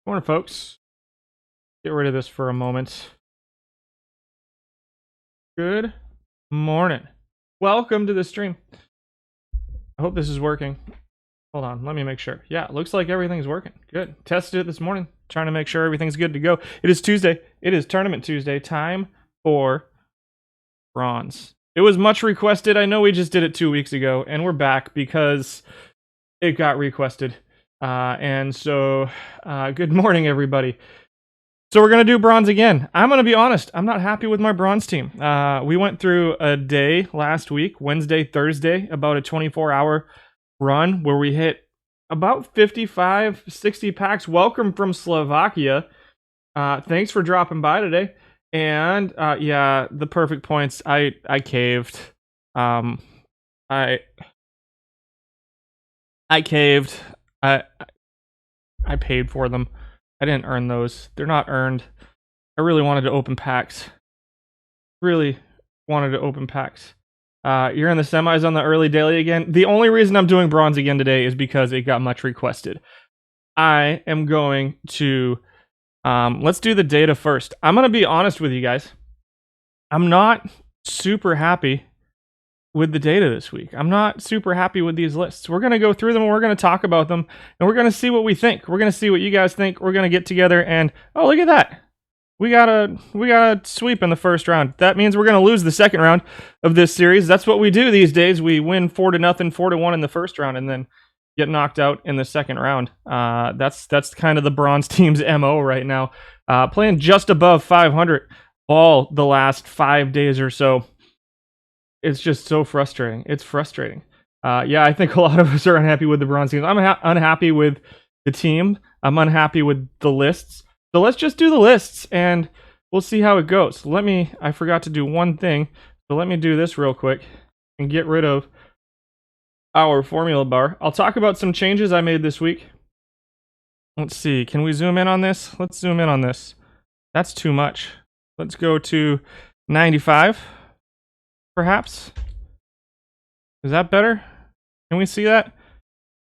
Morning, folks. Get rid of this for a moment. Good morning. Welcome to the stream. I hope this is working. Hold on, let me make sure. Yeah, it looks like everything's working. Good. Tested it this morning, trying to make sure everything's good to go. It is Tuesday. It is Tournament Tuesday. Time for bronze. It was much requested. I know we just did it 2 weeks ago, and we're back because it got requested. Good morning, everybody. So we're going to do bronze again. I'm going to be honest. I'm not happy with my bronze team. We went through a day last week, Wednesday, Thursday, about a 24-hour run where we hit about 55, 60 packs. Welcome from Slovakia. Thanks for dropping by today. And yeah, the perfect points. I caved. I caved. I paid for them. I didn't earn those. They're not earned. I really wanted to open packs. You're in the semis on the early daily again. The only reason I'm doing bronze again today is because it got much requested. I am going to... let's do the data first. I'm going to be honest with you guys. I'm not super happy with the data this week. I'm not super happy with these lists. We're going to go through them and we're going to talk about them and we're going to see what we think. We're going to see what you guys think. We're going to get together and oh, look at that. We got a sweep in the first round. That means we're going to lose the second round of this series. That's what we do these days. We win 4-0, 4-1 in the first round and then get knocked out in the second round. That's kind of the bronze team's MO right now. Playing just above 500 all the last 5 days or so. It's just so frustrating. It's frustrating. Yeah, I think a lot of us are unhappy with the bronze team. I'm unhappy with the team. I'm unhappy with the lists. So let's just do the lists and we'll see how it goes. I forgot to do one thing. So let me do this real quick and get rid of our formula bar. I'll talk about some changes I made this week. Let's see. Can we zoom in on this? Let's zoom in on this. That's too much. Let's go to 95. Perhaps. Is that better? Can we see that?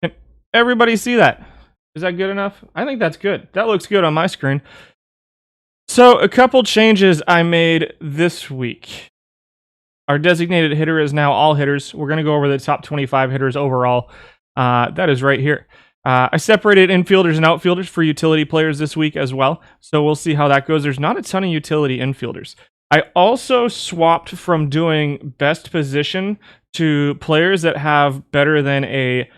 Can everybody see that? Is that good enough? I think that's good. That looks good on my screen. So, a couple changes I made this week. Our designated hitter is now all hitters. We're going to go over the top 25 hitters overall. That is right here. I separated infielders and outfielders for utility players this week as well. So, we'll see how that goes. There's not a ton of utility infielders. I also swapped from doing best position to players that have better than a...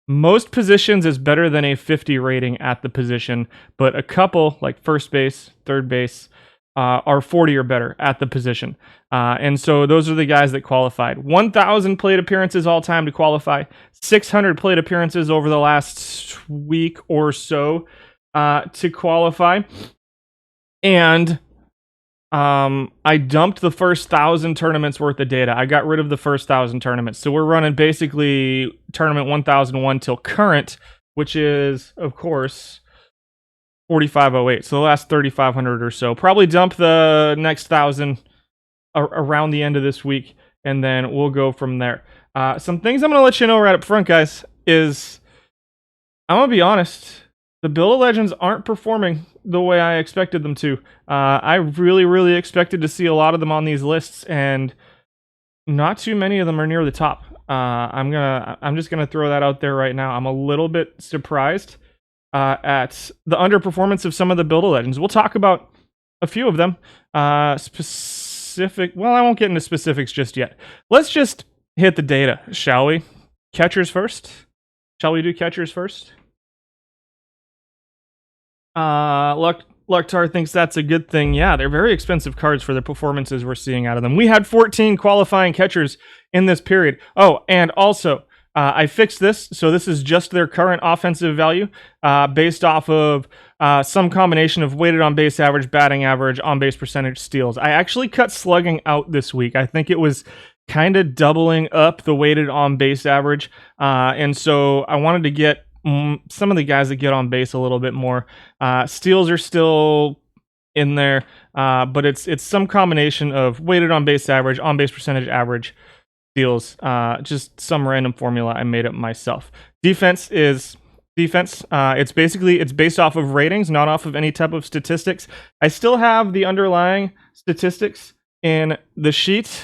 Most positions is better than a 50 rating at the position, but a couple, like first base, third base, are 40 or better at the position. And so those are the guys that qualified. 1,000 plate appearances all time to qualify. 600 plate appearances over the last week or so to qualify. And... I dumped the first 1,000 tournaments worth of data. I got rid of the first 1,000 tournaments. So we're running basically tournament 1001 till current, which is, of course, 4508. So the last 3,500 or so. Probably dump the next 1,000 around the end of this week, and then we'll go from there. Some things I'm going to let you know right up front, guys, is I'm going to be honest. The Build of Legends aren't performing the way I expected them to. I really expected to see a lot of them on these lists, and not too many of them are near the top. I'm just gonna throw that out there right now. I'm a little bit surprised at the underperformance of some of the Build of Legends. We'll talk about a few of them. Specific. Well, I won't get into specifics just yet. Let's just hit the data, shall we? Catchers first. Shall we do catchers first? Lucktar thinks that's a good thing. Yeah, they're very expensive cards for the performances we're seeing out of them. We had 14 qualifying catchers in this period. Oh, and also, I fixed this. So this is just their current offensive value based off of some combination of weighted on base average, batting average, on base percentage, steals. I actually cut slugging out this week. I think it was kind of doubling up the weighted on base average. And so I wanted to get some of the guys that get on base a little bit more. Steals are still in there, but it's some combination of weighted on base average, on base percentage average, steals, just some random formula I made up myself. Defense is defense. It's based off of ratings, not off of any type of statistics. I still have the underlying statistics in the sheet,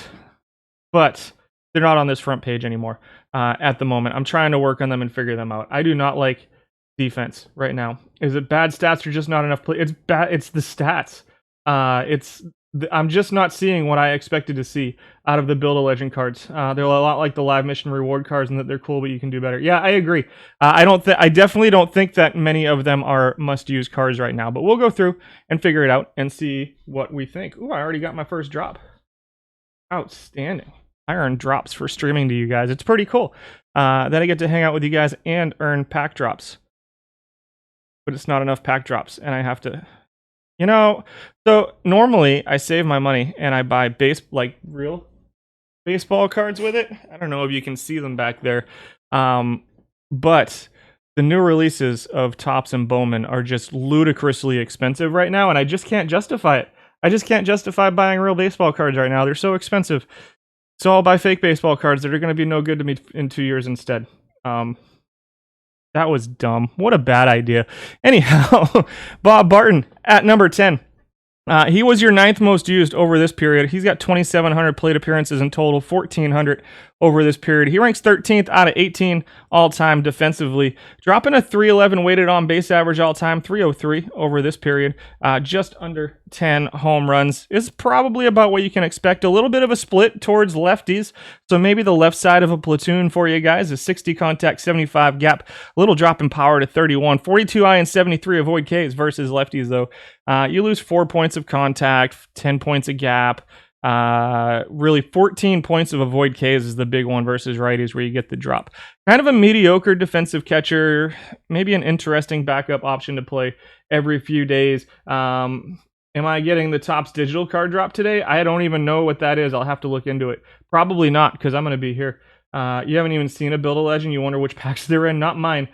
but they're not on this front page anymore at the moment. I'm trying to work on them and figure them out. I do not like defense right now. Is it bad stats or just not enough play? It's bad. It's the stats. I'm just not seeing what I expected to see out of the Build a Legend cards. They're a lot like the live mission reward cards in that they're cool, but you can do better. Yeah, I agree. I definitely don't think that many of them are must-use cards right now, but we'll go through and figure it out and see what we think. Ooh, I already got my first drop. Outstanding. I earn drops for streaming to you guys. It's pretty cool that I get to hang out with you guys and earn pack drops. But it's not enough pack drops, and I have to... so normally I save my money and I buy real baseball cards with it. I don't know if you can see them back there. But the new releases of Topps and Bowman are just ludicrously expensive right now, and I just can't justify it. I just can't justify buying real baseball cards right now. They're so expensive. So I'll buy fake baseball cards that are going to be no good to me in 2 years instead. That was dumb. What a bad idea. Anyhow, Bob Barton at number 10. He was your 9th most used over this period. He's got 2,700 plate appearances in total, 1,400 over this period. He ranks 13th out of 18 all-time defensively, dropping a 311 weighted on base average all-time, 303 over this period. Just under 10 home runs is probably about what you can expect. A little bit of a split towards lefties, so maybe the left side of a platoon for you guys is 60 contact, 75 gap, a little drop in power to 31, 42 I and 73 avoid Ks versus lefties though. You lose 4 points of contact, 10 points of gap. Really 14 points of avoid Ks is the big one versus righties where you get the drop. Kind of a mediocre defensive catcher, maybe an interesting backup option to play every few days. Am I getting the Topps digital card drop today? I don't even know what that is. I'll have to look into it. Probably not, because I'm going to be here. You haven't even seen a Build a Legend. You wonder which packs they're in. Not mine.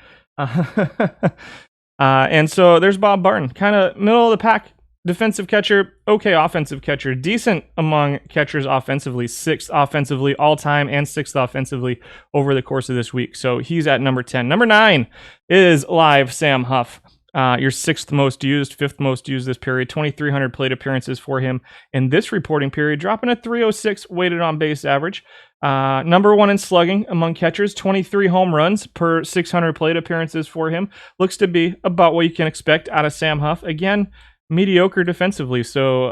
And so there's Bob Barton, kind of middle of the pack. Defensive catcher, okay offensive catcher, decent among catchers offensively, 6th offensively all-time and 6th offensively over the course of this week. So he's at number 10. Number 9 is live Sam Huff. Your 6th most used, 5th most used this period, 2,300 plate appearances for him in this reporting period, dropping a 306 weighted on base average. Number 1 in slugging among catchers, 23 home runs per 600 plate appearances for him. Looks to be about what you can expect out of Sam Huff. Again, mediocre defensively, so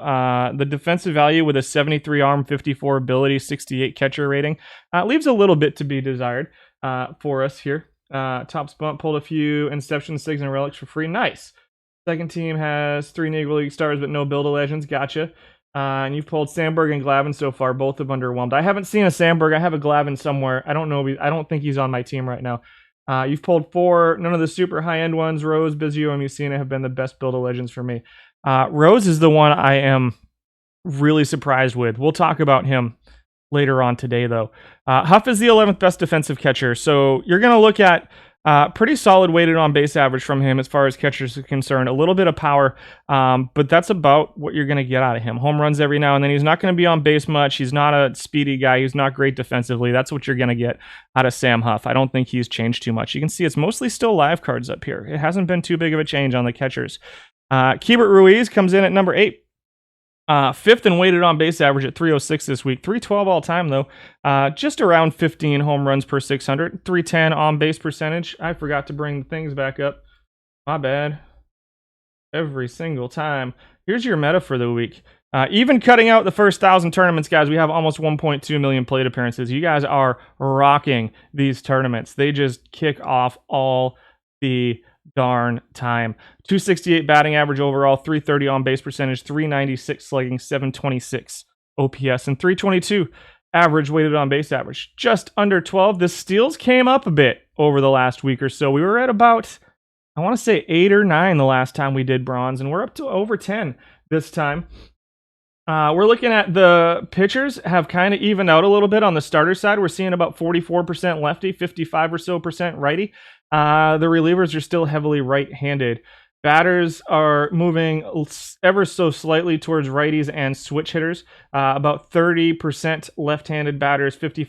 the defensive value with a 73 arm, 54 ability, 68 catcher rating leaves a little bit to be desired for us here. Topps Bump pulled a few Inception, Sigs, and Relics for free. Nice. Second team has 3 Negro League stars, but no Build a Legends. Gotcha. And you've pulled Sandberg and Glavine so far. Both have underwhelmed. I haven't seen a Sandberg. I have a Glavine somewhere. I don't know. I don't think he's on my team right now. You've pulled 4. None of the super high-end ones. Rose, Biggio, and Usano have been the best Build a Legends for me. Rose is the one I am really surprised with. We'll talk about him later on today, though. Huff is the 11th best defensive catcher, so you're going to look at pretty solid weighted on base average from him as far as catchers are concerned. A little bit of power, but that's about what you're going to get out of him. Home runs every now and then. He's not going to be on base much. He's not a speedy guy. He's not great defensively. That's what you're going to get out of Sam Huff. I don't think he's changed too much. You can see it's mostly still live cards up here. It hasn't been too big of a change on the catchers. Keibert Ruiz comes in at number 8. 5th in weighted on base average at 306 this week. 312 all time though. Just around 15 home runs per 600. 310 on base percentage. I forgot to bring things back up. My bad. Every single time. Here's your meta for the week. Even cutting out the first 1,000 tournaments, guys, we have almost 1.2 million plate appearances. You guys are rocking these tournaments. They just kick off all the darn time. 268 batting average overall, 330 on base percentage, 396 slugging, 726 OPS, and 322 average weighted on base average. Just under 12. The steals came up a bit over the last week or so. We were at about, I want to say 8 or 9 the last time we did bronze, and we're up to over 10 this time. We're looking at the pitchers have kind of evened out a little bit on the starter side. We're seeing about 44% lefty, 55 or so % righty. The relievers are still heavily right-handed. Batters are moving ever so slightly towards righties and switch hitters. About 30% left-handed batters, 55%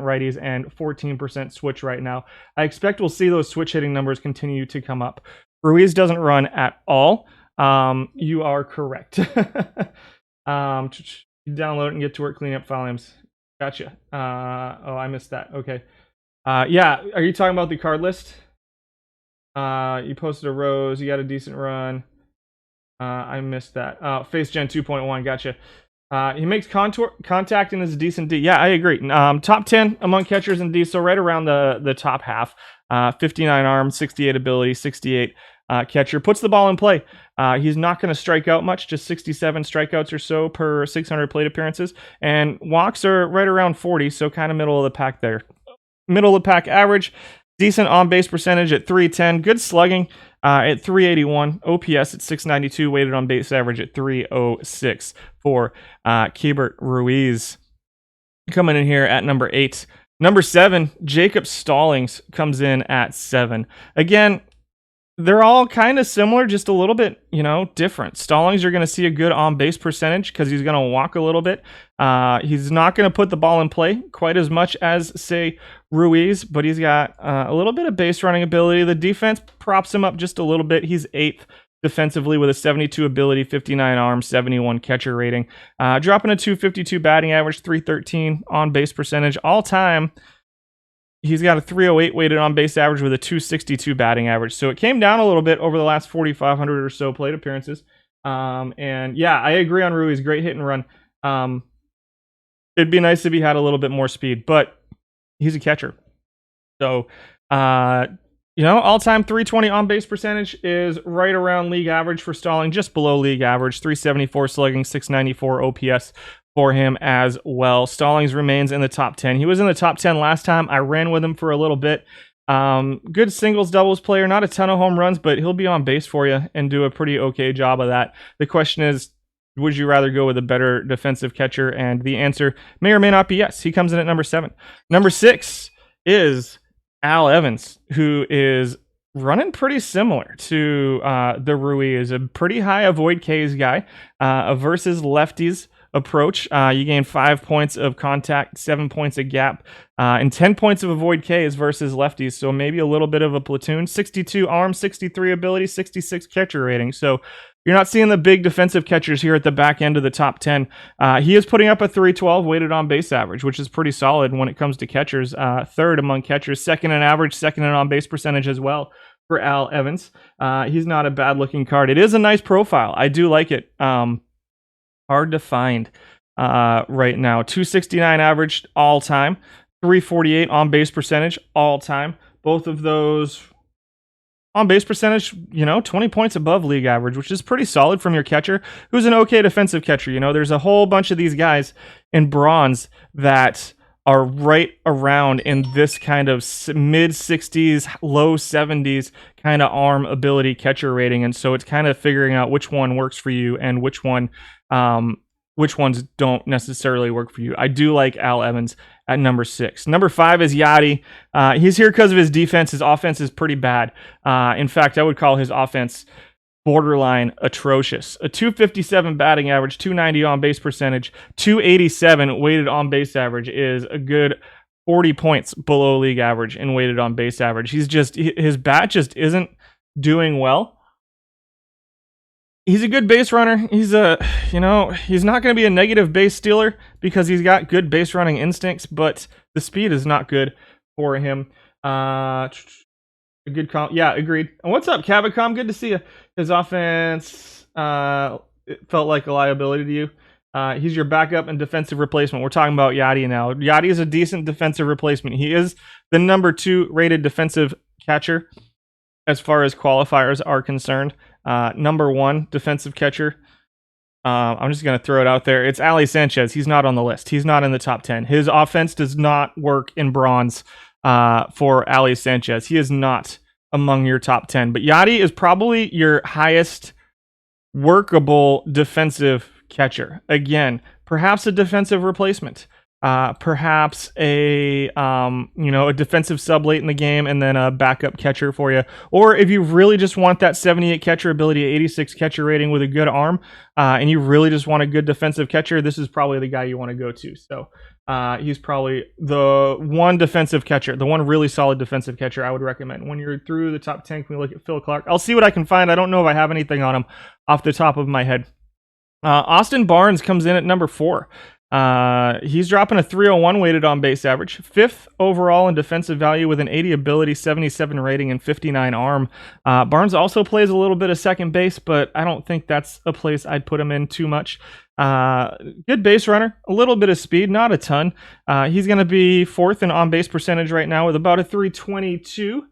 righties, and 14% switch right now. I expect we'll see those switch hitting numbers continue to come up. Ruiz doesn't run at all. You are correct. Download and get to work, clean up file names. Gotcha. Oh, I missed that. Okay. Yeah, are you talking about the card list? You posted a Rose. You got a decent run. I missed that. Face Gen 2.1. Gotcha. He makes contact and is a decent D. Yeah, I agree. Top 10 among catchers in D, so right around the top half. 59 arm, 68 ability, 68 catcher. Puts the ball in play. He's not going to strike out much, just 67 strikeouts or so per 600 plate appearances. And walks are right around 40, so kind of middle of the pack there. Middle of the pack average. Decent on-base percentage at 310. Good slugging at 381. OPS at 692. Weighted on-base average at 306 for Keibert Ruiz. Coming in here at number 8. Number 7, Jacob Stallings comes in at 7. Again, they're all kind of similar, just a little bit, different. Stallings, you're going to see a good on-base percentage because he's going to walk a little bit. He's not going to put the ball in play quite as much as, say, Ruiz, but he's got a little bit of base running ability. The defense props him up just a little bit. He's 8th defensively with a 72 ability, 59 arm, 71 catcher rating. Dropping a 252 batting average, 313 on-base percentage. All-time, he's got a 308 weighted on-base average with a 262 batting average. So it came down a little bit over the last 4,500 or so plate appearances. And yeah, I agree on Ruiz. Great hit and run. It'd be nice if he had a little bit more speed, but he's a catcher. So, all-time 320 on-base percentage is right around league average for Stallings, just below league average. 374 slugging, 694 OPS for him as well. Stallings remains in the top 10. He was in the top 10 last time. I ran with him for a little bit. Good singles, doubles player. Not a ton of home runs, but he'll be on base for you and do a pretty okay job of that. The question is, would you rather go with a better defensive catcher? And the answer may or may not be yes. He comes in at number 7. Number 6 is Al Evans, who is running pretty similar to the Ruiz. A pretty high avoid Ks guy versus lefties approach. You gain 5 points of contact, 7 points of gap, and 10 points of avoid Ks versus lefties. So maybe a little bit of a platoon. 62 arm, 63 ability, 66 catcher rating. So you're not seeing the big defensive catchers here at the back end of the top 10. He is putting up a 312 weighted on base average, which is pretty solid when it comes to catchers. 3rd among catchers, 2nd in average, 2nd in on base percentage as well for Al Evans. He's not a bad looking card. It is a nice profile. I do like it. Hard to find right now. 269 average all time, 348 on base percentage all time. Both of those on base percentage, 20 points above league average, which is pretty solid from your catcher, who's an okay defensive catcher. There's a whole bunch of these guys in bronze that are right around in this kind of mid 60s, low 70s kind of arm ability catcher rating. And so it's kind of figuring out which one works for you and which ones don't necessarily work for you. I do like Al Evans at number 6. Number 5 is Yadi. He's here because of his defense. His offense is pretty bad. In fact, I would call his offense borderline atrocious. A 257 batting average, 290 on base percentage, 287 weighted on base average is a good 40 points below league average in weighted on base average. His bat just isn't doing well. He's a good base runner. He's not going to be a negative base stealer because he's got good base running instincts, but the speed is not good for him. A good call. Yeah, agreed. And what's up, Cavicom? Good to see you. His offense it felt like a liability to you. He's your backup and defensive replacement. We're talking about Yadi now. Yadi is a decent defensive replacement. He is the number 2 rated defensive catcher as far as qualifiers are concerned. Number 1 defensive catcher. I'm just going to throw it out there. It's Ali Sanchez. He's not on the list. He's not in the top 10. His offense does not work in bronze for Ali Sanchez. He is not among your top 10. But Yadi is probably your highest workable defensive catcher. Again, perhaps a defensive replacement. perhaps a a defensive sub late in the game, and then a backup catcher for you. Or if you really just want that 78 catcher ability, 86 catcher rating with a good arm, and you really just want a good defensive catcher, this is probably the guy you want to go to. So he's probably the one defensive catcher, the one really solid defensive catcher I would recommend. When you're through the top 10, can we look at Phil Clark? I'll see what I can find. I don't know if I have anything on him off the top of my head. Austin Barnes comes in at number 4. He's dropping a 301 weighted on base average, 5th overall in defensive value with an 80 ability, 77 rating, and 59 arm. Barnes also plays a little bit of second base, but I don't think that's a place I'd put him in too much. Good base runner, a little bit of speed, not a ton. He's going to be 4th in on base percentage right now with about a 322.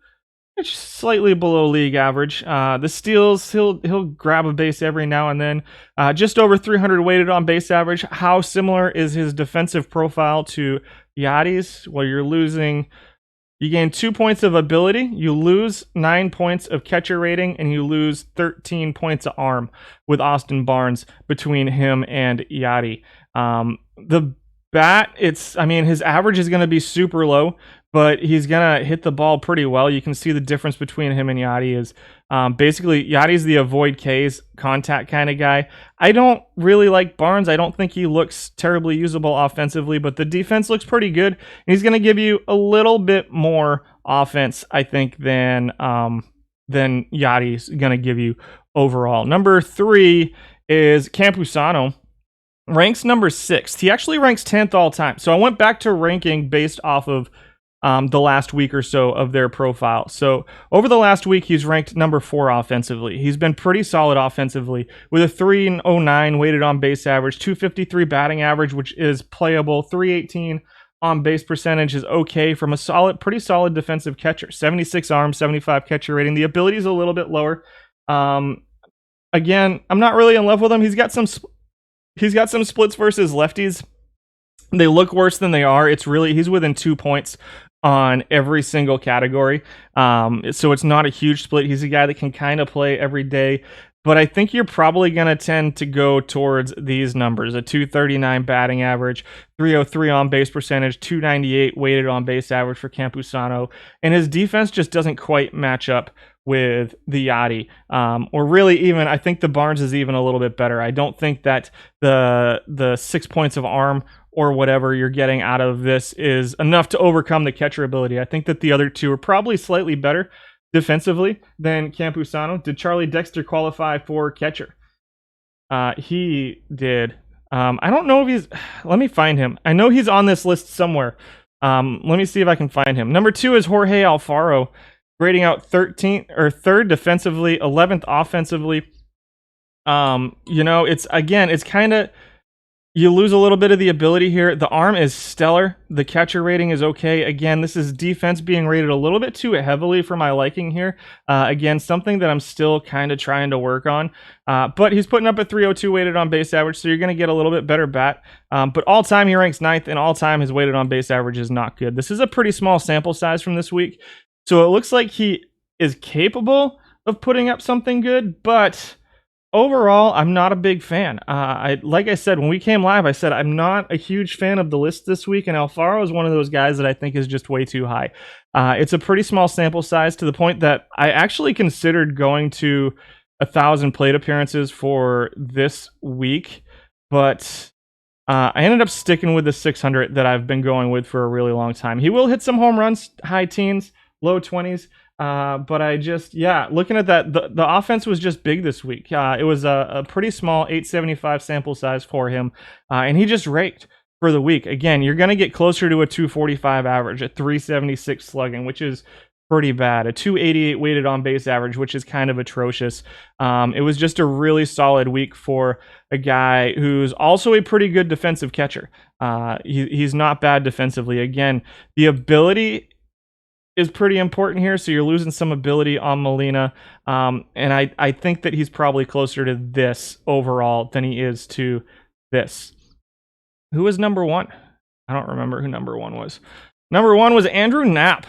Which is slightly below league average. The steals, he'll grab a base every now and then. Just over 300 weighted on base average. How similar is his defensive profile to Yadi's? Well, you gain 2 points of ability, you lose 9 points of catcher rating, and you lose 13 points of arm with Austin Barnes between him and Yadi. The bat, his average is going to be super low, but he's going to hit the ball pretty well. You can see the difference between him and Yadi is basically Yadi's the avoid K's contact kind of guy. I don't really like Barnes. I don't think he looks terribly usable offensively, but the defense looks pretty good. And he's going to give you a little bit more offense, I think, than Yadi's going to give you overall. Number 3 is Usano. Ranks number 6th. He actually ranks 10th all time. So I went back to ranking based off of the last week or so of their profile. So over the last week, he's ranked number 4 offensively. He's been pretty solid offensively with a 309 weighted on base average, 253 batting average, which is playable, 318 on base percentage is okay from a pretty solid defensive catcher, 76 arm, 75 catcher rating. The ability is a little bit lower. Again, I'm not really in love with him. He's got some splits versus lefties. They look worse than they are. He's within 2 points on every single category. So it's not a huge split. He's a guy that can kind of play every day. But I think you're probably going to tend to go towards these numbers. A 239 batting average, 303 on base percentage, 298 weighted on base average for Usano. And his defense just doesn't quite match up with the Yadi. Or really even, I think the Barnes is even a little bit better. I don't think that the 6 points of arm or whatever you're getting out of this is enough to overcome the catcher ability. I think that the other two are probably slightly better defensively than Usano. Did Charlie Dexter qualify for catcher? He did. I don't know if let me find him. I know he's on this list somewhere. Let me see if I can find him. Number 2 is Jorge Alfaro, grading out 13th or 3rd defensively, 11th offensively. It's kind of, you lose a little bit of the ability here. The arm is stellar. The catcher rating is okay. Again, this is defense being rated a little bit too heavily for my liking here. Again, something that I'm still kind of trying to work on. But he's putting up a 302 weighted on base average, so you're going to get a little bit better bat. But all time he ranks 9th, and all time his weighted on base average is not good. This is a pretty small sample size from this week. So it looks like he is capable of putting up something good, but overall, I'm not a big fan. Like I said, when we came live, I said I'm not a huge fan of the list this week, and Alfaro is one of those guys that I think is just way too high. It's a pretty small sample size to the point that I actually considered going to 1,000 plate appearances for this week, but I ended up sticking with the 600 that I've been going with for a really long time. He will hit some home runs, high teens, low 20s. But I just, looking at that, the offense was just big this week. It was a pretty small 875 sample size for him, and he just raked for the week. Again, you're going to get closer to a 245 average, a 376 slugging, which is pretty bad, a 288 weighted on base average, which is kind of atrocious. It was just a really solid week for a guy who's also a pretty good defensive catcher. He's not bad defensively. Again, the ability is pretty important here, so you're losing some ability on Molina, and I think that he's probably closer to this overall than he is to this. Who was number 1? I don't remember who number 1 was. Number 1 was Andrew Knapp.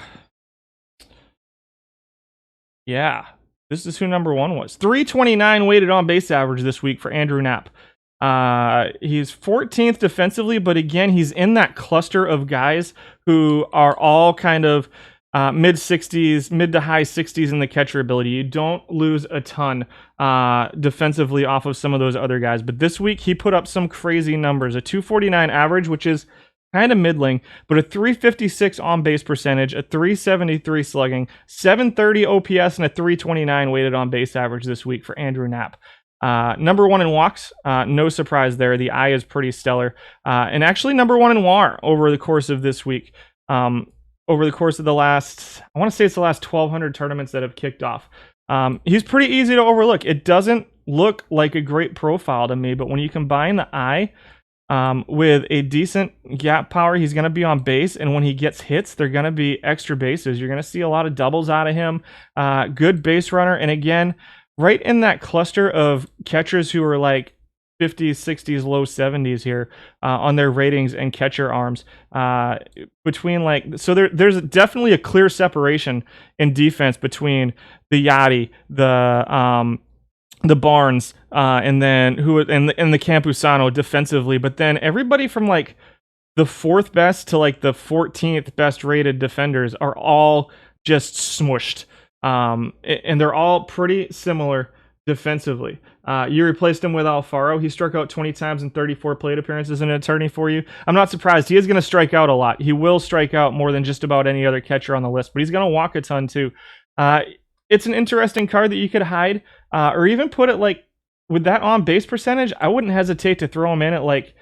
Yeah, this is who number 1 was. 329 weighted on base average this week for Andrew Knapp. He's 14th defensively, but again, he's in that cluster of guys who are all kind of mid to high 60s in the catcher ability. You don't lose a ton defensively off of some of those other guys. But this week, he put up some crazy numbers. A 249 average, which is kind of middling, but a 356 on-base percentage, a 373 slugging, 730 OPS, and a 329 weighted on-base average this week for Andrew Knapp. Number one in walks, no surprise there. The eye is pretty stellar. And actually number one in WAR over the course of this week. Over the course of the last, I want to say it's the last 1,200 tournaments that have kicked off. He's pretty easy to overlook. It doesn't look like a great profile to me, but when you combine the eye with a decent gap power, he's going to be on base, and when he gets hits, they're going to be extra bases. You're going to see a lot of doubles out of him. Good base runner, and again, right in that cluster of catchers who are like 50s, 60s, low 70s here on their ratings and catcher arms. Between like, so there's definitely a clear separation in defense between the Yadi, the Barnes, and then the Camp Usano defensively. But then everybody from like the 4th best to like the 14th best rated defenders are all just smushed. And they're all pretty similar defensively. You replaced him with Alfaro. He struck out 20 times in 34 plate appearances in an attorney for you. I'm not surprised. He is going to strike out a lot. He will strike out more than just about any other catcher on the list, but he's going to walk a ton too. It's an interesting card that you could hide, or even put it like with that on base percentage. I wouldn't hesitate to throw him in at like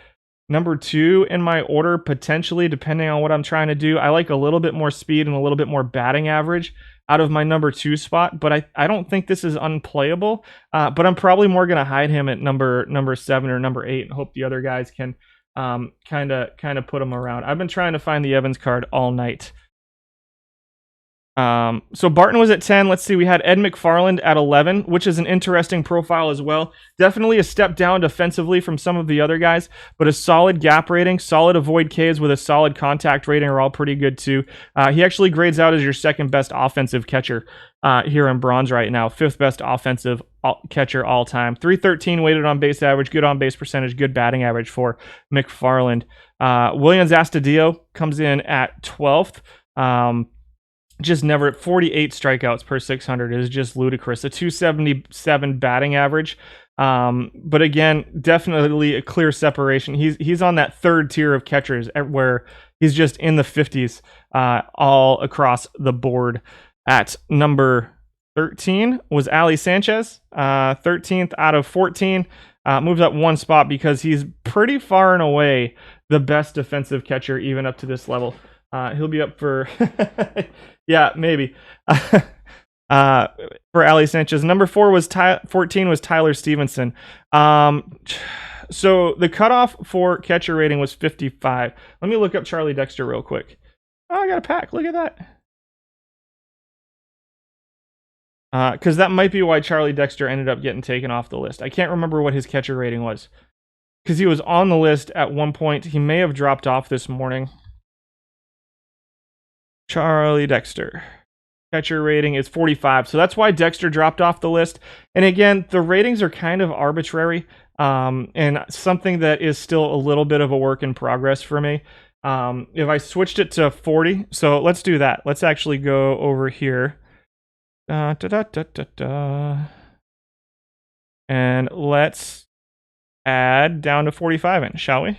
number 2 in my order, potentially, depending on what I'm trying to do. I like a little bit more speed and a little bit more batting average out of my number 2 spot, but I don't think this is unplayable. But I'm probably more going to hide him at number 7 or number 8 and hope the other guys can kind of put him around. I've been trying to find the Evans card all night. So Barton was at 10. Let's see, we had Ed McFarland at 11, which is an interesting profile as well. Definitely a step down defensively from some of the other guys, but a solid gap rating, solid avoid Ks with a solid contact rating are all pretty good too. He actually grades out as your 2nd best offensive catcher here in bronze right now. 5th best offensive catcher all time. 313 weighted on base average, good on base percentage, good batting average for McFarland. Williams Astudillo comes in at 12th. Just never, 48 strikeouts per 600 is just ludicrous. A 277 batting average. But again, definitely a clear separation. He's on that 3rd tier of catchers where he's just in the 50s all across the board. At number 13 was Ali Sanchez, 13th out of 14. Moves up 1 spot because he's pretty far and away the best defensive catcher even up to this level. He'll be up for, yeah, maybe, for Ali Sanchez. Number 14 was Tyler Stevenson. So the cutoff for catcher rating was 55. Let me look up Charlie Dexter real quick. Oh, I got a pack. Look at that. Because that might be why Charlie Dexter ended up getting taken off the list. I can't remember what his catcher rating was. Because he was on the list at one point. He may have dropped off this morning. Charlie Dexter. Catcher rating is 45. So that's why Dexter dropped off the list. And again, the ratings are kind of arbitrary. And something that is still a little bit of a work in progress for me. If I switched it to 40. So let's do that. Let's actually go over here. And let's add down to 45 in, shall we?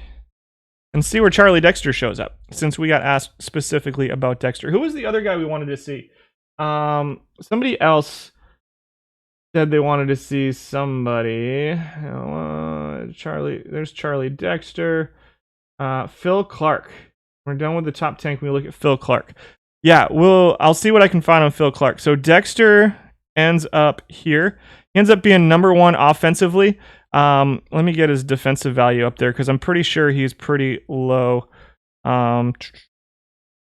And see where Charlie Dexter shows up, since we got asked specifically about Dexter. Who was the other guy we wanted to see? Somebody else said they wanted to see somebody. There's Charlie Dexter. Phil Clark. We're done with the top 10. Can we look at Phil Clark? Yeah, I'll see what I can find on Phil Clark. So Dexter ends up here. He ends up being number 1 offensively. Let me get his defensive value up there because I'm pretty sure he's pretty low. And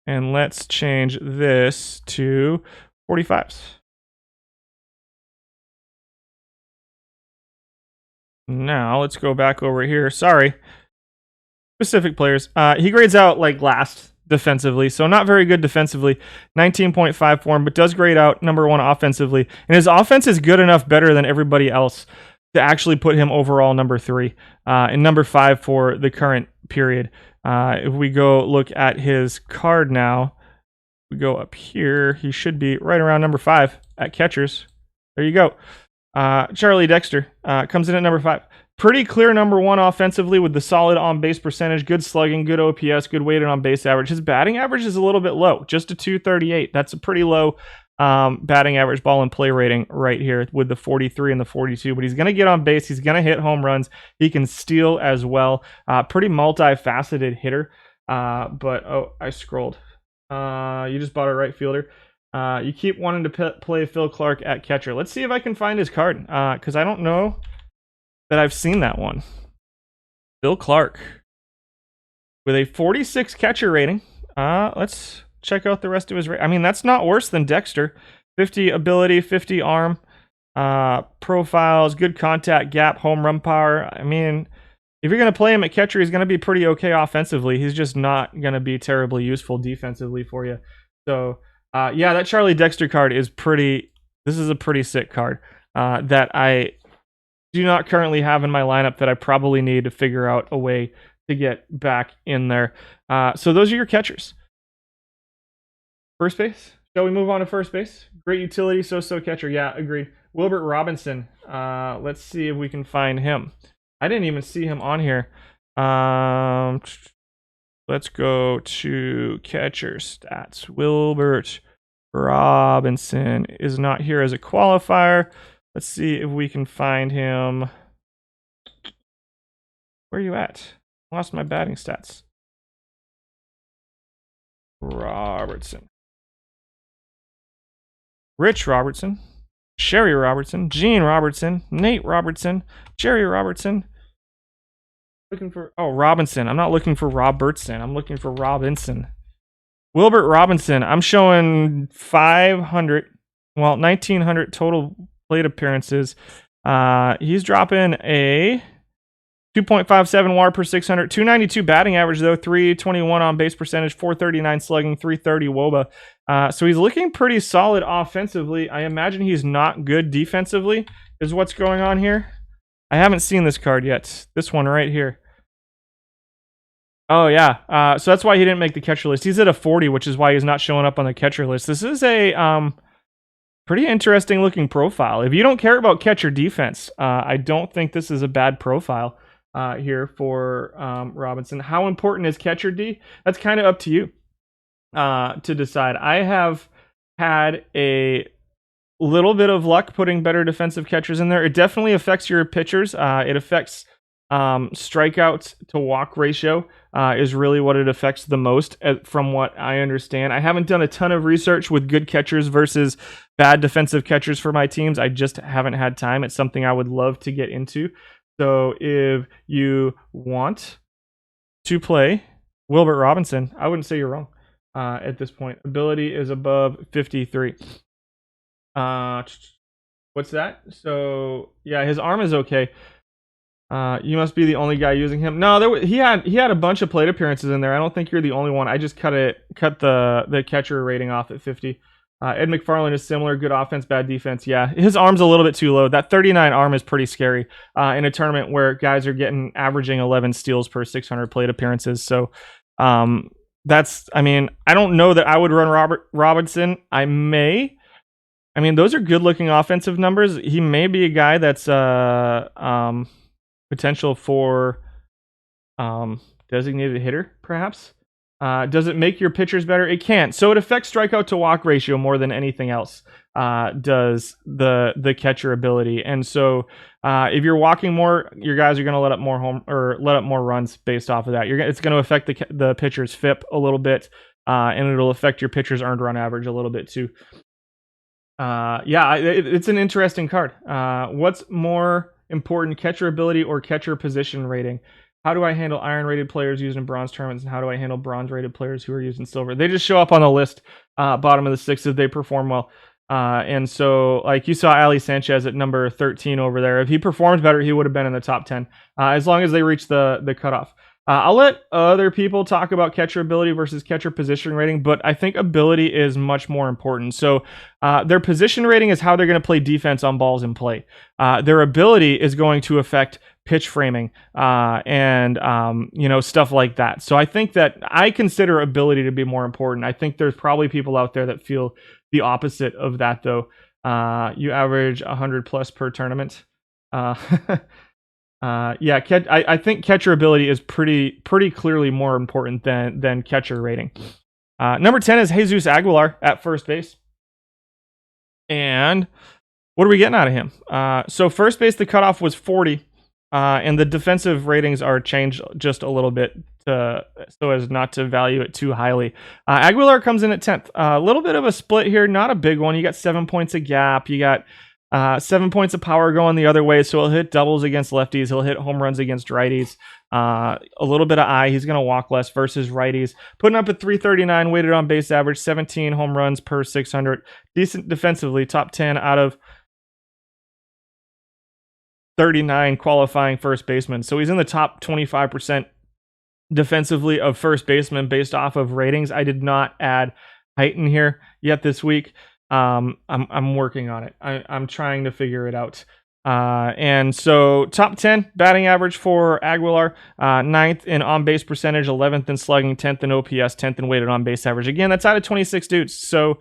let's change this to 45s. Now let's go back over here. Sorry. Specific players. He grades out like last defensively, so not very good defensively. 19.5 for him, but does grade out number 1 offensively. And his offense is good enough better than everybody else to actually put him overall number 3 and number 5 for the current period. If we go look at his card now, we go up here, he should be right around number 5 at catchers. There you go. Charlie Dexter comes in at number 5. Pretty clear number 1 offensively with the solid on-base percentage, good slugging, good OPS, good weighted on-base average. His batting average is a little bit low, just a 238. That's a pretty low batting average ball and play rating right here with the 43 and the 42. But he's going to get on base. He's going to hit home runs. He can steal as well. Pretty multifaceted hitter. But I scrolled. You just bought a right fielder. You keep wanting to play Phil Clark at catcher. Let's see if I can find his card, because I don't know that I've seen that one. Phil Clark with a 46 catcher rating. Let's check out the rest of his rating. I mean, that's not worse than Dexter. 50 ability, 50 arm, profiles, good contact, gap, home run power. I mean, if you're going to play him at catcher, he's going to be pretty okay offensively. He's just not going to be terribly useful defensively for you. So, yeah, that Charlie Dexter card is pretty... This is a pretty sick card that I do not currently have in my lineup that I probably need to figure out a way to get back in there. So those are your catchers. First base. Shall we move on to first base? Great utility, so-so catcher. Yeah, agreed. Wilbert Robinson. Let's see if we can find him. I didn't even see him on here. Let's go to catcher stats. Wilbert Robinson is not here as a qualifier. Let's see if we can find him. Where are you at? I lost my batting stats. Robertson. Rich Robertson. Sherry Robertson. Gene Robertson. Nate Robertson. Jerry Robertson. Looking for... Oh, Robinson. I'm not looking for Robertson. I'm looking for Robinson. Wilbert Robinson. I'm showing 500... Well, 1,900 total plate appearances. He's dropping a 2.57 WAR per 600, 292 batting average though, 321 on base percentage, 439 slugging, 330 WOBA. So he's looking pretty solid offensively. I imagine he's not good defensively is what's going on here. I haven't seen this card yet. This one right here. Oh yeah. So that's why he didn't make the catcher list. He's at a 40, which is why he's not showing up on the catcher list. This is a pretty interesting looking profile. If you don't care about catcher defense, I don't think this is a bad profile here for Robinson. How important is catcher D? That's kind of up to you to decide. I have had a little bit of luck putting better defensive catchers in there. It definitely affects your pitchers. It affects strikeouts to walk ratio is really what it affects the most from what I understand. I haven't done a ton of research with good catchers versus bad defensive catchers for my teams. I just haven't had time. It's something I would love to get into. So if you want to play Wilbert Robinson, I wouldn't say you're wrong at this point. Ability is above 53. What's that? So yeah, his arm is okay. You must be the only guy using him. No, he had a bunch of plate appearances in there. I don't think you're the only one. I just cut the catcher rating off at 50. Ed McFarland is similar. Good offense, bad defense. Yeah, his arm's a little bit too low. That 39 arm is pretty scary in a tournament where guys are averaging 11 steals per 600 plate appearances. So that's, I mean, I don't know that I would run Robinson. I may. I mean, those are good looking offensive numbers. He may be a guy that's potential for designated hitter, perhaps. Does it make your pitchers better? It can't. So it affects strikeout to walk ratio more than anything else. Does the catcher ability, and so if you're walking more, your guys are going to let up more runs based off of that. It's going to affect the pitcher's FIP a little bit, and it'll affect your pitcher's earned run average a little bit too. Yeah, it's an interesting card. What's more important, catcher ability or catcher position rating? How do I handle iron rated players used in bronze tournaments, and how do I handle bronze rated players who are used in silver? They just show up on the list, bottom of the six, if they perform well. And so, like you saw Ali Sanchez at number 13 over there. If he performed better, he would have been in the top 10, as long as they reach the cutoff. I'll let other people talk about catcher ability versus catcher position rating, but I think ability is much more important. So their position rating is how they're going to play defense on balls in play. Their ability is going to affect pitch framing and stuff like that. So I think that I consider ability to be more important. I think there's probably people out there that feel the opposite of that, though. You average 100 plus per tournament. I think catcher ability is pretty clearly more important than catcher rating. Number 10 is Jesus Aguilar at first base. And what are we getting out of him? So first base, the cutoff was 40, and the defensive ratings are changed just a little bit so as not to value it too highly. Aguilar comes in at 10th. A little bit of a split here, not a big one. You got 7 points of gap. You got 7 points of power going the other way, so he'll hit doubles against lefties. He'll hit home runs against righties. A little bit of eye. He's going to walk less versus righties. Putting up a 339 weighted on base average, 17 home runs per 600. Decent defensively, top 10 out of 39 qualifying first basemen. So he's in the top 25% defensively of first basemen based off of ratings. I did not add height in here yet this week. I'm working on it. I'm trying to figure it out. And so top 10 batting average for Aguilar, 9th in on-base percentage, 11th in slugging, 10th in OPS, 10th in weighted on-base average. Again, that's out of 26 dudes. So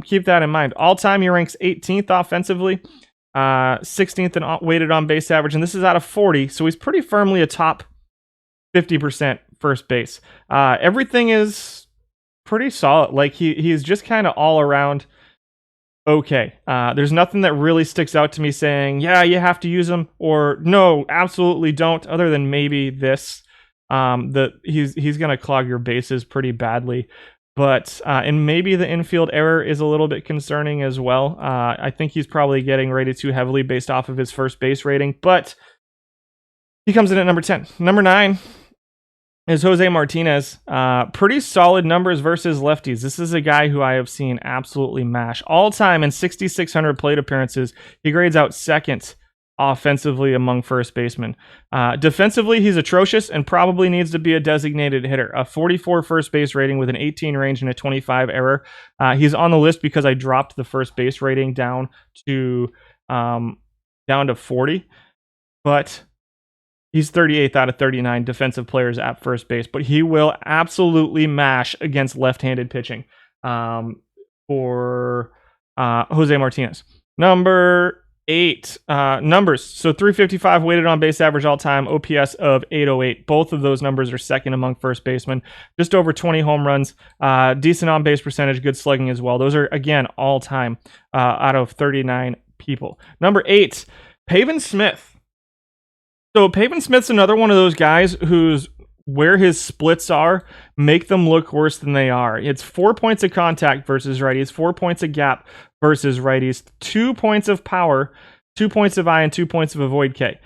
keep that in mind. All-time, he ranks 18th offensively, 16th in weighted on-base average, and this is out of 40. So he's pretty firmly a top 50% first base. Everything is pretty solid. Like he's just kind of all around okay. There's nothing that really sticks out to me saying, yeah, you have to use him, or no, absolutely don't, other than maybe this, that he's going to clog your bases pretty badly. But and maybe the infield error is a little bit concerning as well. I think he's probably getting rated too heavily based off of his first base rating, but he comes in at number 10. Number 9 is Jose Martinez. Pretty solid numbers versus lefties. This is a guy who I have seen absolutely mash. All time in 6,600 plate appearances, he grades out second offensively among first basemen. Defensively, he's atrocious and probably needs to be a designated hitter. A 44 first base rating with an 18 range and a 25 error. He's on the list because I dropped the first base rating down to 40, but he's 38th out of 39 defensive players at first base, but he will absolutely mash against left-handed pitching for Jose Martinez. Number 8, numbers. So 355 weighted on base average all time, OPS of 808. Both of those numbers are second among first basemen. Just over 20 home runs, decent on base percentage, good slugging as well. Those are, again, all time out of 39 people. Number 8, Pavon Smith. So Pavon Smith's another one of those guys where his splits are make them look worse than they are. It's 4 points of contact versus righties, 4 points of gap versus righties, 2 points of power, 2 points of eye, and 2 points of avoid K.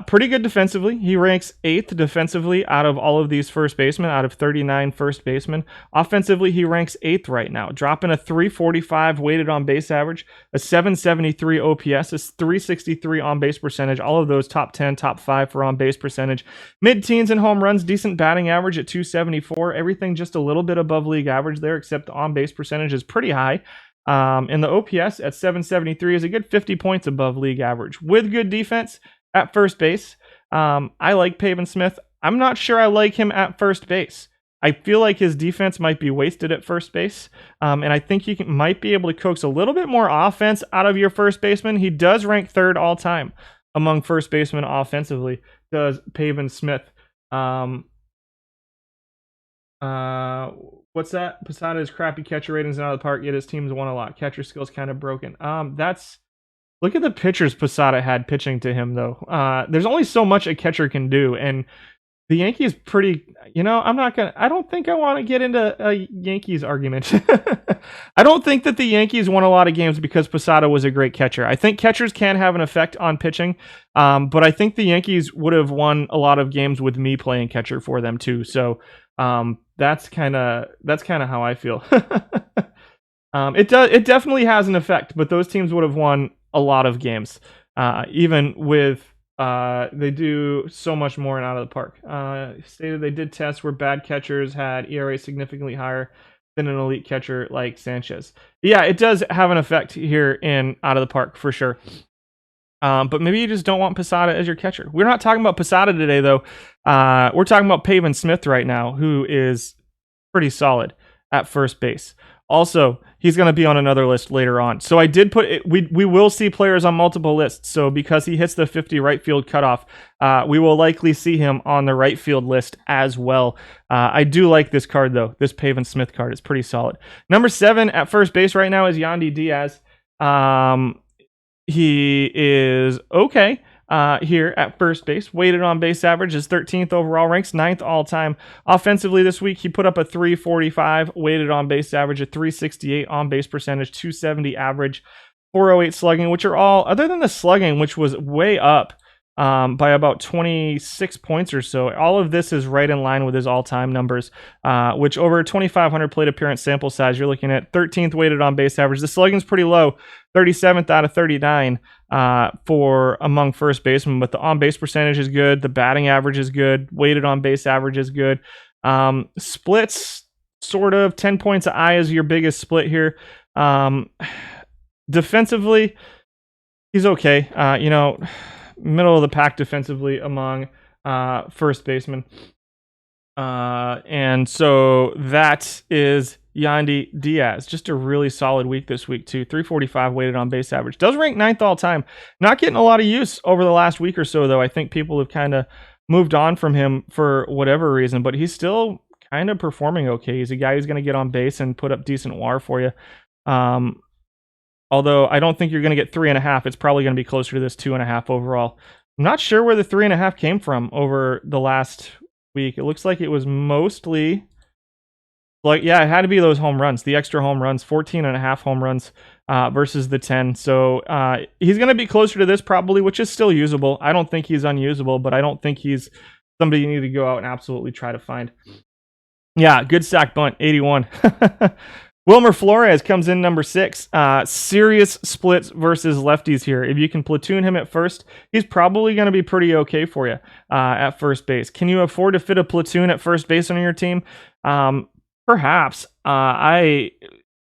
Pretty good defensively. He ranks 8th defensively out of all of these first basemen, out of 39 first basemen. Offensively, he ranks 8th right now, dropping a 345 weighted on base average, a 773 OPS, a 363 on base percentage. All of those top 10, top 5 for on base percentage. Mid-teens in home runs, decent batting average at 274. Everything just a little bit above league average there, except the on base percentage is pretty high. And the OPS at 773 is a good 50 points above league average. With good defense at first base, I like Pavon Smith. I'm not sure I like him at first base. I feel like his defense might be wasted at first base, and I think you might be able to coax a little bit more offense out of your first baseman. He does rank 3rd all time among first basemen offensively, does Pavon Smith. What's that? Posada's crappy catcher ratings out of the park, yet his team's won a lot. Catcher skills kind of broken. Look at the pitchers Posada had pitching to him, though. There's only so much a catcher can do, and the Yankees pretty, I don't think I want to get into a Yankees argument. I don't think that the Yankees won a lot of games because Posada was a great catcher. I think catchers can have an effect on pitching, but I think the Yankees would have won a lot of games with me playing catcher for them too. So that's kind of how I feel. It definitely has an effect, but those teams would have won a lot of games, even with They do so much more in out of the park. Stated they did tests where bad catchers had ERA significantly higher than an elite catcher like Sanchez. Yeah, it does have an effect here in out of the park for sure. But maybe you just don't want Posada as your catcher. We're not talking about Posada today, though. We're talking about Pavon Smith right now, who is pretty solid at first base. Also, he's going to be on another list later on. So I did put it, we will see players on multiple lists. So because he hits the 50 right field cutoff, we will likely see him on the right field list as well. I do like this card, though. This Pavon Smith card is pretty solid. Number 7 at first base right now is Yandi Diaz. He is okay here at first base. Weighted on base average is 13th overall, ranks 9th all-time. Offensively this week, he put up a 345 weighted on base average, a 368 on base percentage, 270 average, 408 slugging, which are all, other than the slugging, which was way up by about 26 points or so. All of this is right in line with his all-time numbers, which over 2,500 plate appearance sample size, you're looking at 13th weighted on base average. The slugging's pretty low, 37th out of 39 for among first basemen, but the on-base percentage is good. The batting average is good. Weighted on base average is good. Splits, sort of 10 points a eye is your biggest split here. Defensively, he's okay. Middle of the pack defensively among first basemen. And so that is Yandi Diaz. Just a really solid week this week, too. 345 weighted on base average. Does rank 9th all time. Not getting a lot of use over the last week or so, though. I think people have kind of moved on from him for whatever reason, but he's still kind of performing okay. He's a guy who's going to get on base and put up decent WAR for you. Although I don't think you're going to get 3.5. It's probably going to be closer to this 2.5 overall. I'm not sure where the 3.5 came from over the last week. It looks like it was mostly it had to be those home runs, the extra home runs, 14.5 home runs versus the 10. So he's going to be closer to this probably, which is still usable. I don't think he's unusable, but I don't think he's somebody you need to go out and absolutely try to find. Yeah, good sack bunt, 81. Wilmer Flores comes in number 6. Serious splits versus lefties here. If you can platoon him at first, he's probably going to be pretty okay for you at first base. Can you afford to fit a platoon at first base on your team? Perhaps. I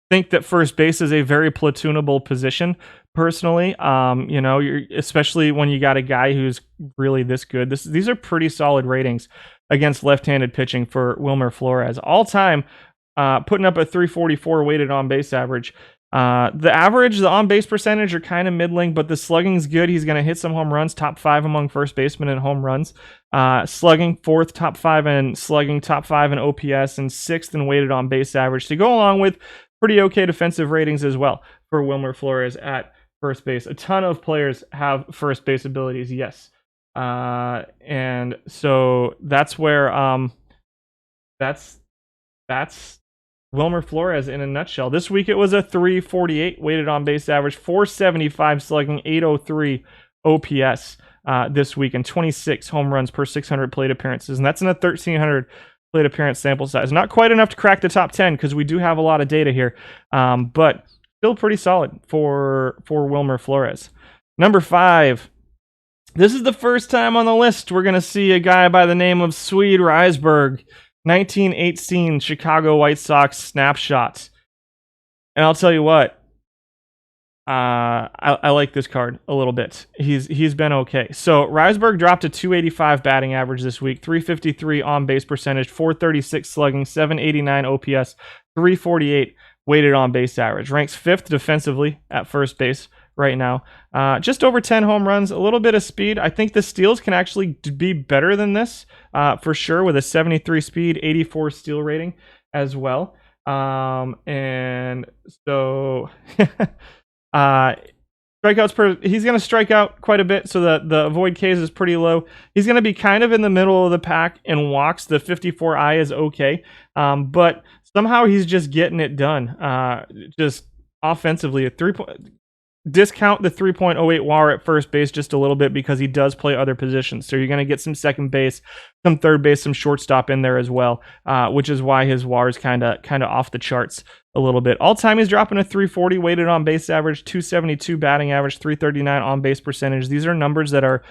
think that first base is a very platoonable position, personally. Especially when you got a guy who's really this good. These are pretty solid ratings against left-handed pitching for Wilmer Flores. All-time, putting up a 344 weighted on-base average. The on-base percentage are kind of middling, but the slugging's good. He's going to hit some home runs, top 5 among first basemen in home runs. Slugging 4th, top 5 in slugging, top 5 in OPS, and 6th in weighted on-base average, to go along with pretty okay defensive ratings as well for Wilmer Flores at first base. A ton of players have first base abilities, yes. And so that's where that's Wilmer Flores in a nutshell. This week it was a 348 weighted on base average, 475 slugging, 803 OPS this week, and 26 home runs per 600 plate appearances. And that's in a 1,300 plate appearance sample size. Not quite enough to crack the top 10 because we do have a lot of data here, but still pretty solid for Wilmer Flores. Number 5. This is the first time on the list we're going to see a guy by the name of Swede Ryzenberg. 1918 Chicago White Sox snapshot. And I'll tell you what, I like this card a little bit. He's been okay. So Ryzenberg dropped a 285 batting average this week, 353 on base percentage, 436 slugging, 789 OPS, 348 weighted on base average. Ranks 5th defensively at first base right now. Just over 10 home runs, a little bit of speed. I think the steals can actually be better than this for sure, with a 73 speed, 84 steal rating as well. And so strikeouts he's going to strike out quite a bit, so the avoid Ks is pretty low. He's going to be kind of in the middle of the pack in walks. The 54I is okay, but somehow he's just getting it done. Just offensively, discount the 3.08 WAR at first base just a little bit because he does play other positions. So you're going to get some second base, some third base, some shortstop in there as well, which is why his WAR is kind of off the charts a little bit. All time, he's dropping a 340 weighted on base average, 272 batting average, 339 on base percentage. These are numbers that are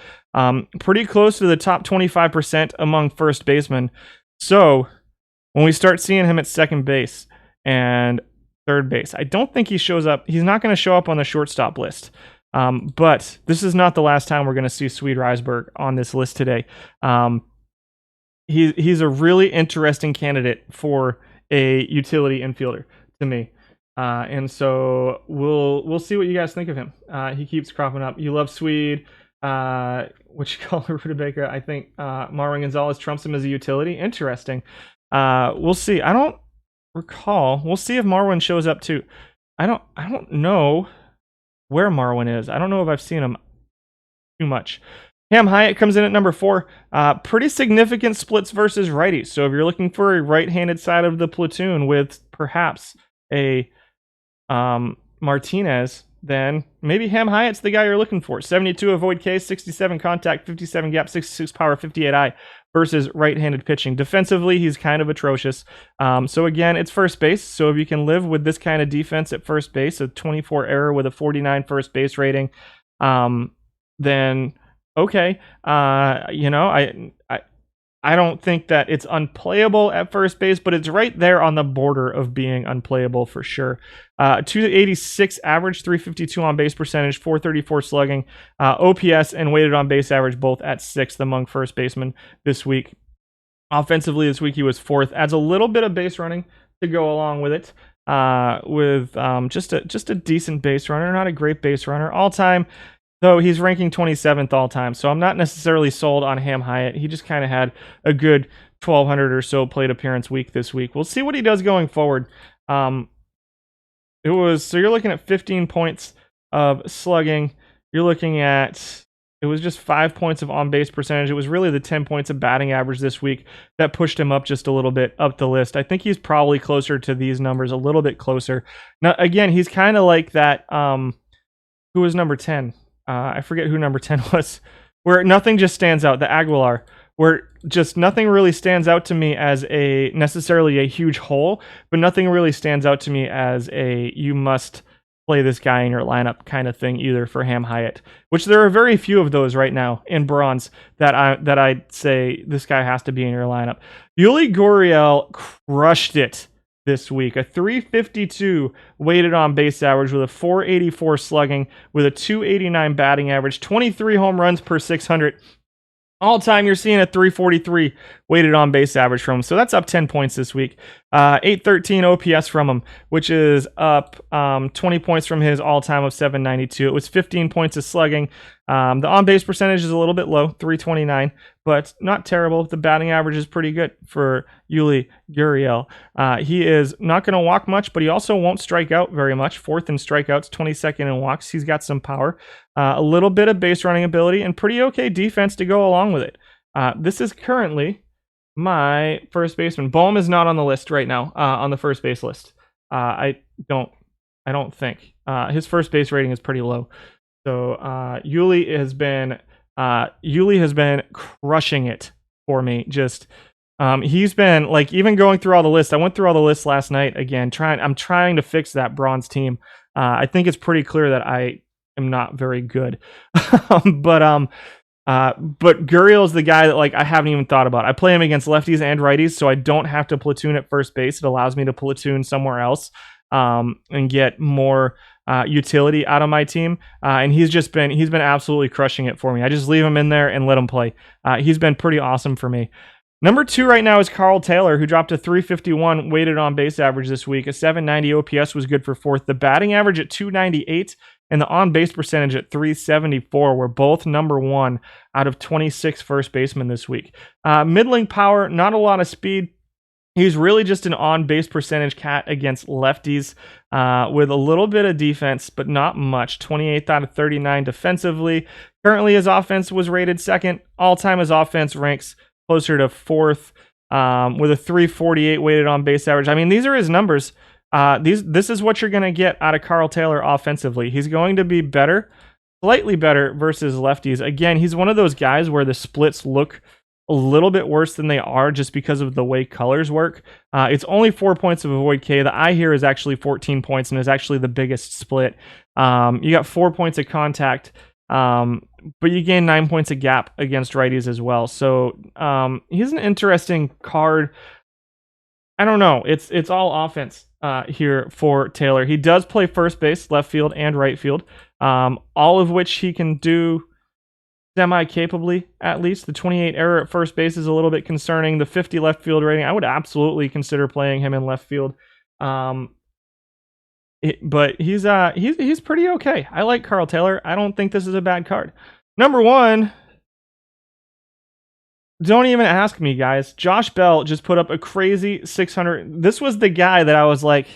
pretty close to the top 25% among first basemen. So when we start seeing him at second base and third base, I don't think he shows up. He's not going to show up on the shortstop list. But this is not the last time we're going to see Swede Ryzenberg on this list today. He's a really interesting candidate for a utility infielder to me. And so we'll see what you guys think of him. He keeps cropping up. You love Swede. What you call a rutabaga? I think Marwin Gonzalez trumps him as a utility. Interesting. We'll see. I don't recall. We'll see if Marwin shows up too. I don't know where Marwin is. I don't know if I've seen him too much. Ham Hyatt comes in at number 4. Pretty significant splits versus righties. So if you're looking for a right-handed side of the platoon with perhaps a Martinez, then maybe Ham Hyatt's the guy you're looking for. 72 avoid K, 67 contact, 57 gap, 66 power, 58 eye versus right-handed pitching. Defensively, he's kind of atrocious. So again, it's first base. So if you can live with this kind of defense at first base, a 24 error with a 49 first base rating, then okay. I don't think that it's unplayable at first base, but it's right there on the border of being unplayable for sure. 286 average, 352 on base percentage, 434 slugging, OPS and weighted on base average both at 6th among first basemen this week. Offensively this week he was 4th. Adds a little bit of base running to go along with it. Just a decent base runner, not a great base runner. All time, though, he's ranking 27th all time, so I'm not necessarily sold on Ham Hyatt. He just kind of had a good 1,200 or so plate appearance week this week. We'll see what he does going forward. So you're looking at 15 points of slugging. You're looking at, it was just 5 points of on-base percentage. It was really the 10 points of batting average this week that pushed him up just a little bit up the list. I think he's probably closer to these numbers, a little bit closer. Now, again, he's kind of like that, who was number 10? I forget who number 10 was, where nothing just stands out, the Aguilar, where just nothing really stands out to me as necessarily a huge hole, but nothing really stands out to me as you must play this guy in your lineup kind of thing either for Ham Hyatt, which there are very few of those right now in bronze that I'd say this guy has to be in your lineup. Yuli Gorielle crushed it this week. A 352 weighted on base average with a 484 slugging with a 289 batting average, 23 home runs per 600. All time, you're seeing a 343 weighted on base average from him. So that's up 10 points this week. 813 OPS from him, which is up 20 points from his all-time of 792. It was 15 points of slugging. The on-base percentage is a little bit low, 329, but not terrible. The batting average is pretty good for Yuli Gorielle. He is not going to walk much, but he also won't strike out very much. 4th in strikeouts, 22nd in walks. He's got some power, a little bit of base running ability, and pretty okay defense to go along with it. This is currently my first baseman. Bohm is not on the list right now, on the first base list. I don't think. His first base rating is pretty low. So Yuli has been crushing it for me. Just he's been like, even going through all the lists. I went through all the lists last night again. I'm trying to fix that bronze team. I think it's pretty clear that I am not very good. But Guriel's the guy that like I haven't even thought about. I play him against lefties and righties, so I don't have to platoon at first base. It allows me to platoon somewhere else and get more utility out of my team. And he's been absolutely crushing it for me. I just leave him in there and let him play. He's been pretty awesome for me. Number 2 right now is Carl Taylor, who dropped a 351 weighted on base average this week. A 790 OPS was good for 4th. The batting average at 298 and the on-base percentage at 374 were both number 1 out of 26 first basemen this week. Middling power, not a lot of speed. He's really just an on-base percentage cat against lefties with a little bit of defense, but not much. 28th out of 39 defensively. Currently, his offense was rated 2nd. All-time, his offense ranks closer to 4th with a 348 weighted on base average. I mean, these are his numbers. This is what you're going to get out of Carl Taylor offensively. He's going to be better, slightly better versus lefties. Again, he's one of those guys where the splits look a little bit worse than they are just because of the way colors work. It's only 4 points of avoid K. The eye here is actually 14 points and is actually the biggest split. You got 4 points of contact, but you gain 9 points of gap against righties as well. So he's an interesting card. I don't know. It's all offense here for Taylor. He does play first base, left field, and right field, all of which he can do semi-capably, at least. The 28 error at first base is a little bit concerning. The 50 left field rating, I would absolutely consider playing him in left field. But he's pretty okay. I like Carl Taylor. I don't think this is a bad card. Number one, don't even ask me, guys. Josh Bell just put up a crazy 600. This was the guy that I was like,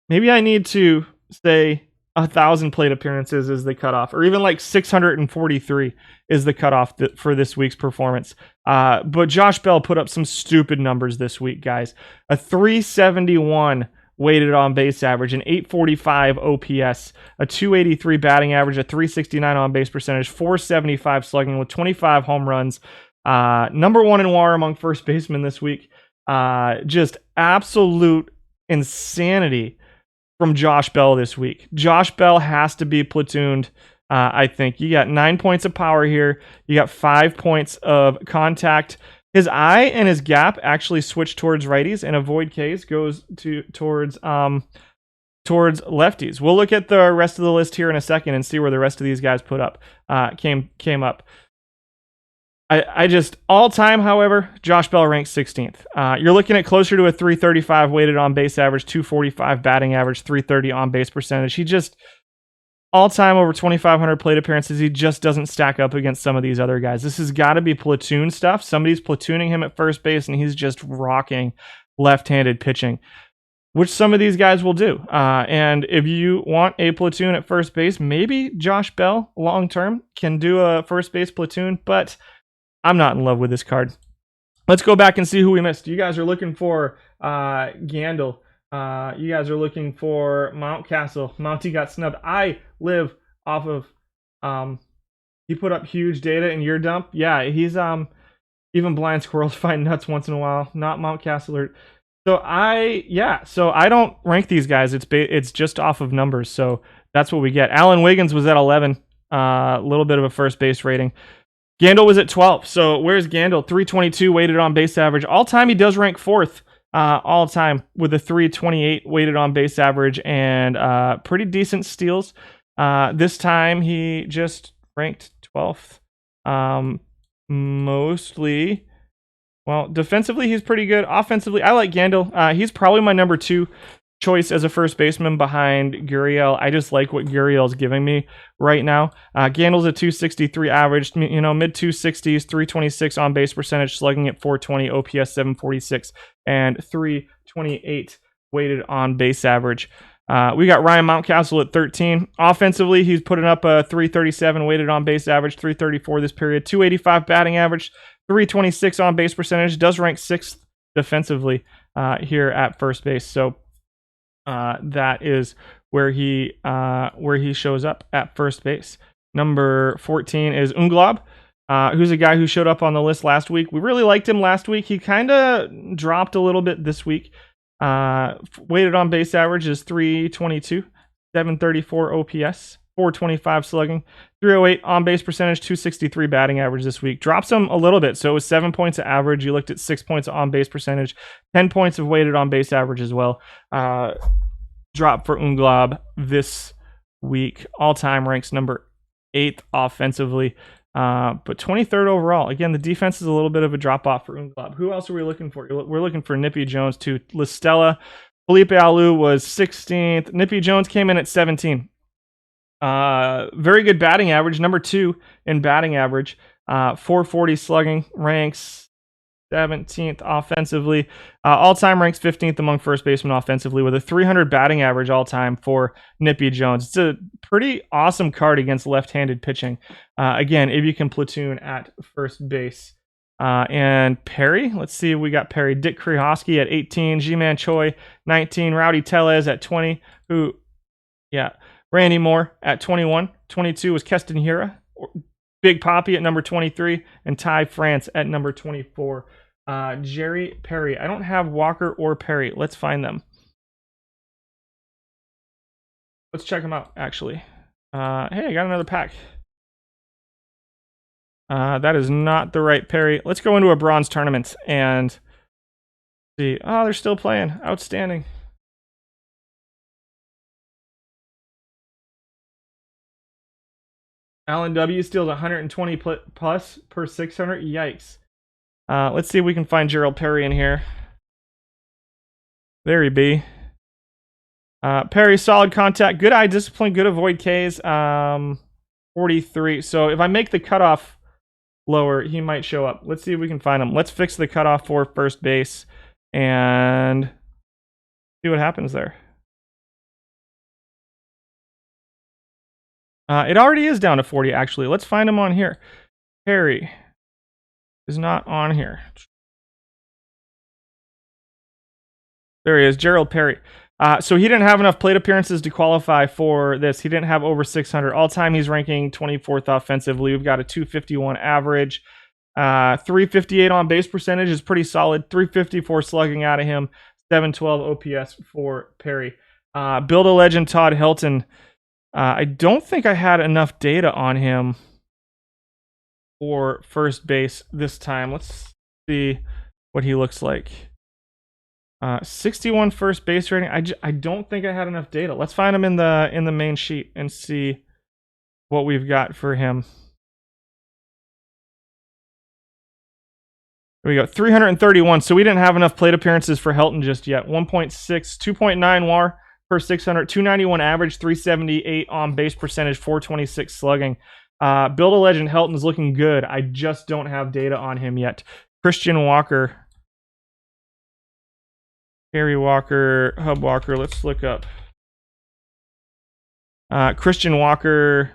maybe I need to say 1,000 plate appearances is the cutoff, or even like 643 is the cutoff for this week's performance. But Josh Bell put up some stupid numbers this week, guys. A 371 weighted on base average, an 845 OPS, a 283 batting average, a 369 on base percentage, 475 slugging with 25 home runs. Number one in WAR among first basemen this week. Just absolute insanity from Josh Bell this week. Josh Bell has to be platooned, I think. You got 9 points of power here. You got 5 points of contact. His eye and his gap actually switch towards righties, and avoid Ks goes towards lefties. We'll look at the rest of the list here in a second and see where the rest of these guys came up. I just, all time, however, Josh Bell ranks 16th. You're looking at closer to a 335 weighted on base average, 245 batting average, 330 on base percentage. He just, all time over 2,500 plate appearances, he just doesn't stack up against some of these other guys. This has got to be platoon stuff. Somebody's platooning him at first base and he's just rocking left-handed pitching, which some of these guys will do. And if you want a platoon at first base, maybe Josh Bell long-term can do a first base platoon, but I'm not in love with this card. Let's go back and see who we missed. You guys are looking for Gandil. You guys are looking for Mountcastle. Mounty got snubbed. I live off of he put up huge data in your dump. Yeah, he's even blind squirrels find nuts once in a while. Not Mountcastle. So I don't rank these guys. It's just off of numbers. So that's what we get. Alan Wiggins was at 11. A little bit of a first base rating. Gandil was at 12. So where's Gandil? 322 weighted on base average. All time he does rank 4th all time with a 328 weighted on base average and pretty decent steals. This time he just ranked 12th. Mostly, well, defensively he's pretty good. Offensively, I like Gandil. He's probably my number 2 choice as a first baseman behind Gorielle. I just like what Guriel's giving me right now. Gandil's a 263 average, mid 260s, 326 on base percentage, slugging at 420, OPS 746, and 328 weighted on base average. We got Ryan Mountcastle at 13. Offensively, he's putting up a 337 weighted on base average, 334 this period, 285 batting average, 326 on base percentage. Does rank 6th defensively here at first base. So that is where he shows up at first base. Number 14 is Unglob, who's a guy who showed up on the list last week. We really liked him last week. He kind of dropped a little bit this week. Weighted on base average is 322, 734 OPS, 425 slugging, 308 on base percentage, 263 batting average this week. Drops him a little bit. So it was 7 points of average. You looked at 6 points of on base percentage, 10 points of weighted on base average as well. Drop for Unglob this week. All time ranks number 8th offensively, but 23rd overall. Again, the defense is a little bit of a drop off for Unglob. Who else are we looking for? We're looking for Nippy Jones too. Listella. Felipe Alou was 16th. Nippy Jones came in at 17. Very good batting average, number 2 in batting average, 440 slugging, ranks 17th offensively. All-time ranks 15th among first basemen offensively with a 300 batting average all-time for Nippy Jones. It's a pretty awesome card against left-handed pitching. Again, if you can platoon at first base. And Perry, let's see, we got Perry. Dick Krihosky at 18, G-Man Choi 19, Rowdy Tellez at 20, Randy Moore at 21. 22 was Keston Hira, Big Poppy at number 23, and Ty France at number 24. Jerry Perry. I don't have Walker or Perry. Let's find them. Let's check them out, actually. Hey, I got another pack. That is not the right Perry. Let's go into a bronze tournament and see. Oh, they're still playing. Outstanding. Alan W. steals 120 plus per 600. Yikes. Let's see if we can find Gerald Perry in here. There he be. Perry, solid contact, good eye discipline, good avoid Ks. 43. So if I make the cutoff lower, he might show up. Let's see if we can find him. Let's fix the cutoff for first base and see what happens there. It already is down to 40, actually. Let's find him on here. Perry is not on here. There he is, Gerald Perry. So he didn't have enough plate appearances to qualify for this. He didn't have over 600. All time, he's ranking 24th offensively. We've got a 251 average. 358 on base percentage is pretty solid. 354 slugging out of him. 712 OPS for Perry. Build a legend, Todd Helton. I don't think I had enough data on him for first base this time. Let's see what he looks like. 61 first base rating. I don't think I had enough data. Let's find him in the main sheet and see what we've got for him. There we go. 331. So we didn't have enough plate appearances for Helton just yet. 1.6, 2.9 WAR per 600, 291 average, 378 on base percentage, 426 slugging. Build a legend Helton's looking good. I just don't have data on him yet. Christian Walker. Harry Walker, Hub Walker, let's look up. Christian Walker,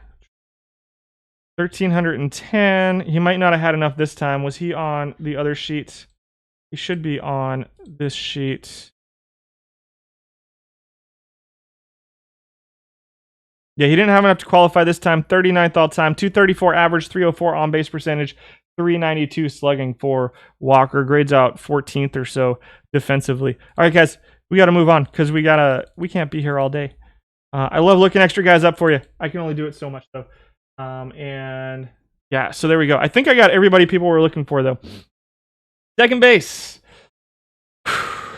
1,310. He might not have had enough this time. Was he on the other sheet? He should be on this sheet. Yeah, he didn't have enough to qualify this time. 39th all time, 234 average, 304 on base percentage, 392 slugging for Walker. Grades out 14th or so defensively. All right, guys, we got to move on because we can't be here all day. I love looking extra guys up for you. I can only do it so much though. And yeah, so there we go. I think I got everybody people were looking for though. Second base. I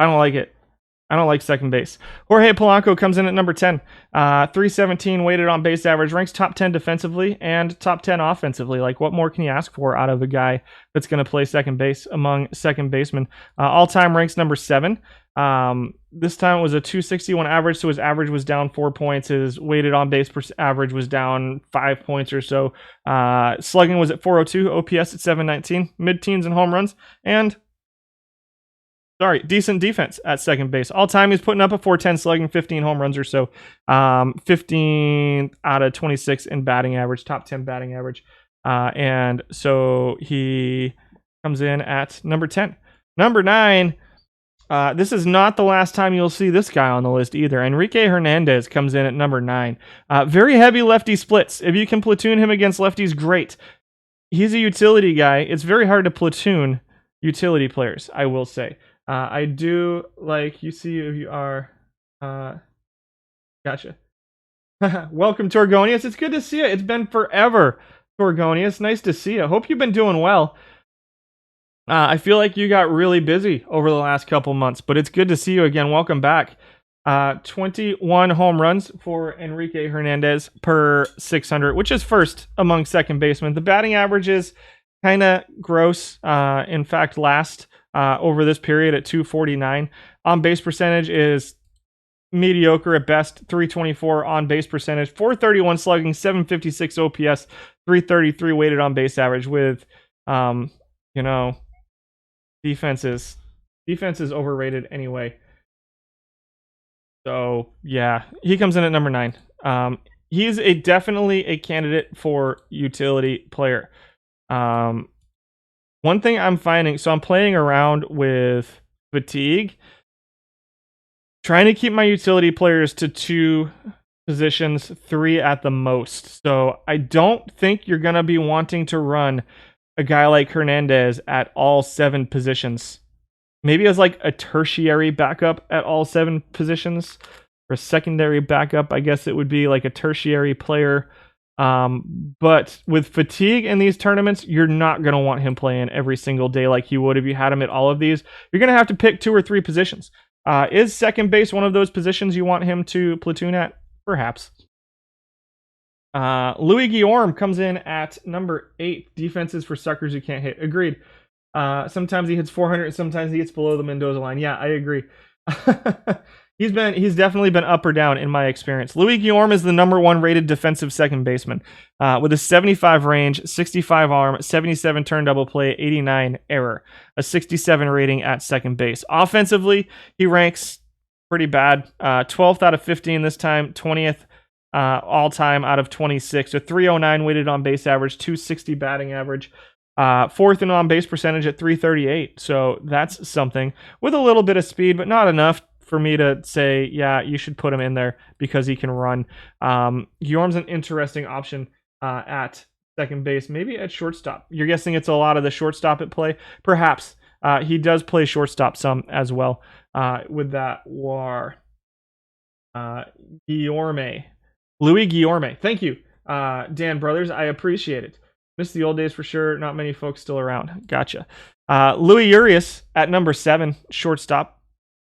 don't like it. I don't like second base. Jorge Polanco comes in at number 10. 317 weighted on base average. Ranks top 10 defensively and top 10 offensively. Like, what more can you ask for out of a guy that's going to play second base among second basemen? All-time ranks number 7. This time it was a 261 average, so his average was down 4 points. His weighted on base average was down 5 points or so. Slugging was at 402. OPS at 719. Mid-teens and home runs. And decent defense at second base. All time, he's putting up a 410 slugging, 15 home runs or so. 15 out of 26 in batting average, top 10 batting average. And so he comes in at number 10. Number 9, this is not the last time you'll see this guy on the list either. Enrique Hernandez comes in at number 9. Very heavy lefty splits. If you can platoon him against lefties, great. He's a utility guy. It's very hard to platoon utility players, I will say. I do like, you see if you are, gotcha. Welcome, Torgonius. It's good to see you. It's been forever, Torgonius. Nice to see you. Hope you've been doing well. I feel like you got really busy over the last couple months, but it's good to see you again. Welcome back. 21 home runs for Enrique Hernandez per 600, which is first among second basemen. The batting average is kind of gross. In fact, last over this period at 249. On base percentage is mediocre at best, 324 on base percentage, 431 slugging, 756 OPS, 333 weighted on base average with, defense is overrated anyway. So yeah, he comes in at number 9. He's definitely a candidate for utility player. One thing I'm finding, so I'm playing around with fatigue, trying to keep my utility players to 2 positions, 3 at the most. So I don't think you're going to be wanting to run a guy like Hernandez at all 7 positions. Maybe as like a tertiary backup at all 7 positions, or secondary backup, I guess it would be like a tertiary player. But with fatigue in these tournaments, you're not going to want him playing every single day like you would if you had him at all of these. You're going to have to pick 2 or 3 positions. Is second base one of those positions you want him to platoon at? Perhaps. Louis Guillorme comes in at number 8. Defenses for suckers you can't hit. Agreed. Sometimes he hits 400, sometimes he hits below the Mendoza line. Yeah, I agree. He's definitely been up or down in my experience. Louis Guillorme is the number 1 rated defensive second baseman with a 75 range, 65 arm, 77 turn double play, 89 error, a 67 rating at second base. Offensively, he ranks pretty bad. 12th out of 15 this time, 20th all-time out of 26. A 309 weighted on base average, 260 batting average. 4th in on base percentage at 338. So that's something with a little bit of speed, but not enough for me to say, yeah, you should put him in there because he can run. Guillorme's an interesting option at second base, maybe at shortstop. You're guessing it's a lot of the shortstop at play? Perhaps. He does play shortstop some as well with that war. Guillorme. Louis Guillorme. Thank you, Dan Brothers. I appreciate it. Missed the old days for sure. Not many folks still around. Gotcha. Louis Urias at number 7, shortstop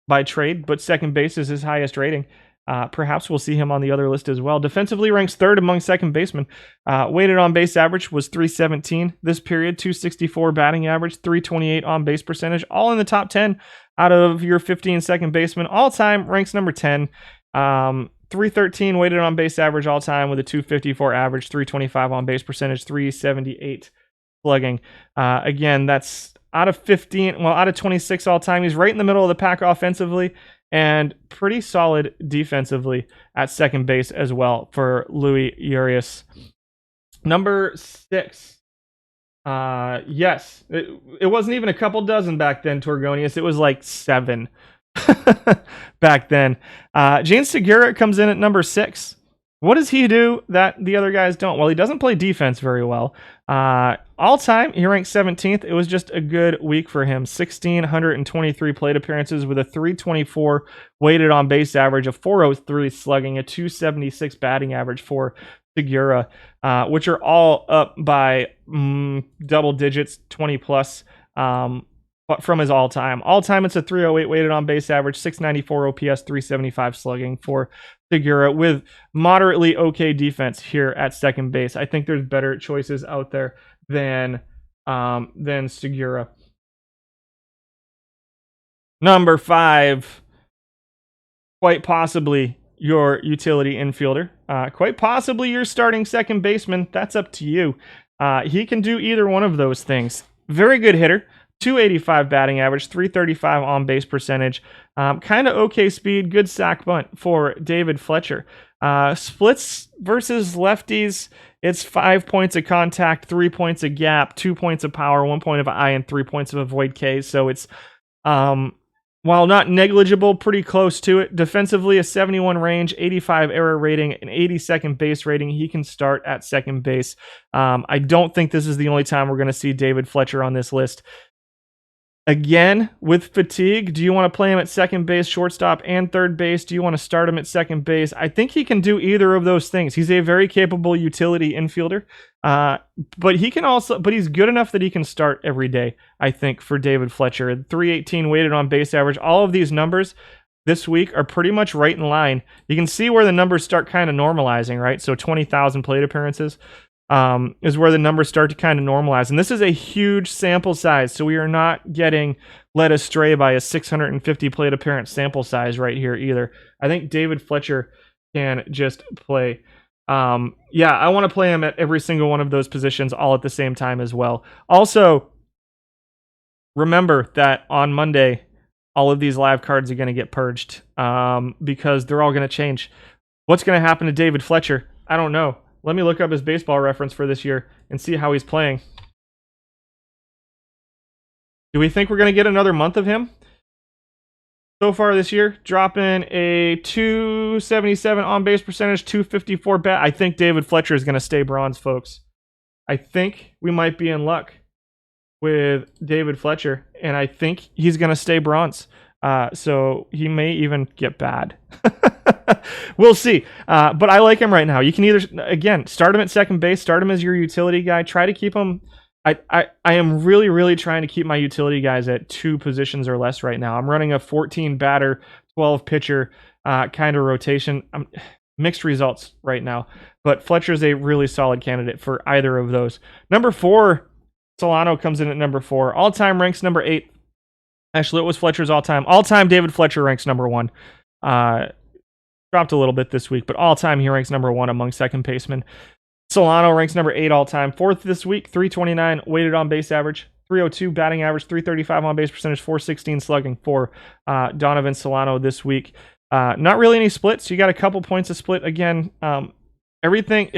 by trade, but second base is his highest rating. Perhaps we'll see him on the other list as well. Defensively ranks 3rd among second basemen. Weighted on base average was 317 this period, 264 batting average, 328 on base percentage, all in the top 10 out of your 15 second basemen. All time ranks number 10. 313 weighted on base average all time with a 254 average, 325 on base percentage, 378 slugging. Again, that's out of 15, well, out of 26 all time. He's right in the middle of the pack offensively and pretty solid defensively at second base as well for Louis Urias. Number 6. Yes, it wasn't even a couple dozen back then, Torgonius. It was like 7. Back then. James Segura comes in at number 6. What does he do that the other guys don't? Well, he doesn't play defense very well. All time, he ranks 17th. It was just a good week for him. 1,623 plate appearances with a 324 weighted on base average, a 403 slugging, a 276 batting average for Segura, which are all up by double digits, 20 plus. But from his all-time. All-time, it's a 308 weighted on base average, 694 OPS, 375 slugging for Segura with moderately okay defense here at second base. I think there's better choices out there than Segura. Number 5, quite possibly your utility infielder. Quite possibly your starting second baseman. That's up to you. He can do either one of those things. Very good hitter. 285 batting average, 335 on base percentage, kind of okay speed, good sack bunt for David Fletcher. Splits versus lefties, it's 5 points of contact, 3 points of gap, 2 points of power, 1 point of I, and 3 points of avoid K. So it's, while not negligible, pretty close to it. Defensively, a 71 range, 85 error rating, an 82nd base rating. He can start at second base. I don't think this is the only time we're going to see David Fletcher on this list. Again, with fatigue, do you want to play him at second base, shortstop, and third base? Do you want to start him at second base? I think he can do either of those things. He's a very capable utility infielder, but he's good enough that he can start every day, I think, for David Fletcher. 318 weighted on base average. All of these numbers this week are pretty much right in line. You can see where the numbers start kind of normalizing, right? So 20,000 plate appearances. Is where the numbers start to kind of normalize. And this is a huge sample size, so we are not getting led astray by a 650 plate appearance sample size right here either. I think David Fletcher can just play. Yeah, I want to play him at every single one of those positions all at the same time as well. Also, remember that on Monday, all of these live cards are going to get purged because they're all going to change. What's going to happen to David Fletcher? I don't know. Let me look up his baseball reference for this year and see how he's playing. Do we think we're going to get another month of him? So far this year, dropping a 277 on-base percentage, 254 bat. I think David Fletcher is going to stay bronze, folks. I think we might be in luck with David Fletcher, and I think he's going to stay bronze. So he may even get bad. We'll see. But I like him right now. You can either, again, start him at second base, start him as your utility guy, try to keep him. I am really, really trying to keep my utility guys at 2 positions or less right now. I'm running a 14 batter, 12 pitcher kind of rotation. Mixed results right now, but Fletcher's a really solid candidate for either of those. Number 4, Solano comes in at number 4. All-time ranks number 8. Actually, it was Fletcher's all-time. All-time, David Fletcher ranks number 1. Dropped a little bit this week, but all-time he ranks number 1 among second basemen. Solano ranks number 8 all-time. 4th this week, 329 weighted on base average, 302 batting average, 335 on base percentage, 416 slugging for Donovan Solano this week. Not really any splits. You got a couple points of split. Again, everything,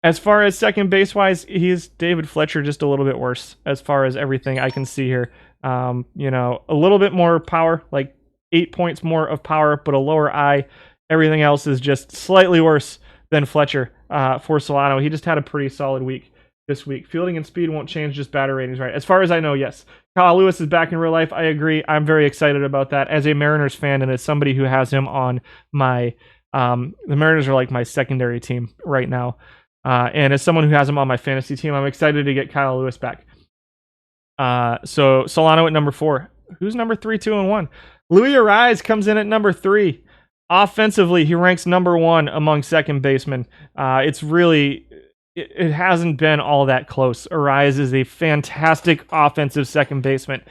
as far as second base-wise, he's David Fletcher just a little bit worse as far as everything I can see here. A little bit more power, like 8 points more of power, but a lower I. Everything else is just slightly worse than Fletcher for Solano. He just had a pretty solid week this week. Fielding and speed won't change, just batter ratings, right? As far as I know, yes. Kyle Lewis is back in real life. I agree. I'm very excited about that as a Mariners fan and as somebody who has him on my... the Mariners are like my secondary team right now. And as someone who has him on my fantasy team, I'm excited to get Kyle Lewis back. So Solano at number 4. Who's number 3, 2, and 1? Luis Arraez comes in at number 3. Offensively, he ranks number 1 among second basemen. It hasn't been all that close. Arraez is a fantastic offensive second baseman.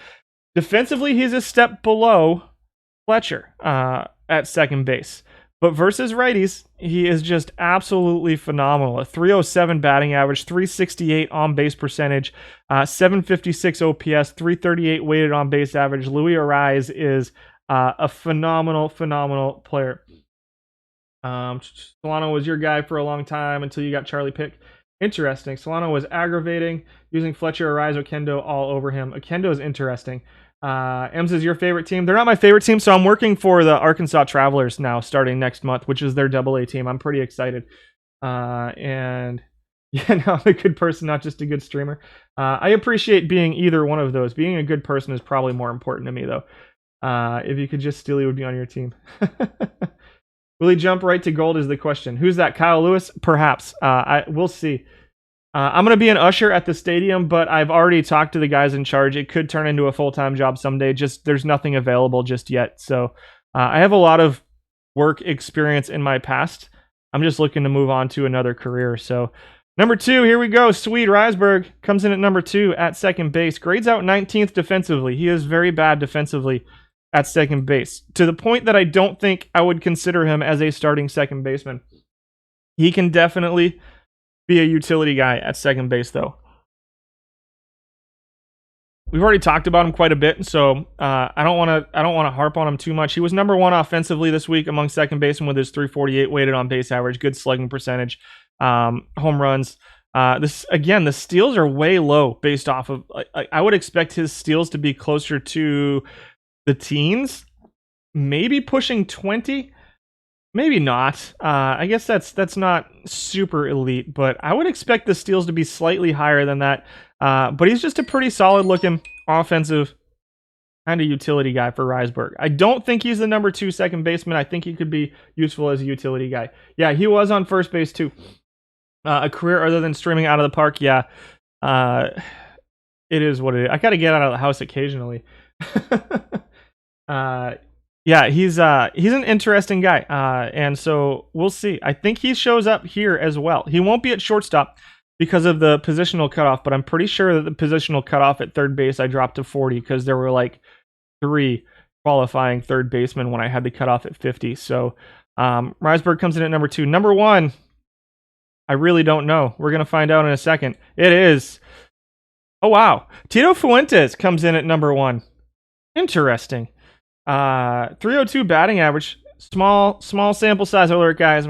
Defensively, he's a step below Fletcher at second base. But versus righties, he is just absolutely phenomenal. A 307 batting average, 368 on base percentage, 756 OPS, 338 weighted on base average. Luis Arraez is a phenomenal player. Solano was your guy for a long time until you got Charlie Pick. Interesting. Solano was aggravating, using Fletcher, Arraez, Oquendo all over him. Oquendo is interesting. Ems is your favorite team. They're not my favorite team, so I'm working for the Arkansas Travelers now starting next month, which is their AA team. I'm pretty excited. And yeah, no, I'm a good person, not just a good streamer. I appreciate being either one of those. Being a good person is probably more important to me, though. If you could just steal, he would be on your team. Will he jump right to gold is the question. Who's that? Kyle Lewis? Perhaps. We'll see. I'm going to be an usher at the stadium, but I've already talked to the guys in charge. It could turn into a full-time job someday. Just there's nothing available just yet. So I have a lot of work experience in my past. I'm just looking to move on to another career. So number 2, here we go. Swede Ryzenberg comes in at number 2 at second base. Grades out 19th defensively. He is very bad defensively at second base, to the point that I don't think I would consider him as a starting second baseman. He can definitely be a utility guy at second base, though. We've already talked about him quite a bit, so I don't want to harp on him too much. He was number 1 offensively this week among second basemen with his 348 weighted on base average, good slugging percentage, home runs. The steals are way low based off of. I would expect his steals to be closer to the teens, maybe pushing 20. Maybe not. I guess that's not super elite, but I would expect the steals to be slightly higher than that. But he's just a pretty solid looking offensive kind of utility guy for Ryzenberg. I don't think he's the number 2 second baseman. I think he could be useful as a utility guy. Yeah, he was on first base too. A career other than streaming out of the park. Yeah, it is what it is. I got to get out of the house occasionally. Yeah, he's an interesting guy, and so we'll see. I think he shows up here as well. He won't be at shortstop because of the positional cutoff, but I'm pretty sure that the positional cutoff at third base I dropped to 40 because there were like 3 qualifying third basemen when I had the cutoff at 50. So Ryzenberg comes in at number 2. Number 1, I really don't know. We're gonna find out in a second. It is. Oh wow, Tito Fuentes comes in at number 1. Interesting. 302 batting average. Small sample size alert, guys.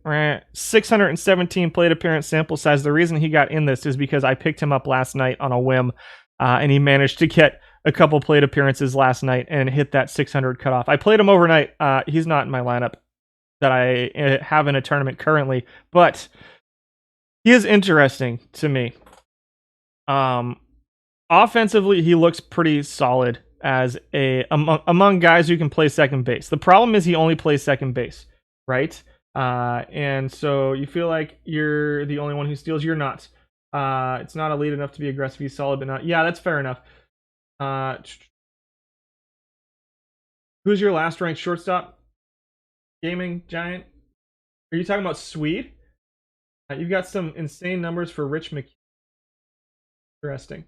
617 plate appearance sample size. The reason he got in this is because I picked him up last night on a whim, and he managed to get a couple plate appearances last night and hit that 600 cutoff. I played him overnight. He's not in my lineup that I have in a tournament currently, but he is interesting to me. Offensively, he looks pretty solid as among guys who can play second base. The problem is he only plays second base, right? And so you feel like you're the only one who steals. You're not. It's not elite enough to be aggressive. He's solid, but not. Yeah, that's fair enough. Who's your last ranked shortstop? Gaming Giant? Are you talking about Swede? You've got some insane numbers for Rich McKinney. Interesting.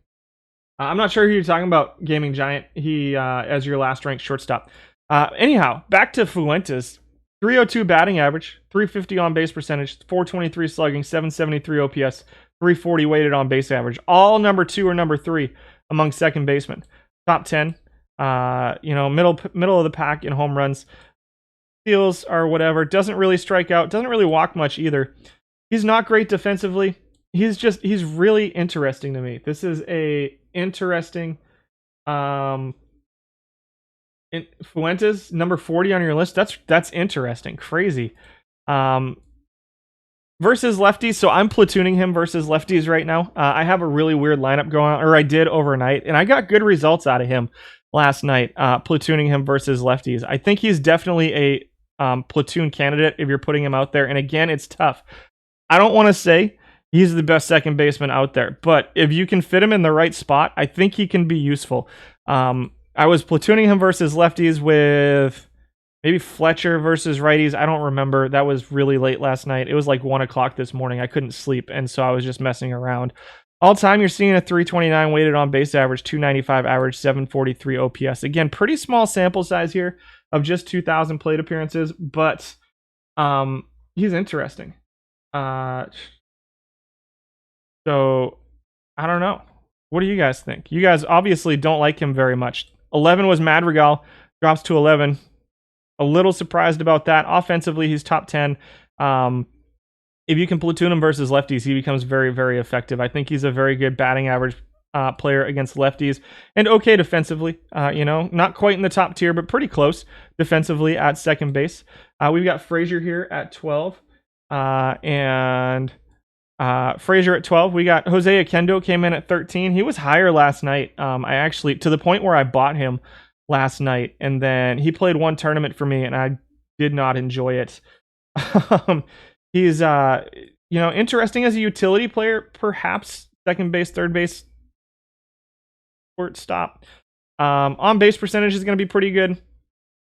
I'm not sure who you're talking about, Gaming Giant. He as your last ranked shortstop. Anyhow, back to Fuentes. 302 batting average, 350 on base percentage, 423 slugging, 773 OPS, 340 weighted on base average. All number 2 or number 3 among second basemen. Top 10. Middle of the pack in home runs. Steals or whatever. Doesn't really strike out. Doesn't really walk much either. He's not great defensively. He's really interesting to me. This is a interesting Fuentes, number 40 on your list. That's interesting. Crazy. Versus lefties. So I'm platooning him versus lefties right now. I have a really weird lineup going on, or I did overnight, and I got good results out of him last night, platooning him versus lefties. I think he's definitely a platoon candidate if you're putting him out there. And again, it's tough. I don't want to say he's the best second baseman out there, but if you can fit him in the right spot, I think he can be useful. I was platooning him versus lefties with maybe Fletcher versus righties. I don't remember. That was really late last night. It was like 1 o'clock this morning. I couldn't sleep, and so I was just messing around. All time, you're seeing a 329 weighted on base average, 295 average, 743 OPS. Again, pretty small sample size here of just 2,000 plate appearances, but he's interesting. So, I don't know. What do you guys think? You guys obviously don't like him very much. 11 was Madrigal, drops to 11. A little surprised about that. Offensively, he's top 10. If you can platoon him versus lefties, he becomes very, very effective. I think he's a very good batting average player against lefties, and okay defensively. Not quite in the top tier, but pretty close defensively at second base. We've got Frazier here at 12, and Frazier at 12. We got Jose Oquendo came in at 13. He was higher last night. I actually, to the point where I bought him last night, and then he played one tournament for me, and I did not enjoy it. He's interesting as a utility player, perhaps second base, third base, shortstop. On base percentage is going to be pretty good.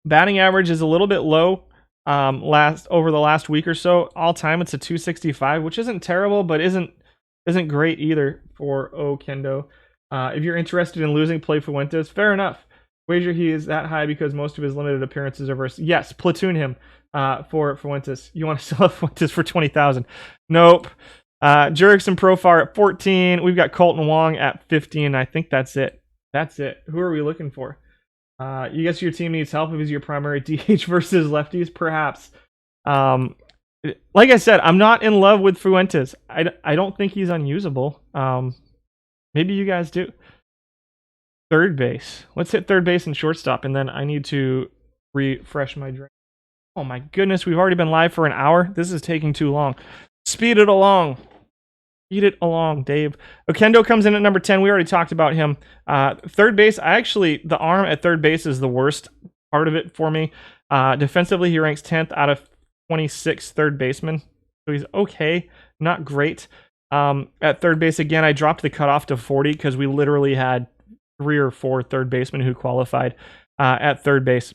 Batting average is a little bit low. Over the last week or so, all time it's a 265, which isn't terrible, but isn't great either for Oquendo. If you're interested in losing, play Fuentes. Fair enough. Wager he is that high because most of his limited appearances are versus. Yes, platoon him for Fuentes. You want to sell Fuentes for 20,000? Nope. Jurickson Profar at 14. We've got Colton Wong at 15. I think that's it. Who are we looking for? You guess your team needs help if he's your primary DH versus lefties, perhaps. Like I said, I'm not in love with Fuentes. I don't think he's unusable. Maybe you guys do. Third base. Let's hit third base and shortstop, and then I need to refresh my drink. Oh my goodness, we've already been live for an hour. This is taking too long. Speed it along. Dave. Oquendo comes in at number 10. We already talked about him. Third base, the arm at third base is the worst part of it for me. Defensively, he ranks 10th out of 26 third basemen. So he's okay, not great. At third base, again, I dropped the cutoff to 40 because we literally had 3 or 4 third basemen who qualified at third base.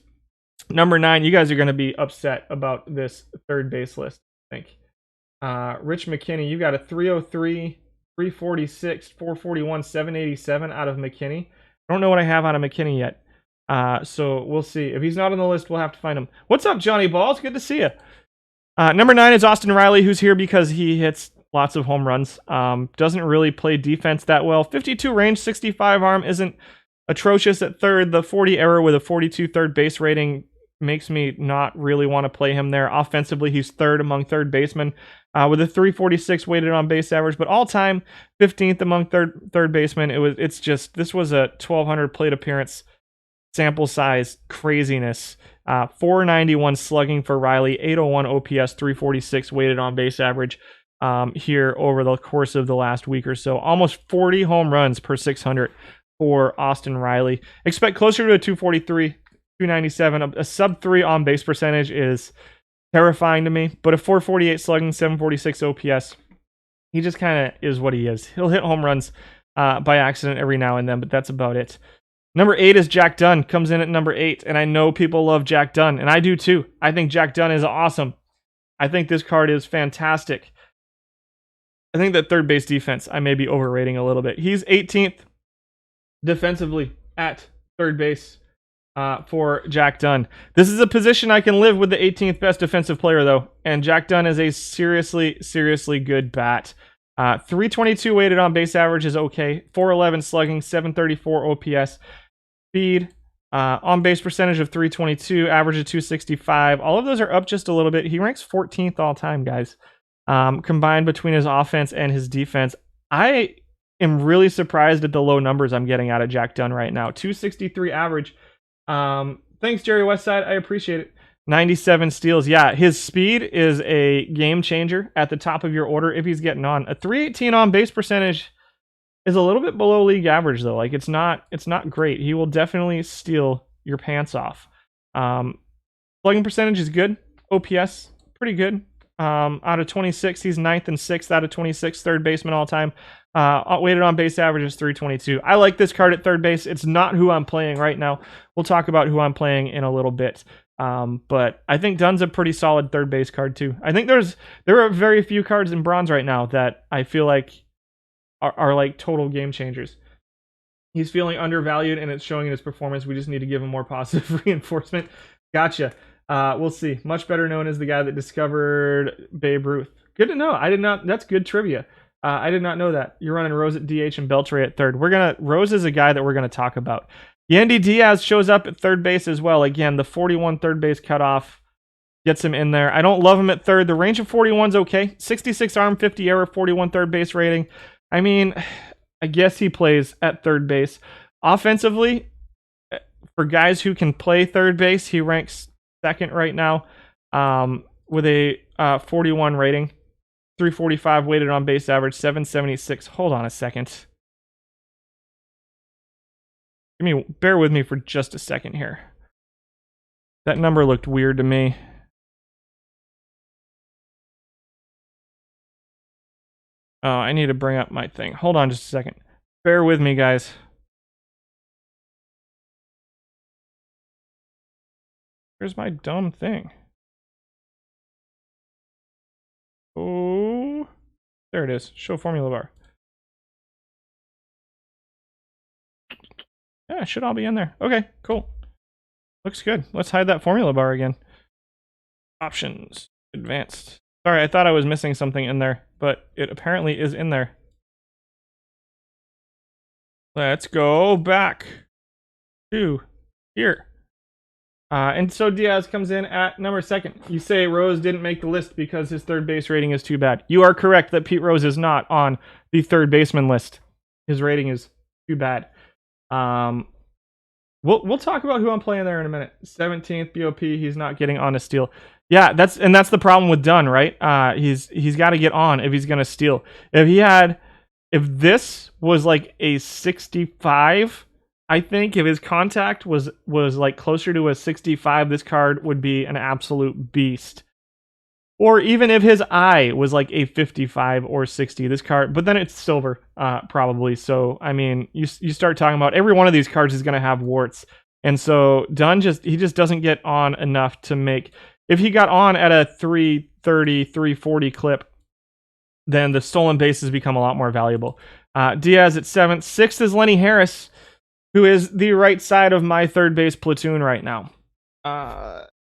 Number 9, you guys are going to be upset about this third base list, I think. Rich McKinney, you got a 303, 346, 441, 787 out of McKinney. I don't know what I have out of McKinney yet. So we'll see. If he's not on the list, we'll have to find him. What's up, Johnny Balls? Good to see you. Number 9 is Austin Reilly, who's here because he hits lots of home runs. Doesn't really play defense that well. 52 range, 65 arm isn't atrocious at third. The 40 error with a 42 third base rating makes me not really want to play him there. Offensively, he's third among third basemen with a 346 weighted on base average, but all time 15th among third basemen. This was a 1,200 plate appearance sample size craziness. 491 slugging for Reilly, 801 OPS, 346 weighted on base average here over the course of the last week or so. Almost 40 home runs per 600 for Austin Reilly. Expect closer to a 243, 297. A sub 3 on base percentage is terrifying to me, but a 448 slugging, 746 OPS. He just kind of is what he is. He'll hit home runs by accident every now and then, but that's about it. Number 8 is Jack Dunn, comes in at number 8, and I know people love Jack Dunn, and I do too. I think Jack Dunn is awesome. I think this card is fantastic. I think that third base defense I may be overrating a little bit. He's 18th defensively at third base for Jack Dunn. This is a position I can live with the 18th best defensive player, though, and Jack Dunn is a seriously, seriously good bat. 322 weighted on base average is okay. 411 slugging, 734 OPS. Speed, on base percentage of 322, average of 265. All of those are up just a little bit. He ranks 14th all time, guys. Combined between his offense and his defense. I am really surprised at the low numbers I'm getting out of Jack Dunn right now. 263 average. Thanks, Jerry Westside. I appreciate it. 97 steals. Yeah, his speed is a game changer at the top of your order if he's getting on. A 318 on base percentage is a little bit below league average, though. Like, it's not great. He will definitely steal your pants off. Slugging percentage is good. OPS, pretty good. Out of 26, he's 9th and 6th out of 26 third baseman all time. Weighted on base average is 322. I like this card at third base. It's not who I'm playing right now. We'll talk about who I'm playing in a little bit. But I think Dunn's a pretty solid third base card too. I think there are very few cards in bronze right now that I feel like are like total game changers. He's feeling undervalued and it's showing in his performance. We just need to give him more positive reinforcement. Gotcha. We'll see. Much better known as the guy that discovered Babe Ruth. Good to know. I did not. That's good trivia. I did not know that. You're running Rose at DH and Beltre at third. Rose is a guy that we're gonna talk about. Yandy Diaz shows up at third base as well. Again, the 41 third base cutoff gets him in there. I don't love him at third. The range of 41's okay. 66 arm, 50 error, 41 third base rating. I mean, I guess he plays at third base. Offensively, for guys who can play third base, he ranks second right now with a 41 rating. 345 weighted on base average, 776. Hold on a second. Bear with me for just a second here. That number looked weird to me. Oh, I need to bring up my thing. Hold on just a second. Bear with me, guys. Where's my dumb thing? Oh, there it is. Show formula bar. Yeah, it should all be in there. Okay, cool. Looks good. Let's hide that formula bar again. Options. Advanced. Sorry, I thought I was missing something in there, but it apparently is in there. Let's go back to here. And so Diaz comes in at number 2. You say Rose didn't make the list because his third base rating is too bad. You are correct that Pete Rose is not on the third baseman list. His rating is too bad. We'll talk about who I'm playing there in a minute. 17th BOP, he's not getting on a steal. Yeah, that's the problem with Dunn, right? He's got to get on if he's gonna steal. If this was like a 65, I think if his contact was like closer to a 65, this card would be an absolute beast. Or even if his eye was like a 55 or 60, this card, but then it's silver, probably. So, I mean, you start talking about every one of these cards is going to have warts. And so Dunn he just doesn't get on enough to make, if he got on at a 330, 340 clip, then the stolen bases become a lot more valuable. Diaz at 7th. 6th is Lenny Harris, who is the right side of my third base platoon right now.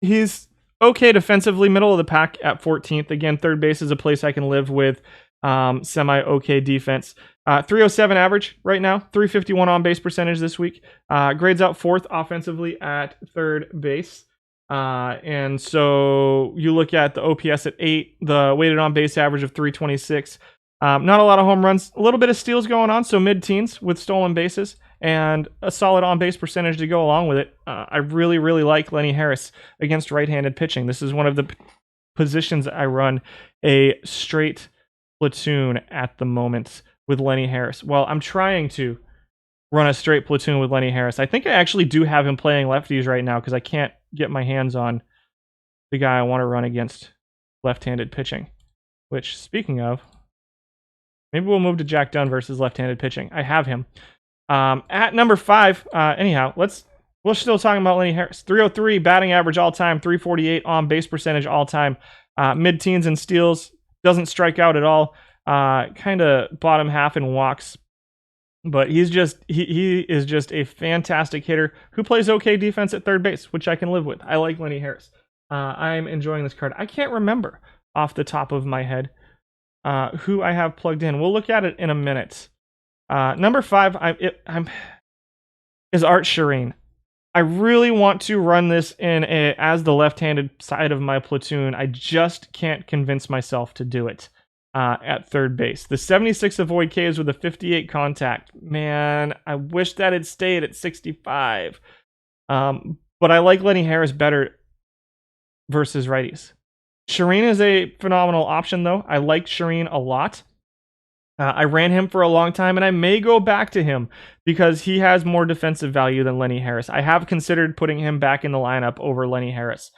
He's okay defensively, middle of the pack at 14th. Again, third base is a place I can live with semi-okay defense. 307 average right now, 351 on base percentage this week. Grades out 4th offensively at third base. And so you look at the OPS at 8, the weighted on base average of 326. Not a lot of home runs, a little bit of steals going on, so mid-teens with stolen bases, and a solid on-base percentage to go along with it. I really, really like Lenny Harris against right-handed pitching. This is one of the positions I run a straight platoon at the moment with Lenny Harris. Well, I'm trying to run a straight platoon with Lenny Harris. I think I actually do have him playing lefties right now because I can't get my hands on the guy I want to run against left-handed pitching. Which, speaking of, maybe we'll move to Jack Dunn versus left-handed pitching. I have him. At number 5, anyhow, we're still talking about Lenny Harris. 303 batting average all-time, 348 on-base percentage all-time, mid-teens in steals, doesn't strike out at all, kind of bottom half in walks. But he is just a fantastic hitter who plays okay defense at third base, which I can live with. I like Lenny Harris. I'm enjoying this card. I can't remember off the top of my head who I have plugged in. We'll look at it in a minute. Number 5 is Art Shireen. I really want to run this as the left-handed side of my platoon. I just can't convince myself to do it. At third base. The 76 avoid Ks with a 58 contact. Man, I wish that had stayed at 65. But I like Lenny Harris better versus righties. Shireen is a phenomenal option, though. I like Shireen a lot. I ran him for a long time, and I may go back to him because he has more defensive value than Lenny Harris. I have considered putting him back in the lineup over Lenny Harris.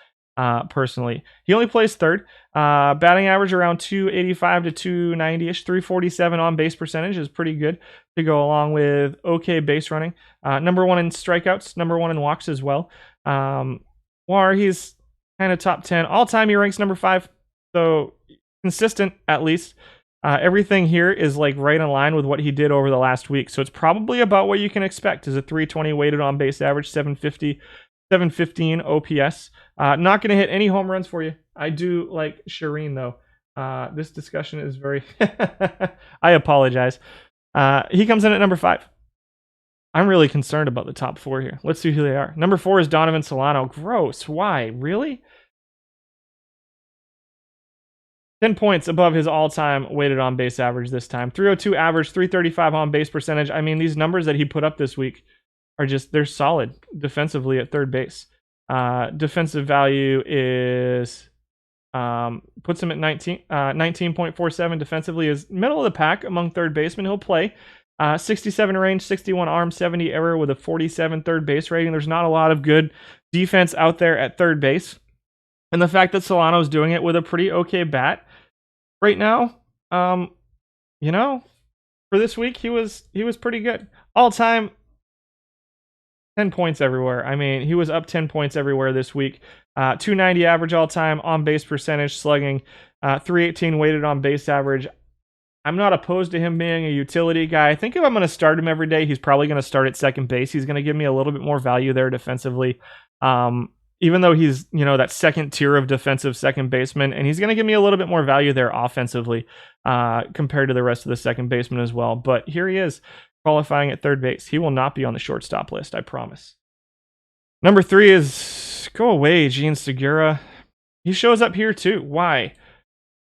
Personally, he only plays third. Batting average around 285 to 290ish. 347 on base percentage is pretty good to go along with okay base running. Number 1 in strikeouts, number 1 in walks as well. WAR, he's kind of top 10 all time. He ranks number 5, so consistent at least. Everything here is like right in line with what he did over the last week, so it's probably about what you can expect. Is a 320 weighted on base average, 715 OPS. Not going to hit any home runs for you. I do like Shireen, though. This discussion is very... I apologize. He comes in at number 5. I'm really concerned about the top 4 here. Let's see who they are. Number 4 is Donovan Solano. Gross. Why? Really? 10 points above his all-time weighted on-base average this time. 302 average, 335 on-base percentage. I mean, these numbers that he put up this week are just... they're solid defensively at third base. Defensive value is puts him at 19.47 defensively, is middle of the pack among third basemen. He'll play 67 range, 61 arm, 70 error with a 47 third base rating. There's not a lot of good defense out there at third base, and the fact that Solano's doing it with a pretty okay bat right now, for this week he was pretty good. All time 10 points everywhere. I mean, he was up 10 points everywhere this week. 290 average all-time, on-base percentage, slugging, 318 weighted on-base average. I'm not opposed to him being a utility guy. I think if I'm going to start him every day, he's probably going to start at second base. He's going to give me a little bit more value there defensively. Even though he's, that second tier of defensive second baseman, and he's going to give me a little bit more value there offensively compared to the rest of the second baseman as well. But here he is, qualifying at third base. He will not be on the shortstop list, I promise. Number 3 is, go away, Gene Segura. He shows up here too. Why?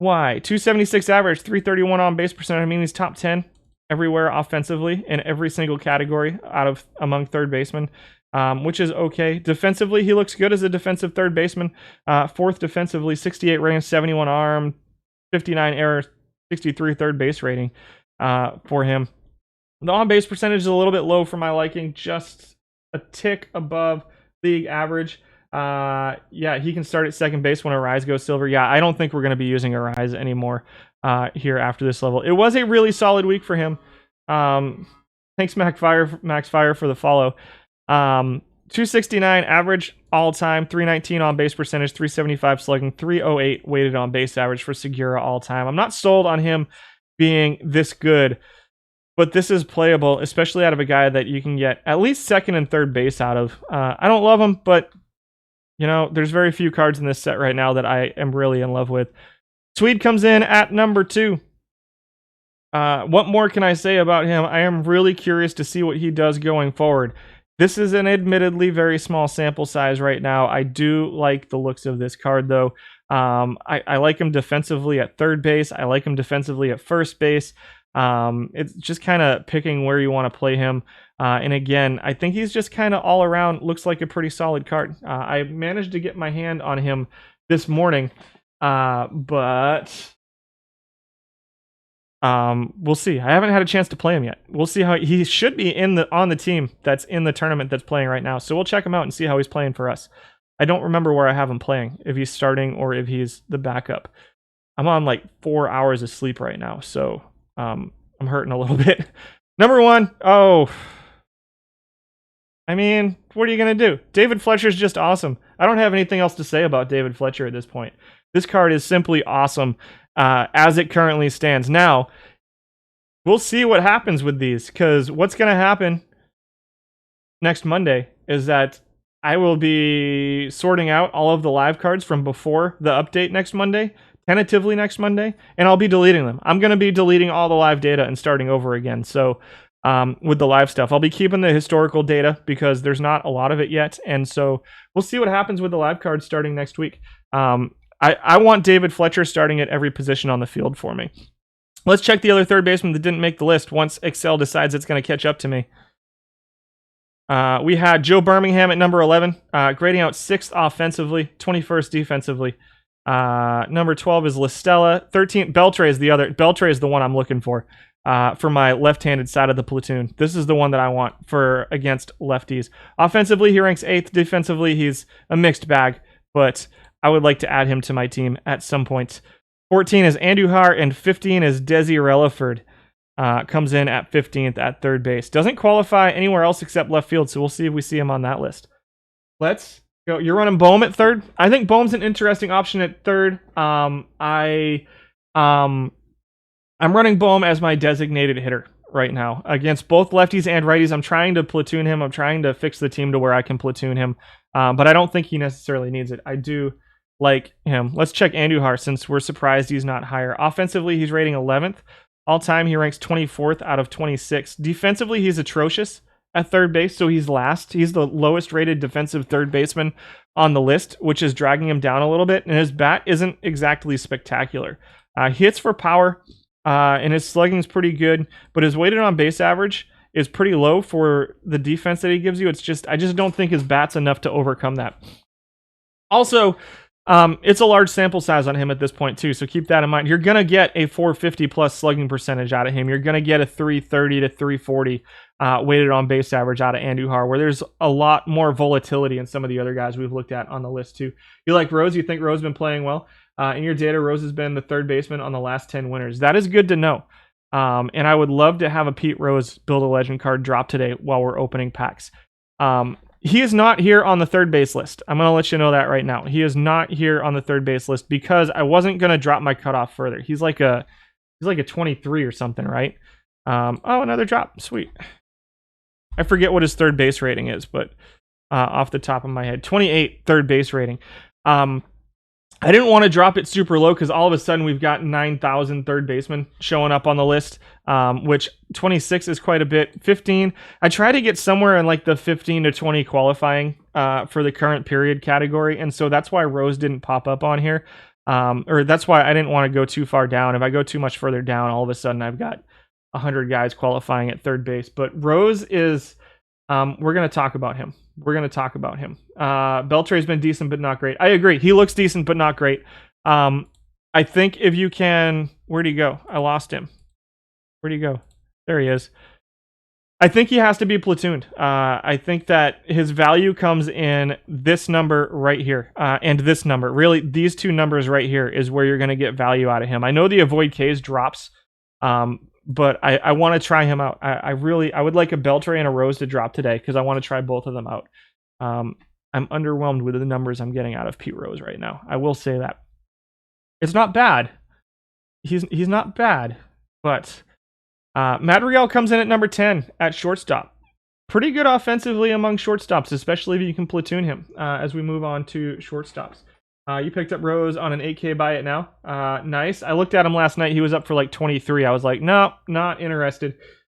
276 average, 331 on base percentage. I mean, he's top 10 everywhere offensively in every single category among third basemen, which is okay. Defensively, he looks good as a defensive third baseman. 4th defensively, 68 range, 71 arm, 59 error, 63 third base rating for him. The on-base percentage is a little bit low for my liking, just a tick above league average. He can start at second base when Arise goes silver. Yeah, I don't think we're going to be using Arise anymore here after this level. It was a really solid week for him. Thanks, Max Fire, for the follow. 269 average all-time, 319 on-base percentage, 375 slugging, 308 weighted on-base average for Segura all-time. I'm not sold on him being this good, but this is playable, especially out of a guy that you can get at least second and third base out of. I don't love him, but there's very few cards in this set right now that I am really in love with. Swede comes in at number 2. What more can I say about him? I am really curious to see what he does going forward. This is an admittedly very small sample size right now. I do like the looks of this card, though. I like him defensively at third base. I like him defensively at first base. It's just kind of picking where you want to play him. And again, I think he's just kind of all around looks like a pretty solid card. I managed to get my hand on him this morning, but we'll see. I haven't had a chance to play him yet. We'll see how he should be on the team that's in the tournament that's playing right now. So we'll check him out and see how he's playing for us. I don't remember where I have him playing, if he's starting or if he's the backup. I'm on like 4 hours of sleep right now, so I'm hurting a little bit. Number 1, I mean, what are you going to do? David Fletcher's just awesome. I don't have anything else to say about David Fletcher at this point. This card is simply awesome as it currently stands. Now, we'll see what happens with these, because what's going to happen next Monday is that I will be sorting out all of the live cards from before the update next Monday, tentatively next Monday, and I'll be deleting them. I'm going to be deleting all the live data and starting over again. So with the live stuff, I'll be keeping the historical data because there's not a lot of it yet. And so we'll see what happens with the live cards starting next week. I want David Fletcher starting at every position on the field for me. Let's check the other third baseman that didn't make the list once Excel decides it's going to catch up to me. We had Joe Birmingham at number 11, grading out 6th offensively, 21st defensively. Number 12 is Listella. 13, Beltre is the other. Beltre is the one I'm looking for my left-handed side of the platoon. This is the one that I want for against lefties. Offensively, he ranks 8th. Defensively, he's a mixed bag, but I would like to add him to my team at some point. 14 is Andujar, and 15 is Desi Relaford. Comes in at 15th at third base. Doesn't qualify anywhere else except left field, so we'll see if we see him on that list. Let's go. You're running Bohm at third? I think Bohm's an interesting option at third. I'm running Bohm as my designated hitter right now. Against both lefties and righties, I'm trying to platoon him. I'm trying to fix the team to where I can platoon him, but I don't think he necessarily needs it. I do like him. Let's check Andujar since we're surprised he's not higher. Offensively, he's rating 11th. All-time, he ranks 24th out of 26. Defensively, he's atrocious at third base, so he's last. He's the lowest-rated defensive third baseman on the list, which is dragging him down a little bit, and his bat isn't exactly spectacular. He hits for power, and his slugging is pretty good, but his weighted on-base average is pretty low for the defense that he gives you. I just don't think his bat's enough to overcome that. Also, it's a large sample size on him at this point too, so keep that in mind. You're going to get a 450 plus slugging percentage out of him. You're going to get a 330 to 340 weighted on base average out of Andujar, where there's a lot more volatility in some of the other guys we've looked at on the list too. You like Rose? You think Rose has been playing well? In your data, Rose has been the third baseman on the last 10 winners. That is good to know. And I would love to have a Pete Rose Build a Legend card drop today while we're opening packs. He is not here on the third base list. I'm going to let you know that right now. He is not here on the third base list because I wasn't going to drop my cutoff further. He's like a 23 or something, right? Oh, another drop. Sweet. I forget what his third base rating is, but off the top of my head, 28 third base rating. I didn't want to drop it super low because all of a sudden we've got 9,000 third basemen showing up on the list, which 26 is quite a bit. 15, I try to get somewhere in like the 15 to 20 qualifying for the current period category, and so that's why Rose didn't pop up on here, or that's why I didn't want to go too far down. If I go too much further down, all of a sudden I've got 100 guys qualifying at third base. But Rose is, we're going to talk about him. Beltre's been decent, but not great. I agree. He looks decent, but not great. I think if you can, where'd he go? I lost him. Where'd he go? There he is. I think he has to be platooned. I think that his value comes in this number right here, and this number. Really, these two numbers right here is where you're going to get value out of him. I know the avoid Ks drops, but I want to try him out. I would like a Beltre and a Rose to drop today because I want to try both of them out. I'm underwhelmed with the numbers I'm getting out of Pete Rose right now. I will say that. It's not bad. He's not bad, but Madrigal comes in at number 10 at shortstop. Pretty good offensively among shortstops, especially if you can platoon him as we move on to shortstops. You picked up Rose on an 8K buy it now. Nice. I looked at him last night. He was up for like 23. I was like, no, not interested.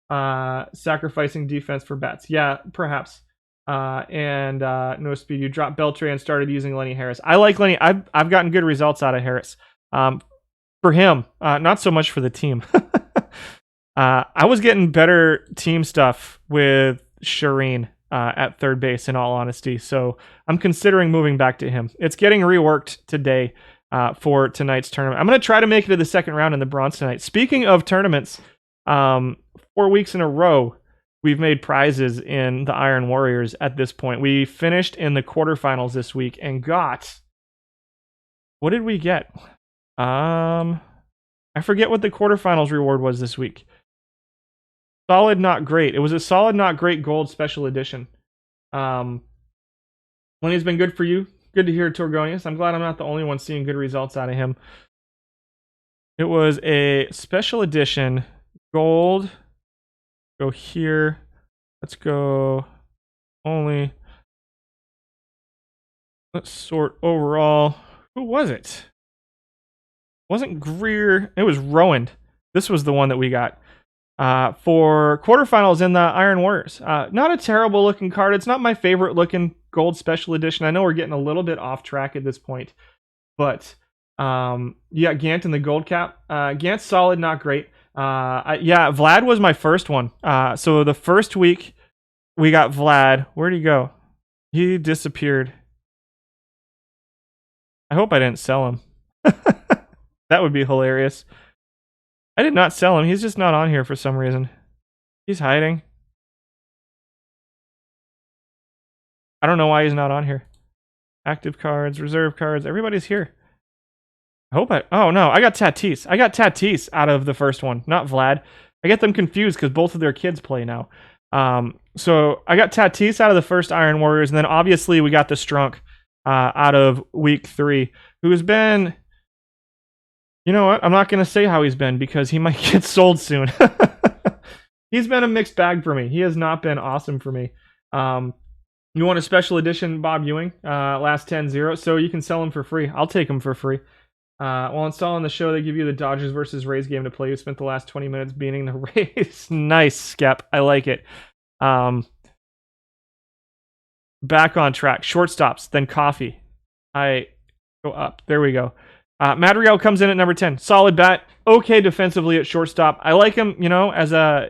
Sacrificing defense for bats. Yeah, perhaps. and no speed. You dropped Beltre and started using Lenny Harris. I like Lenny. I've gotten good results out of Harris. For him, not so much for the team. I was getting better team stuff with Shireen at third base, in all honesty. So I'm considering moving back to him. It's getting reworked today for tonight's tournament. I'm going to try to make it to the second round in the bronze tonight. Speaking of tournaments, 4 weeks in a row, we've made prizes in the Iron Warriors at this point. We finished in the quarterfinals this week and got... What did we get? I forget what the quarterfinals reward was this week. Solid, not great. It was a solid, not great gold special edition. Lenny's been good for you. Good to hear, Torgonius. I'm glad I'm not the only one seeing good results out of him. It was a special edition gold. Go here. Let's go only. Let's sort overall. Who was it? Wasn't Greer. It was Rowan. This was the one that we got. For quarterfinals in the Iron Warriors. Not a terrible looking card. It's not my favorite looking gold special edition. I know we're getting a little bit off track at this point, but you got Gant in the gold cap. Gant's solid, not great. Yeah, Vlad was my first one. So the first week we got Vlad. Where'd he go? He disappeared. I hope I didn't sell him. That would be hilarious. I did not sell him. He's just not on here for some reason. He's hiding. I don't know why he's not on here. Active cards, reserve cards. Everybody's here. I hope oh no, I got Tatis. I got Tatis out of the first one, not Vlad. I get them confused because both of their kids play now. So I got Tatis out of the first Iron Warriors, and then obviously we got the Strunk out of week 3, who has been... You know what? I'm not going to say how he's been because he might get sold soon. He's been a mixed bag for me. He has not been awesome for me. You want a special edition Bob Ewing? Last 10-0. So you can sell him for free. I'll take him for free. While installing the show, they give you the Dodgers versus Rays game to play. You spent the last 20 minutes beating the Rays. Nice, Skep. I like it. Back on track. Shortstops, then coffee. I go up. There we go. Madrigal comes in at number 10. Solid bat. Okay defensively at shortstop. I like him, as a,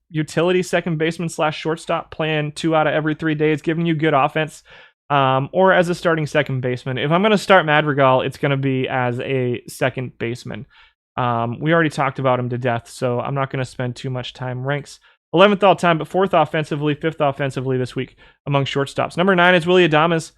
utility second baseman / shortstop, playing 2 out of every 3 days, giving you good offense. Or as a starting second baseman. If I'm going to start Madrigal, it's going to be as a second baseman. We already talked about him to death, so I'm not going to spend too much time. Ranks 11th all time, but 4th offensively, 5th offensively this week among shortstops. Number 9 is Willie Adams.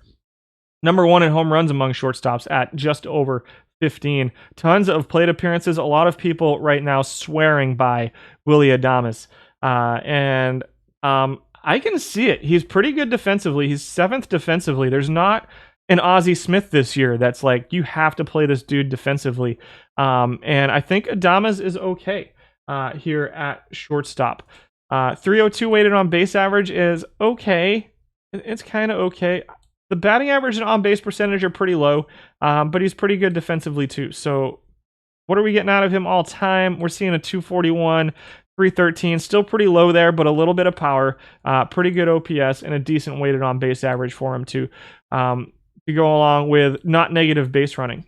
Number 1 in home runs among shortstops at just over 15. Tons of plate appearances. A lot of people right now swearing by Willie Adams. And I can see it. He's pretty good defensively. He's 7th defensively. There's not an Ozzie Smith this year that's like, you have to play this dude defensively. And I think Adames is okay here at shortstop. 302 weighted on base average is okay. It's kind of okay. The batting average and on-base percentage are pretty low, but he's pretty good defensively too. So what are we getting out of him all time? We're seeing a 241, 313, still pretty low there, but a little bit of power, pretty good OPS, and a decent weighted on-base average for him too, to go along with not negative base running.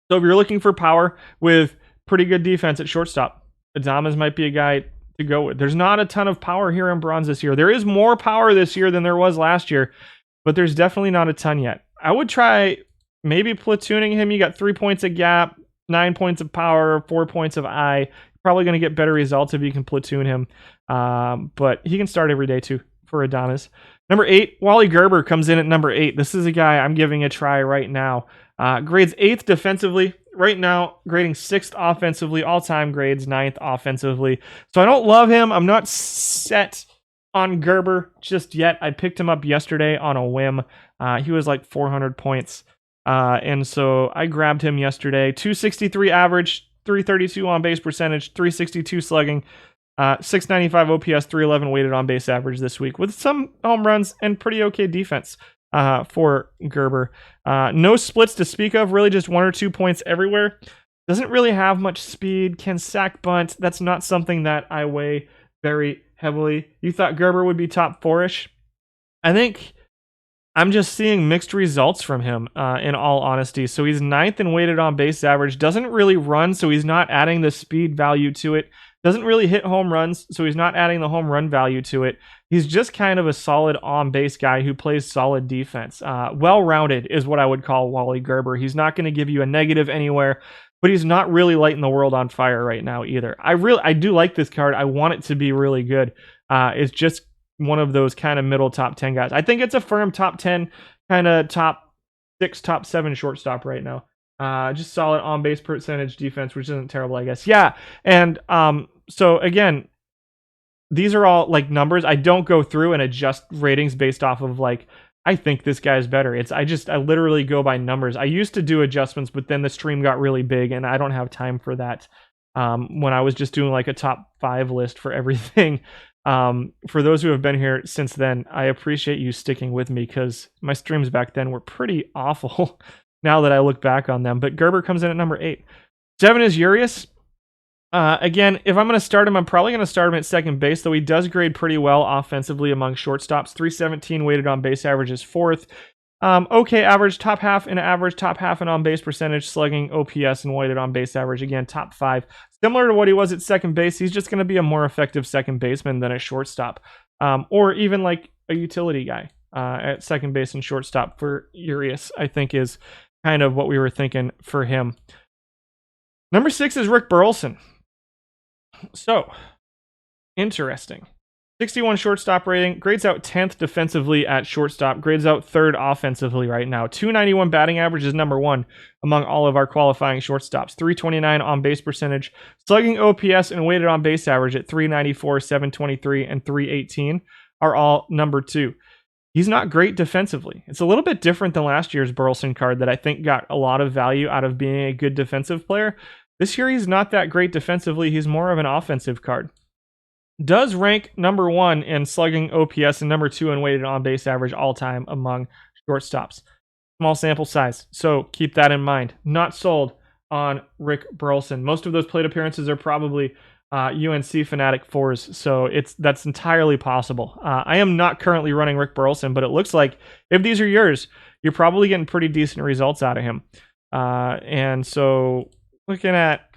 So if you're looking for power with pretty good defense at shortstop, Adames might be a guy to go with. There's not a ton of power here in bronze this year. There is more power this year than there was last year, but there's definitely not a ton yet. I would try maybe platooning him. You got 3 points of gap, 9 points of power, 4 points of eye. Probably going to get better results if you can platoon him. But he can start every day too for Adames. Number 8, Wally Gerber comes in at number 8. This is a guy I'm giving a try right now. Grades 8th defensively. Right now, grading 6th offensively. All-time grades 9th offensively. So I don't love him. I'm not set on Gerber just yet. I picked him up yesterday on a whim. He was like 400 points. And so I grabbed him yesterday. 263 average, 332 on base percentage, 362 slugging, 695 OPS, 311 weighted on base average this week with some home runs and pretty okay defense for Gerber. No splits to speak of, really just 1 or 2 points everywhere. Doesn't really have much speed, can sack bunt. That's not something that I weigh very heavily. You thought Gerber would be top 4-ish? I think I'm just seeing mixed results from him, in all honesty. So he's 9th in weighted on base average, doesn't really run, so he's not adding the speed value to it, doesn't really hit home runs, so he's not adding the home run value to it. He's just kind of a solid on-base guy who plays solid defense. Well-rounded is what I would call Wally Gerber. He's not going to give you a negative anywhere, but he's not really lighting the world on fire right now either. I do like this card. I want it to be really good. It's just one of those kind of middle top 10 guys. I think it's a firm top 10, kind of top 6, top 7 shortstop right now. Just solid on-base percentage defense, which isn't terrible, I guess. Yeah, and so again, these are all like numbers. I don't go through and adjust ratings based off of like, I think this guy's better. I literally go by numbers. I used to do adjustments, but then the stream got really big and I don't have time for that. When I was just doing like a top 5 list for everything. For those who have been here since then, I appreciate you sticking with me because my streams back then were pretty awful now that I look back on them. But Gerber comes in at number 8. 7 is Urias. Again, if I'm going to start him, I'm probably going to start him at second base, though he does grade pretty well offensively among shortstops. 317 weighted on base average is 4th. Okay average, top half in on base percentage, slugging, OPS, and weighted on base average. Again, top 5. Similar to what he was at second base, he's just going to be a more effective second baseman than a shortstop. Or even like a utility guy at second base and shortstop for Urias, I think is kind of what we were thinking for him. Number 6 is Rick Burleson. So, interesting. 61 shortstop rating, grades out 10th defensively at shortstop, grades out 3rd offensively right now. 291 batting average is number 1 among all of our qualifying shortstops. 329 on base percentage, slugging, OPS, and weighted on base average at 394, 723, and 318 are all number 2. He's not great defensively. It's a little bit different than last year's Burleson card that I think got a lot of value out of being a good defensive player. This year, he's not that great defensively. He's more of an offensive card. Does rank number 1 in slugging, OPS, and number 2 in weighted on base average all time among shortstops. Small sample size, so keep that in mind. Not sold on Rick Burleson. Most of those plate appearances are probably UNC Fanatic 4s, so that's entirely possible. I am not currently running Rick Burleson, but it looks like if these are yours, you're probably getting pretty decent results out of him. And so looking at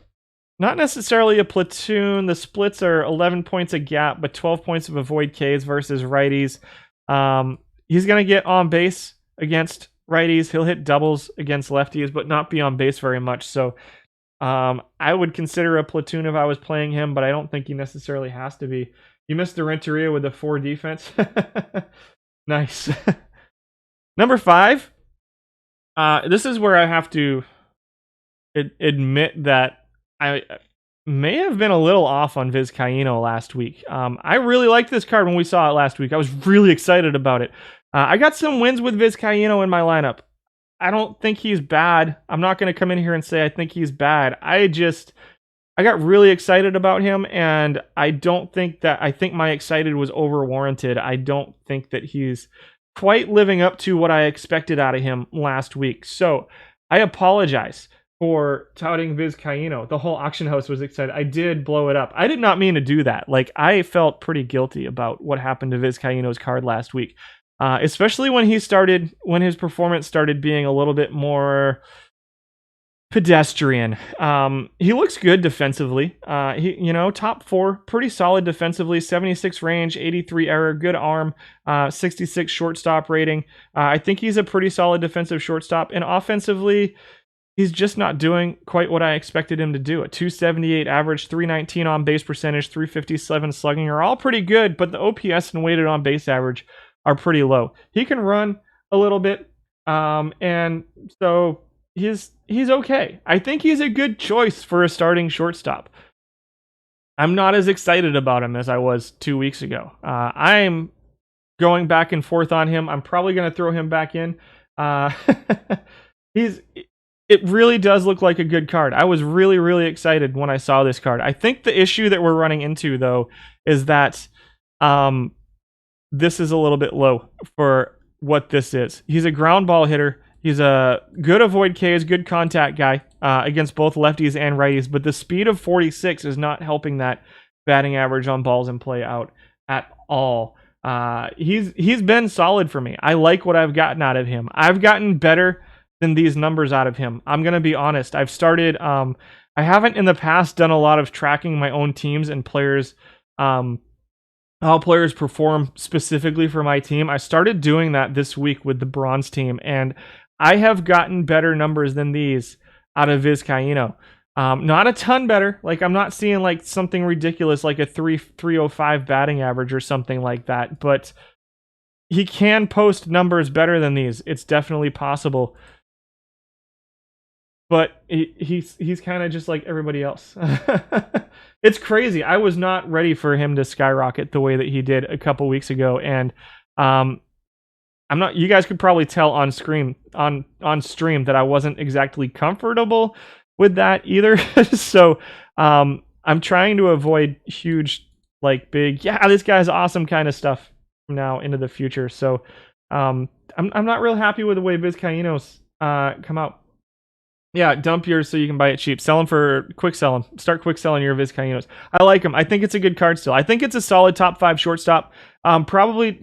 not necessarily a platoon. The splits are 11 points a gap, but 12 points of avoid Ks versus righties. He's going to get on base against righties. He'll hit doubles against lefties, but not be on base very much. So I would consider a platoon if I was playing him, but I don't think he necessarily has to be. You missed the Renteria with a 4 defense. Nice. Number 5. This is where I have to admit that I may have been a little off on Vizcaíno last week. I really liked this card when we saw it last week. I was really excited about it. I got some wins with Vizcaíno in my lineup. I don't think he's bad. I'm not going to come in here and say I think he's bad. I got really excited about him, and I think my excited was over-warranted. I don't think that he's quite living up to what I expected out of him last week. So I apologize for touting Vizcaíno. The whole auction house was excited. I did blow it up. I did not mean to do that. Like, I felt pretty guilty about what happened to Vizcaíno's card last week. Especially when his performance started being a little bit more pedestrian. He looks good defensively. Top 4, pretty solid defensively. 76 range, 83 error, good arm, 66 shortstop rating. I think he's a pretty solid defensive shortstop. And offensively, he's just not doing quite what I expected him to do. A 278 average, 319 on base percentage, 357 slugging are all pretty good, but the OPS and weighted on base average are pretty low. He can run a little bit, and so he's okay. I think he's a good choice for a starting shortstop. I'm not as excited about him as I was 2 weeks ago. I'm going back and forth on him. I'm probably going to throw him back in. It really does look like a good card. I was really, really excited when I saw this card. I think the issue that we're running into, though, is that this is a little bit low for what this is. He's a ground ball hitter. He's a good avoid Ks, good contact guy against both lefties and righties, but the speed of 46 is not helping that batting average on balls in play out at all. He's been solid for me. I like what I've gotten out of him. I've gotten better than these numbers out of him. I'm gonna be honest. I've started. I haven't in the past done a lot of tracking my own teams and players. How players perform specifically for my team. I started doing that this week with the bronze team, and I have gotten better numbers than these out of Vizcaino. Not a ton better. Like, I'm not seeing like something ridiculous like a 305 batting average or something like that, but he can post numbers better than these. It's definitely possible. But he's kind of just like everybody else. It's crazy. I was not ready for him to skyrocket the way that he did a couple weeks ago, and I'm not. You guys could probably tell on stream that I wasn't exactly comfortable with that either. So I'm trying to avoid huge, like big, yeah, this guy's awesome kind of stuff from now into the future. So I'm not real happy with the way Vizcaino's come out. Yeah, dump yours so you can buy it cheap. Sell them for quick sell them. Start quick selling your Vizcaínos. I like them. I think it's a good card still. I think it's a solid top 5 shortstop. Probably,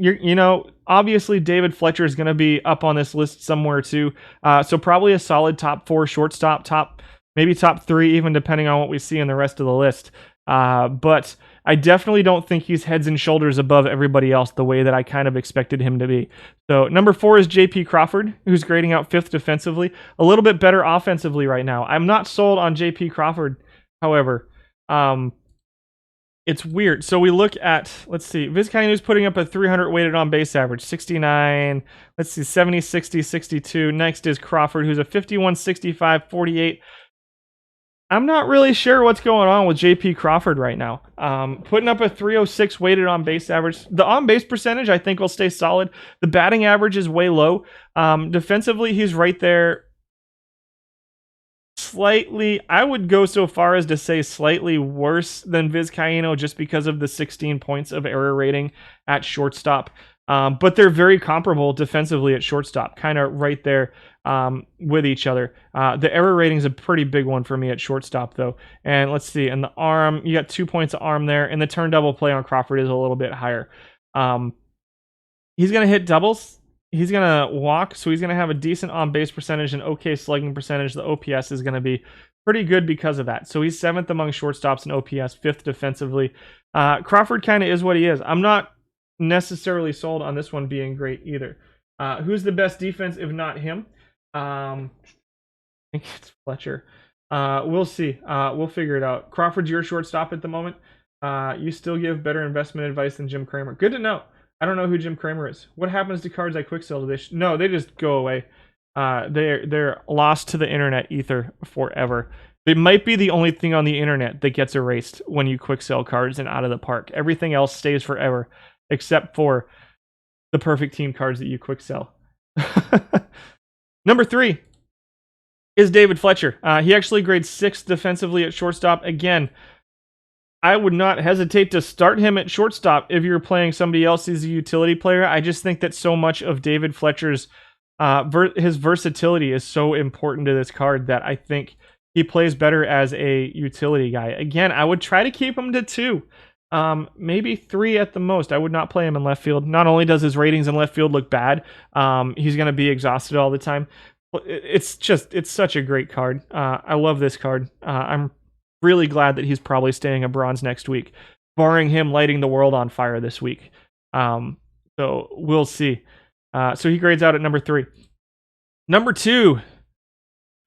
obviously David Fletcher is going to be up on this list somewhere too. So probably a solid top 4 shortstop, maybe top 3, even depending on what we see in the rest of the list. But I definitely don't think he's heads and shoulders above everybody else the way that I kind of expected him to be. So number 4 is JP Crawford, who's grading out 5th defensively. A little bit better offensively right now. I'm not sold on JP Crawford, however. It's weird. So we look at, let's see, Vizcaino's putting up a 300 weighted on base average, 69, let's see, 70, 60, 62. Next is Crawford, who's a 51, 65, 48. I'm not really sure what's going on with JP Crawford right now. Putting up a 306 weighted on base average. The on base percentage, I think, will stay solid. The batting average is way low. Defensively, he's right there. Slightly, I would go so far as to say slightly worse than Vizcaino just because of the 16 points of error rating at shortstop. But they're very comparable defensively at shortstop, kind of right there with each other. The error rating is a pretty big one for me at shortstop, though. And let's see, in the arm, you got 2 points of arm there, and the turn double play on Crawford is a little bit higher. He's going to hit doubles. He's going to walk, so he's going to have a decent on-base percentage and okay slugging percentage. The OPS is going to be pretty good because of that. So he's 7th among shortstops in OPS, 5th defensively. Crawford kind of is what he is. I'm not necessarily sold on this one being great either. Who's the best defense if not him? I think it's Fletcher. We'll see. We'll figure it out. Crawford's your shortstop at the moment. You still give better investment advice than Jim Cramer. Good to know. I don't know who Jim Cramer is. What happens to cards I quick sell? No, they just go away. They're lost to the internet ether forever. It might be the only thing on the internet that gets erased when you quick sell cards and out of the park. Everything else stays forever, except for the perfect team cards that you quick sell. Number 3 is David Fletcher. He actually grades 6th defensively at shortstop. Again, I would not hesitate to start him at shortstop if you're playing somebody else as a utility player. I just think that so much of David Fletcher's his versatility is so important to this card that I think he plays better as a utility guy. Again, I would try to keep him to 2. Maybe 3 at the most. I would not play him in left field. Not only does his ratings in left field look bad, he's going to be exhausted all the time. It's such a great card. I love this card. I'm really glad that he's probably staying a bronze next week, barring him lighting the world on fire this week. So we'll see. So he grades out at number 3. Number 2.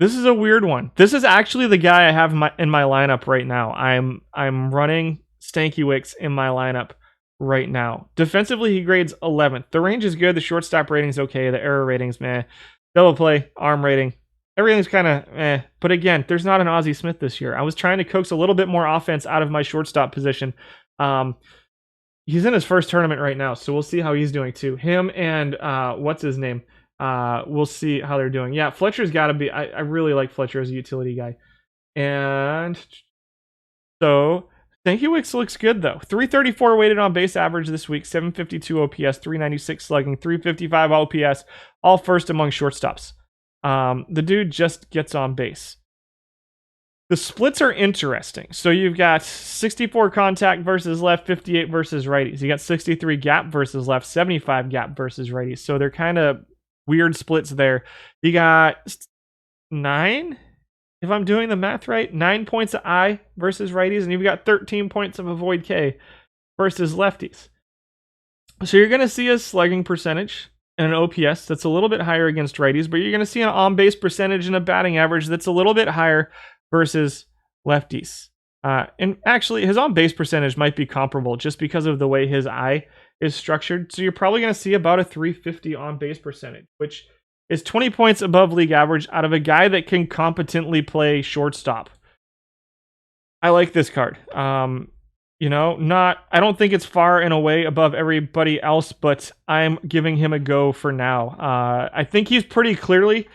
This is a weird one. This is actually the guy I have in my lineup right now. I'm running Stankiewicz in my lineup right now. Defensively, he grades 11th. The range is good. The shortstop rating's okay. The error rating's meh. Double play, arm rating, everything's kind of eh. But again, there's not an Ozzie Smith this year. I was trying to coax a little bit more offense out of my shortstop position. He's in his first tournament right now, so we'll see how he's doing too. Him and what's his name? We'll see how they're doing. Yeah, Fletcher's got to be. I really like Fletcher as a utility guy. And so Stankiewicz looks good though. 334 weighted on base average this week, 752 OPS, 396 slugging, 355 OPS, all first among shortstops. The dude just gets on base. The splits are interesting. So you've got 64 contact versus left, 58 versus righties. You got 63 gap versus left, 75 gap versus righties. So they're kind of weird splits there. You got 9, if I'm doing the math right, 9 points of I versus righties, and you've got 13 points of avoid K versus lefties. So you're going to see a slugging percentage and an OPS that's a little bit higher against righties, but you're going to see an on-base percentage and a batting average that's a little bit higher versus lefties. And actually, his on-base percentage might be comparable just because of the way his eye is structured. So you're probably going to see about a 350 on-base percentage, which is 20 points above league average out of a guy that can competently play shortstop. I like this card. I don't think it's far and away above everybody else, but I'm giving him a go for now. I think he's pretty clearly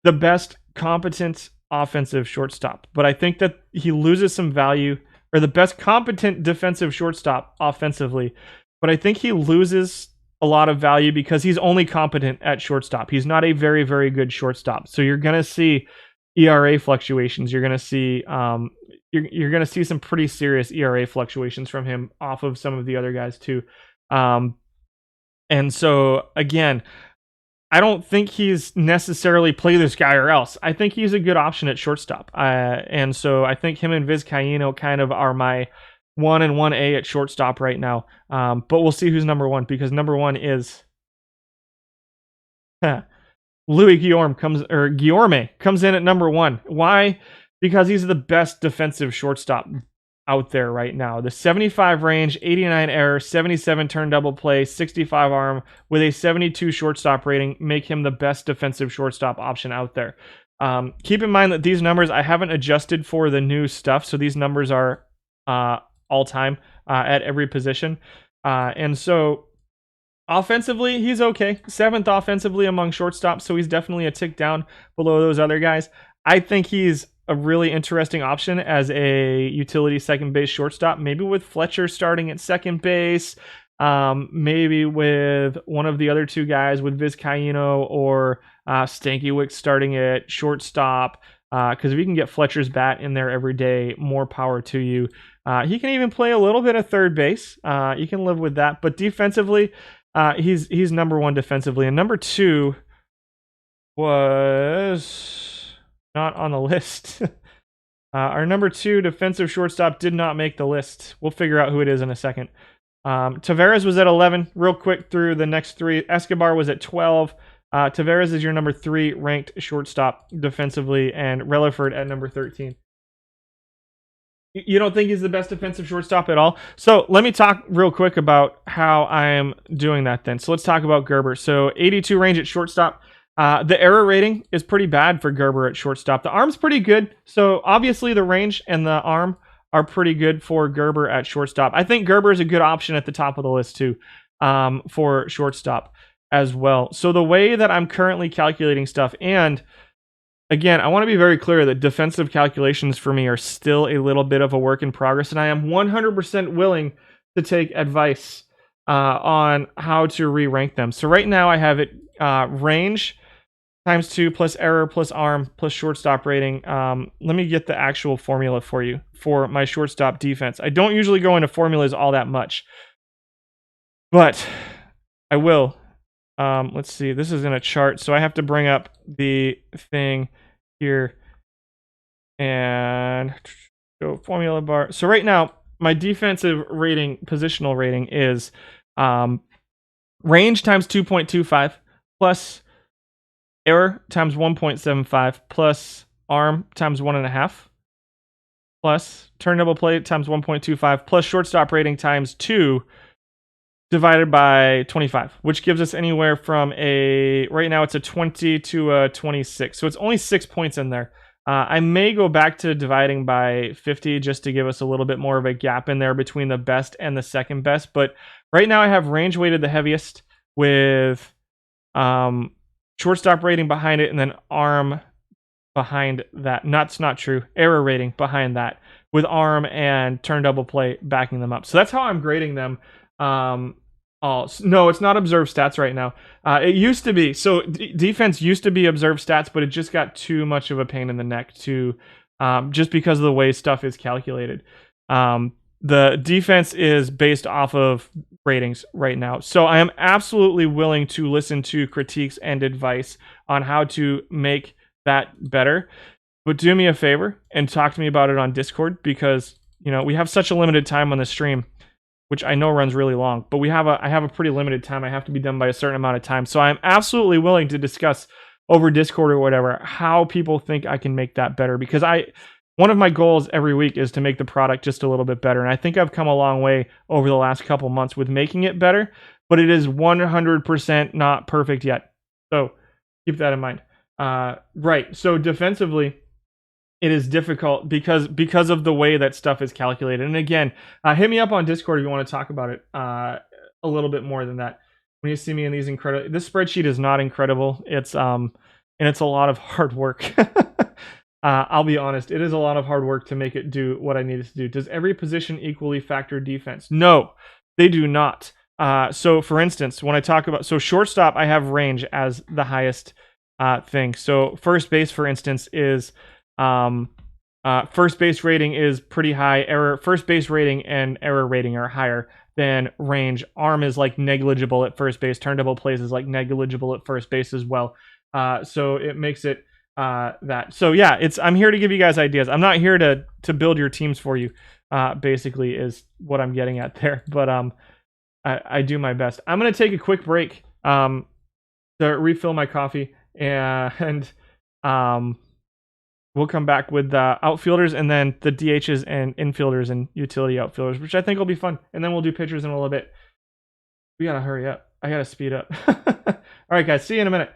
the best competent offensive shortstop, but I think that he loses some value, or the best competent defensive shortstop offensively, but I think he loses a lot of value because he's only competent at shortstop. He's not a very, very good shortstop. So you're going to see ERA fluctuations. You're going to see you're going to see some pretty serious ERA fluctuations from him off of some of the other guys too. And so again, I don't think he's necessarily play this guy or else. I think he's a good option at shortstop. And so I think him and Vizcaíno kind of are my 1 and 1A at shortstop right now. But we'll see who's number 1, because number 1 is Louis Guillorme comes in at number 1. Why? Because he's the best defensive shortstop out there right now. The 75 range, 89 error, 77 turn double play, 65 arm with a 72 shortstop rating make him the best defensive shortstop option out there. Keep in mind that these numbers I haven't adjusted for the new stuff, so these numbers are all time at every position. And so offensively, he's okay. 7th offensively among shortstops, so he's definitely a tick down below those other guys. I think he's a really interesting option as a utility second base shortstop, maybe with Fletcher starting at second base, maybe with one of the other two guys, with Vizcaíno or Stankiewicz starting at shortstop, because if you can get Fletcher's bat in there every day, more power to you. He can even play a little bit of third base. You can live with that, but defensively, he's number 1 defensively, and number 2 was not on the list. Our number 2 defensive shortstop did not make the list. We'll figure out who it is in a second. Taveras was at 11. Real quick through the next 3. Escobar was at 12. Taveras is your number 3 ranked shortstop defensively, and Relaford at number 13. You don't think he's the best defensive shortstop at all? So let me talk real quick about how I am doing that then. So let's talk about Gerber. So 82 range at shortstop. The error rating is pretty bad for Gerber at shortstop. The arm's pretty good. So obviously the range and the arm are pretty good for Gerber at shortstop. I think Gerber is a good option at the top of the list too, for shortstop as well. So the way that I'm currently calculating stuff, and again, I want to be very clear that defensive calculations for me are still a little bit of a work in progress, and I am 100% willing to take advice on how to re-rank them. So right now I have it range times 2 plus error plus arm plus shortstop rating. Let me get the actual formula for you for my shortstop defense. I don't usually go into formulas all that much, but I will. Let's see. This is in a chart, so I have to bring up the thing here and go formula bar. So right now, my defensive rating, positional rating is range times 2.25 plus error times 1.75 plus arm times 1.5 plus turn double play times 1.25 plus shortstop rating times 2 divided by 25, which gives us anywhere from right now it's a 20 to a 26. So it's only 6 points in there. I may go back to dividing by 50 just to give us a little bit more of a gap in there between the best and the second best. But right now I have range weighted the heaviest with shortstop rating behind it, and then arm behind that. That's not true. Error rating behind that, with arm and turn double play backing them up. So that's how I'm grading them. No, it's not observed stats right now. It used to be. So defense used to be observed stats, but it just got too much of a pain in the neck to just because of the way stuff is calculated. The defense is based off of ratings right now. So I am absolutely willing to listen to critiques and advice on how to make that better. But do me a favor and talk to me about it on Discord, because we have such a limited time on the stream, which I know runs really long, but I have a pretty limited time. I have to be done by a certain amount of time. So I'm absolutely willing to discuss over Discord or whatever how people think I can make that better, because one of my goals every week is to make the product just a little bit better. And I think I've come a long way over the last couple months with making it better, but it is 100% not perfect yet. So keep that in mind. Right. So defensively, it is difficult because of the way that stuff is calculated. And again, hit me up on Discord if you want to talk about it a little bit more than that. When you see me in these incredible, this spreadsheet is not incredible. It's and it's a lot of hard work. I'll be honest, it is a lot of hard work to make it do what I need it to do. Does every position equally factor defense? No, they do not. So for instance, when I talk about, shortstop, I have range as the highest thing. So first base, for instance, is first base rating is pretty high. First base rating and error rating are higher than range. Arm is like negligible at first base. Turn double plays is like negligible at first base as well. So it makes it that. So yeah, I'm here to give you guys ideas. I'm not here to build your teams for you. Basically is what I'm getting at there. But I do my best. I'm gonna take a quick break to refill my coffee, and we'll come back with the outfielders and then the DHs and infielders and utility outfielders, which I think will be fun. And then we'll do pitchers in a little bit. We gotta hurry up. I gotta speed up. All right, guys. See you in a minute.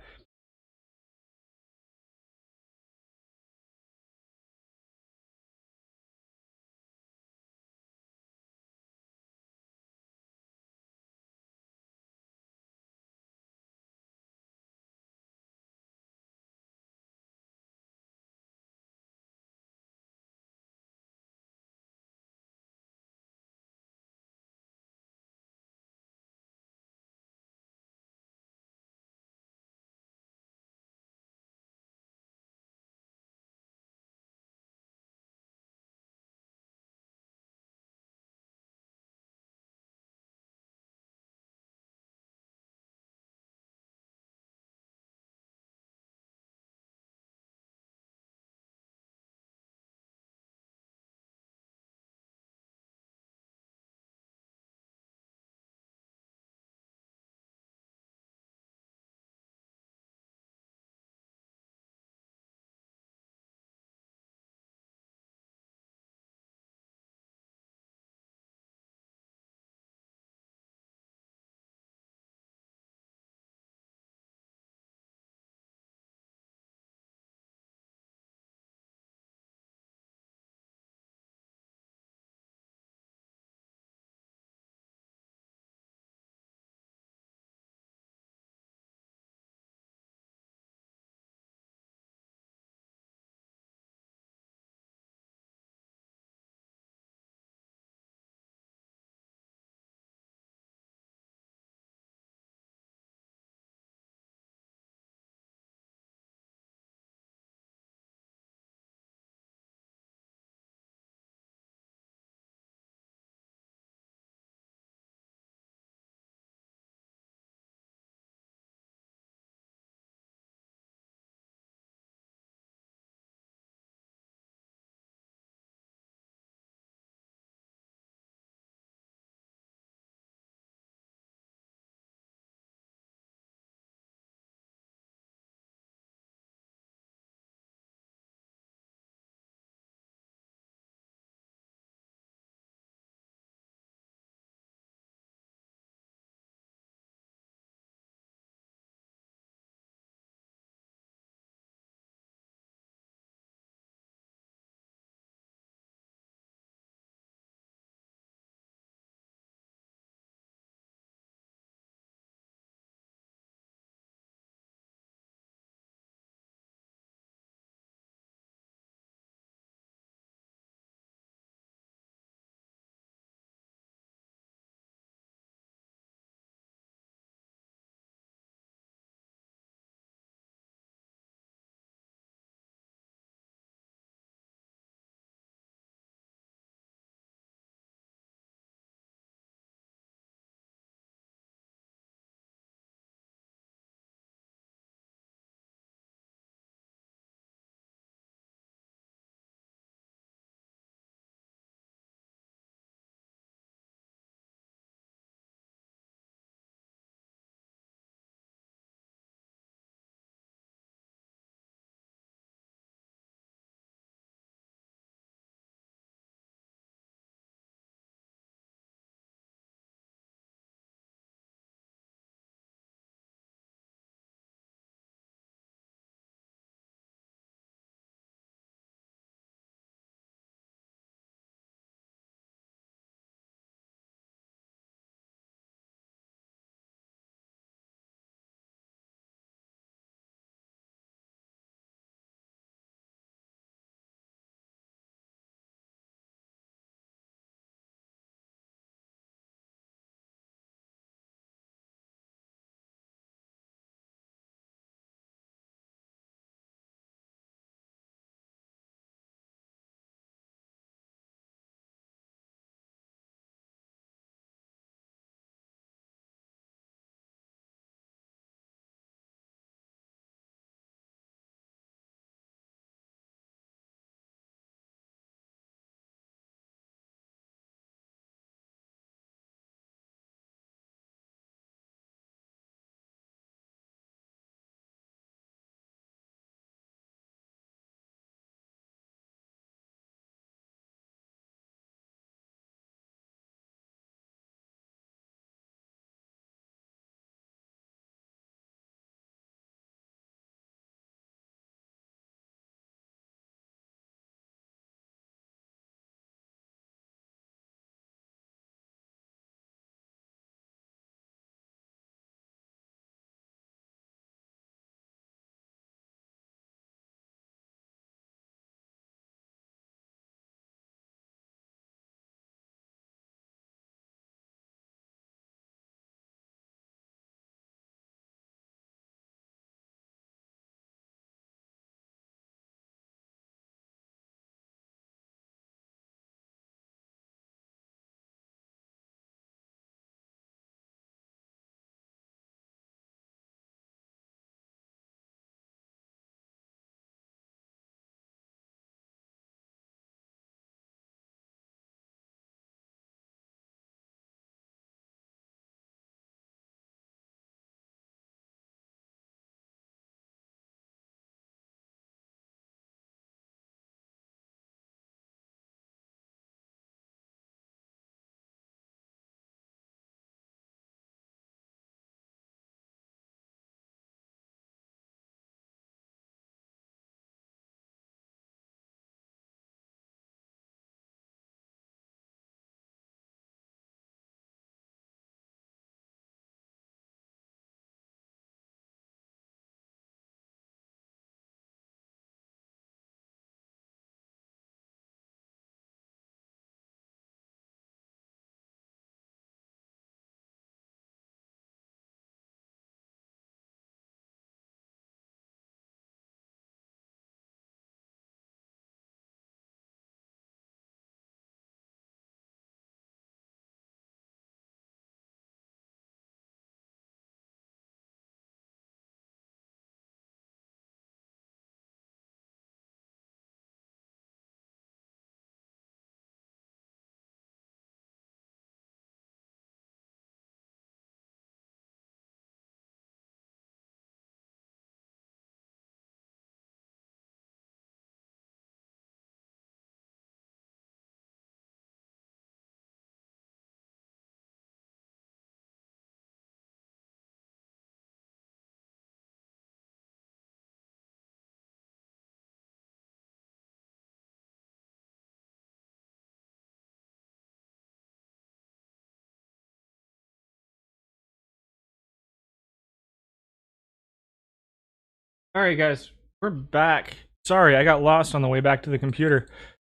All right, guys, we're back. Sorry, I got lost on the way back to the computer.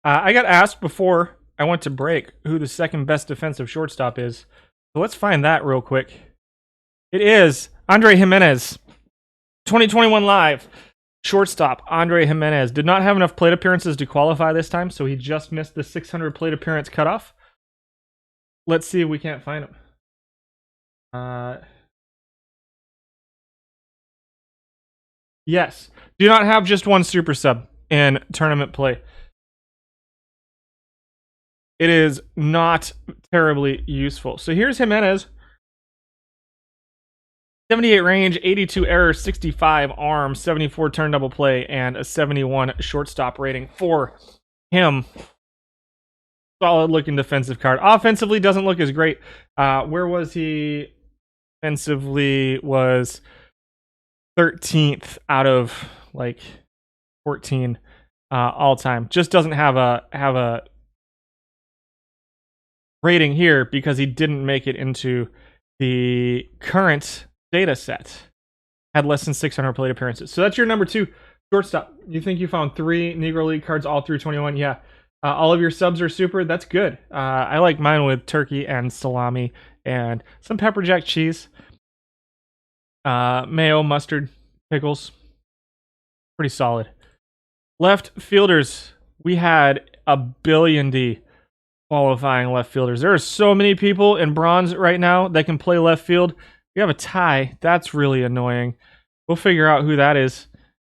I got asked before I went to break who the second best defensive shortstop is. So let's find that real quick. It is Andre Jimenez. 2021 Live. Shortstop, Andre Jimenez. Did not have enough plate appearances to qualify this time, so he just missed the 600 plate appearance cutoff. Let's see if we can't find him. Yes. Do not have just one super sub in tournament play. It is not terribly useful. So here's Jimenez. 78 range, 82 error, 65 arm, 74 turn double play, and a 71 shortstop rating for him. Solid looking defensive card. Offensively doesn't look as great. Where was he? Offensively was 13th out of like 14 all time. Just doesn't have a rating here because he didn't make it into the current data set. Had less than 600 plate appearances. So that's your number 2 shortstop. You think you found 3 Negro League cards all through 21? Yeah. All of your subs are super. That's good. I like mine with turkey and salami and some pepper jack cheese. Mayo, mustard, pickles. Pretty solid. Left fielders. We had a billion D qualifying left fielders. There are so many people in bronze right now that can play left field. We have a tie. That's really annoying. We'll figure out who that is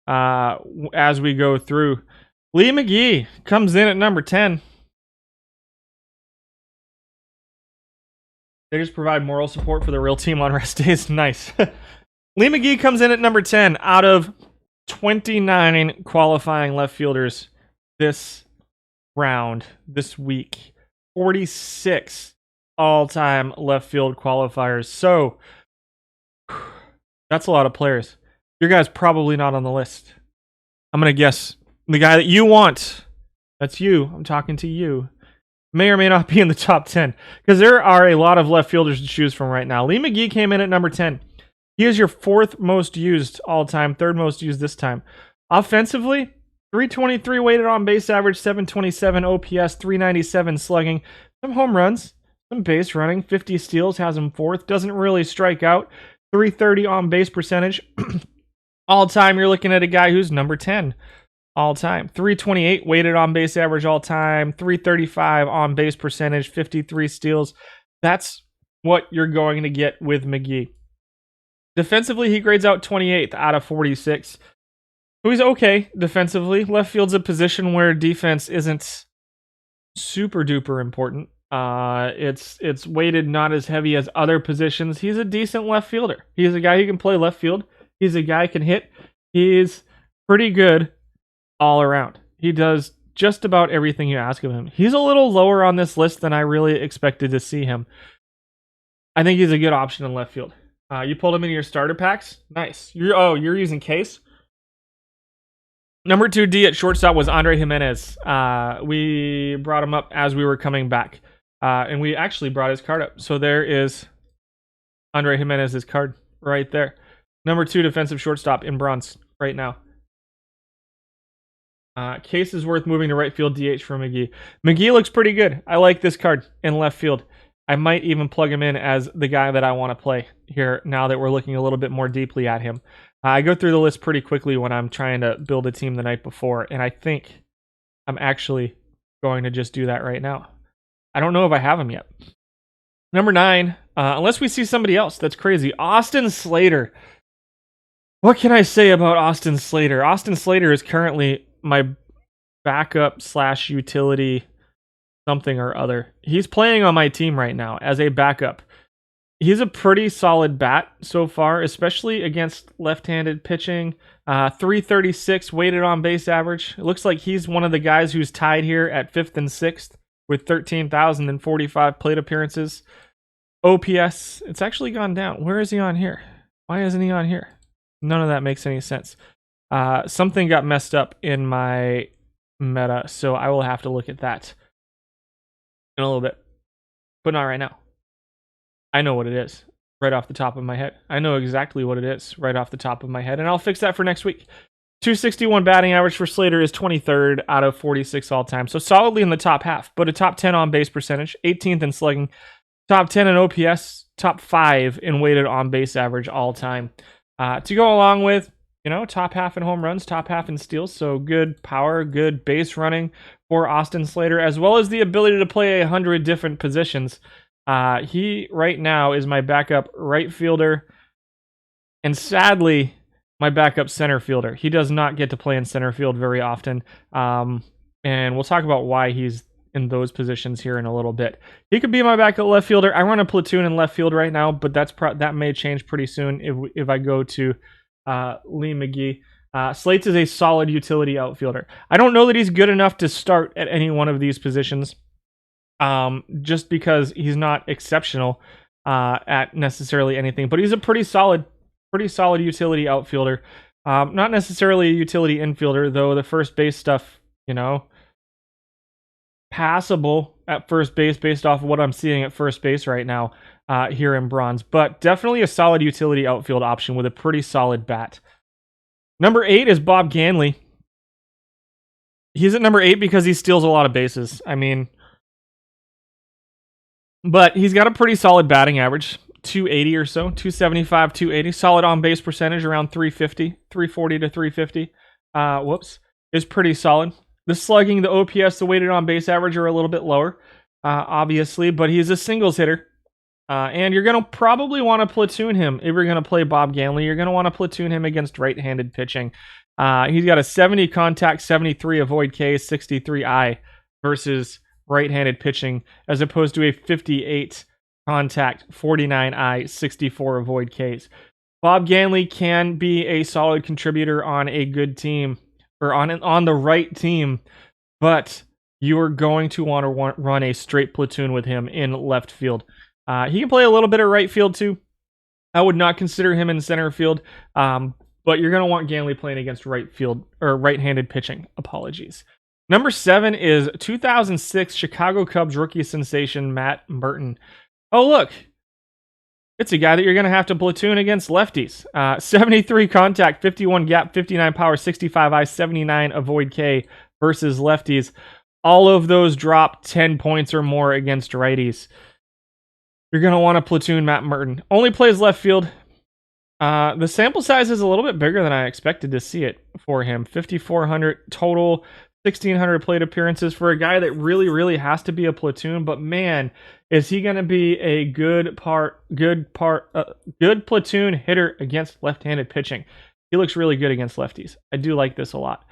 as we go through. Lee McGee comes in at number 10. They just provide moral support for the real team on rest days. Nice. Lee McGee comes in at number 10 out of 29 qualifying left fielders this round, this week. 46 all-time left field qualifiers. So, that's a lot of players. Your guy's probably not on the list. I'm going to guess the guy that you want, that's you, I'm talking to you, may or may not be in the top 10. Because there are a lot of left fielders to choose from right now. Lee McGee came in at number 10. He is your 4th most used all-time, 3rd most used this time. Offensively, 323 weighted on base average, 727 OPS, 397 slugging, some home runs, some base running, 50 steals, has him 4th, doesn't really strike out, 330 on base percentage. All-time, you're looking at a guy who's number 10 all-time. 328 weighted on base average all-time, 335 on base percentage, 53 steals. That's what you're going to get with McGee. Defensively, he grades out 28th out of 46. So he's okay defensively. Left field's a position where defense isn't super duper important. It's weighted not as heavy as other positions. He's a decent left fielder. He's a guy who can play left field. He's a guy who can hit. He's pretty good all around. He does just about everything you ask of him. He's a little lower on this list than I really expected to see him. I think he's a good option in left field. You pulled him into your starter packs? Nice. You're using Case? Number 2D at shortstop was Andre Jimenez. We brought him up as we were coming back. And we actually brought his card up. So there is Andre Jimenez's card right there. Number 2 defensive shortstop in bronze right now. Case is worth moving to right field DH for McGee. McGee looks pretty good. I like this card in left field. I might even plug him in as the guy that I want to play here now that we're looking a little bit more deeply at him. I go through the list pretty quickly when I'm trying to build a team the night before, and I think I'm actually going to just do that right now. I don't know if I have him yet. Number 9, unless we see somebody else that's crazy, Austin Slater. What can I say about Austin Slater? Austin Slater is currently my backup / utility something or other. He's playing on my team right now as a backup. He's a pretty solid bat so far, especially against left-handed pitching. 336 weighted on base average. It looks like he's one of the guys who's tied here at 5th and 6th with 13,045 plate appearances. OPS, it's actually gone down. Where is he on here? Why isn't he on here? None of that makes any sense. Something got messed up in my meta, so I will have to look at that in a little bit, but not right now. I know what it is. right off the top of my head. I know exactly what it is right off the top of my head, and I'll fix that for next week. 261 batting average for Slater is 23rd out of 46 all time. So solidly in the top half, but a top 10 on base percentage, 18th in slugging, top 10 in OPS, top 5 in weighted on base average all time. To go along with, top half in home runs, top half in steals. So good power, good base running for Austin Slater, as well as the ability to play 100 different positions. He right now is my backup right fielder, and sadly, my backup center fielder. He does not get to play in center field very often, and we'll talk about why he's in those positions here in a little bit. He could be my backup left fielder. I run a platoon in left field right now, but that may change pretty soon if I go to Lee McGee. Slates is a solid utility outfielder. I don't know that he's good enough to start at any one of these positions, just because he's not exceptional at necessarily anything, but he's a pretty solid utility outfielder. Not necessarily a utility infielder, though. The first base stuff, passable at first base based off of what I'm seeing at first base right now here in bronze, but definitely a solid utility outfield option with a pretty solid bat. Number 8 is Bob Ganley. He's at number 8 because he steals a lot of bases. But he's got a pretty solid batting average. 280 or so, 275, 280. Solid on base percentage around 350, 340 to 350. Is pretty solid. The slugging, the OPS, the weighted on base average are a little bit lower, obviously, but he's a singles hitter. And you're going to probably want to platoon him if you're going to play Bob Ganley. You're going to want to platoon him against right-handed pitching. He's got a 70 contact, 73 avoid K, 63 I versus right-handed pitching, as opposed to a 58 contact, 49 I, 64 avoid Ks. Bob Ganley can be a solid contributor on a good team, or on the right team, but you are going to want to run a straight platoon with him in left field. He can play a little bit of right field too. I would not consider him in center field, but you're going to want Ganley playing against right field, or right-handed pitching. Apologies. Number 7 is 2006 Chicago Cubs rookie sensation Matt Barton. Oh, look. It's a guy that you're going to have to platoon against lefties. 73 contact, 51 gap, 59 power, 65 I, 79 avoid K versus lefties. All of those drop 10 points or more against righties. You're going to want to platoon Matt Barton. Only plays left field. The sample size is a little bit bigger than I expected to see it for him. 5,400 total, 1,600 plate appearances for a guy that really, really has to be a platoon. But man, is he going to be a good platoon hitter against left-handed pitching? He looks really good against lefties. I do like this a lot.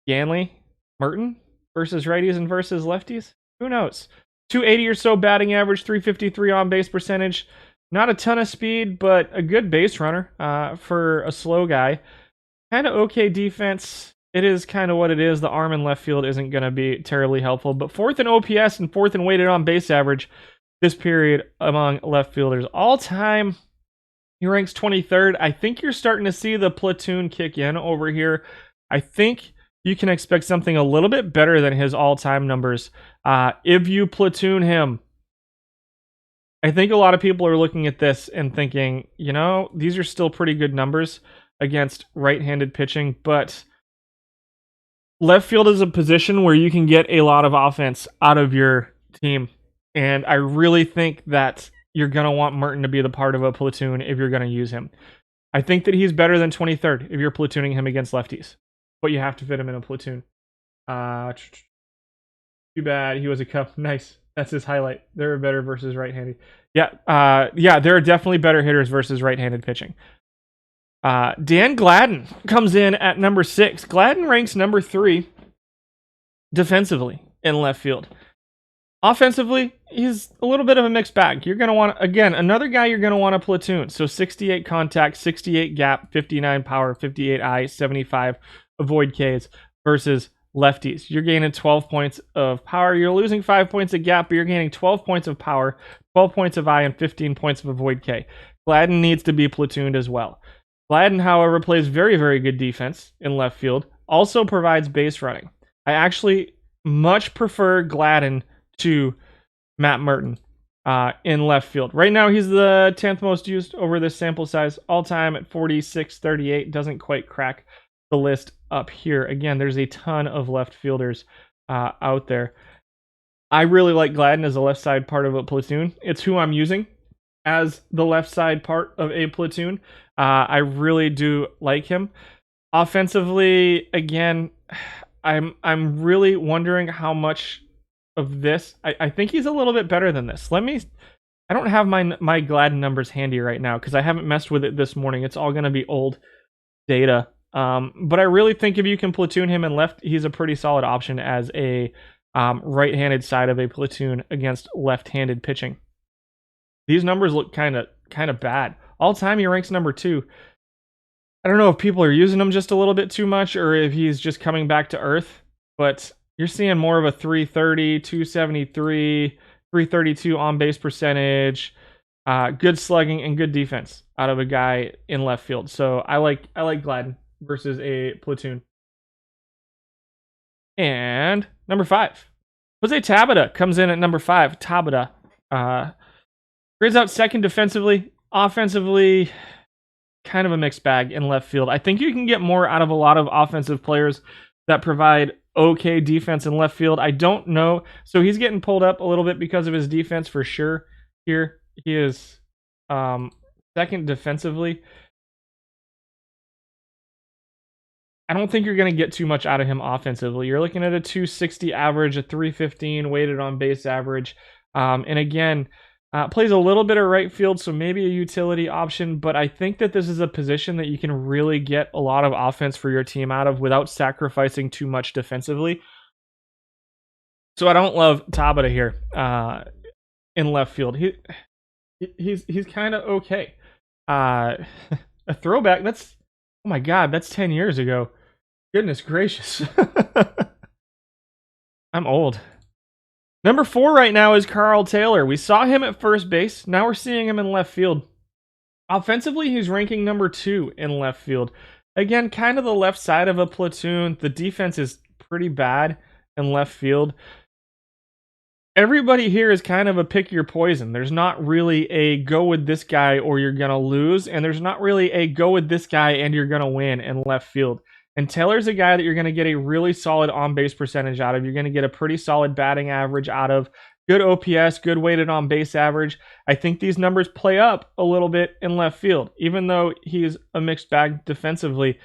Ganley, Barton versus righties and versus lefties? Who knows? 280 or so batting average, 353 on base percentage. Not a ton of speed, but a good base runner for a slow guy. Kind of okay defense. It is kind of what it is. The arm in left field isn't going to be terribly helpful, but 4th in OPS and 4th in weighted on base average this period among left fielders. All time, he ranks 23rd. I think you're starting to see the platoon kick in over here. I think you can expect something a little bit better than his all-time numbers if you platoon him. I think a lot of people are looking at this and thinking, these are still pretty good numbers against right-handed pitching, but left field is a position where you can get a lot of offense out of your team, and I really think that you're going to want Barton to be the part of a platoon if you're going to use him. I think that he's better than 23rd if you're platooning him against lefties, but you have to fit him in a platoon. Too bad he was a Cub. Nice. That's his highlight. They're better versus right-handed. Yeah, there are definitely better hitters versus right-handed pitching. Dan Gladden comes in at number 6. Gladden ranks number 3 defensively in left field. Offensively, he's a little bit of a mixed bag. You're going to want, again, another guy you're going to want to platoon. So 68 contact, 68 gap, 59 power, 58 I, 75 avoid Ks versus lefties. You're gaining 12 points of power. You're losing 5 points of gap, but you're gaining 12 points of power, 12 points of I, and 15 points of avoid K. Gladden needs to be platooned as well. Gladden, however, plays very, very good defense in left field. Also provides base running. I actually much prefer Gladden to Matt Barton. in left field. Right now, he's the 10th most used over this sample size all time at 46.38. Doesn't quite crack the list up here. Again, there's a ton of left fielders out there. I really like Gladden as a left side part of a platoon. It's who I'm using as the left side part of a platoon. I really do like him. Offensively, again, I'm really wondering how much of this. I think he's a little bit better than this. I don't have my Gladden numbers handy right now because I haven't messed with it this morning. It's all going to be old data. But I really think if you can platoon him in left, he's a pretty solid option as a right-handed side of a platoon against left-handed pitching. These numbers look kind of bad. All time he ranks number 2. I don't know if people are using him just a little bit too much or if he's just coming back to earth, but you're seeing more of a 330, 273, 332 on base percentage, good slugging and good defense out of a guy in left field. So I like Gladden versus a platoon. And number 5, Jose Tabata comes in at number 5. Tabata grades out second defensively, offensively, kind of a mixed bag in left field. I think you can get more out of a lot of offensive players that provide okay defense in left field. I don't know. So he's getting pulled up a little bit because of his defense for sure. Here he is second defensively. I don't think you're going to get too much out of him offensively. You're looking at a 260 average, a 315 weighted on base average. And again, plays a little bit of right field, so maybe a utility option, but I think that this is a position that you can really get a lot of offense for your team out of without sacrificing too much defensively. So I don't love Tabata here in left field. He's kind of okay. A throwback, that's, oh my God, that's 10 years ago. Goodness gracious. I'm old. Number 4 right now is Carl Taylor. We saw him at first base. Now we're seeing him in left field. Offensively, he's ranking number 2 in left field. Again, kind of the left side of a platoon. The defense is pretty bad in left field. Everybody here is kind of a pick your poison. There's not really a go with this guy or you're going to lose. And there's not really a go with this guy and you're going to win in left field. And Taylor's a guy that you're going to get a really solid on-base percentage out of. You're going to get a pretty solid batting average out of. Good OPS, good weighted on-base average. I think these numbers play up a little bit in left field. Even though he's a mixed bag defensively,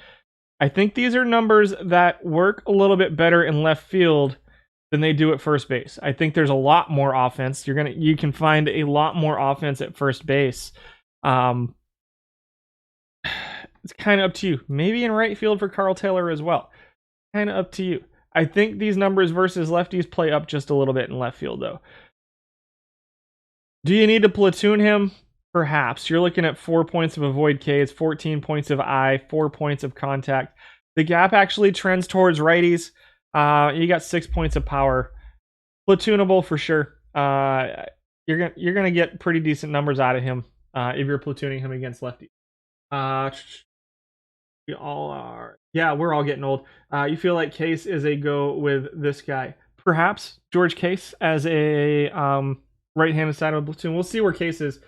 I think these are numbers that work a little bit better in left field than they do at first base. I think there's a lot more offense. You can find a lot more offense at first base. It's kind of up to you. Maybe in right field for Carl Taylor as well. Kind of up to you. I think these numbers versus lefties play up just a little bit in left field, though. Do you need to platoon him? Perhaps. You're looking at 4 points of avoid Ks, 14 points of I, 4 points of contact. The gap actually trends towards righties. You got 6 points of power. Platoonable for sure. You're gonna get pretty decent numbers out of him if you're platooning him against lefties. We all are. Yeah, we're all getting old. You feel like Case is a go with this guy. Perhaps George Case as a right-handed side of a platoon. We'll see where Case is.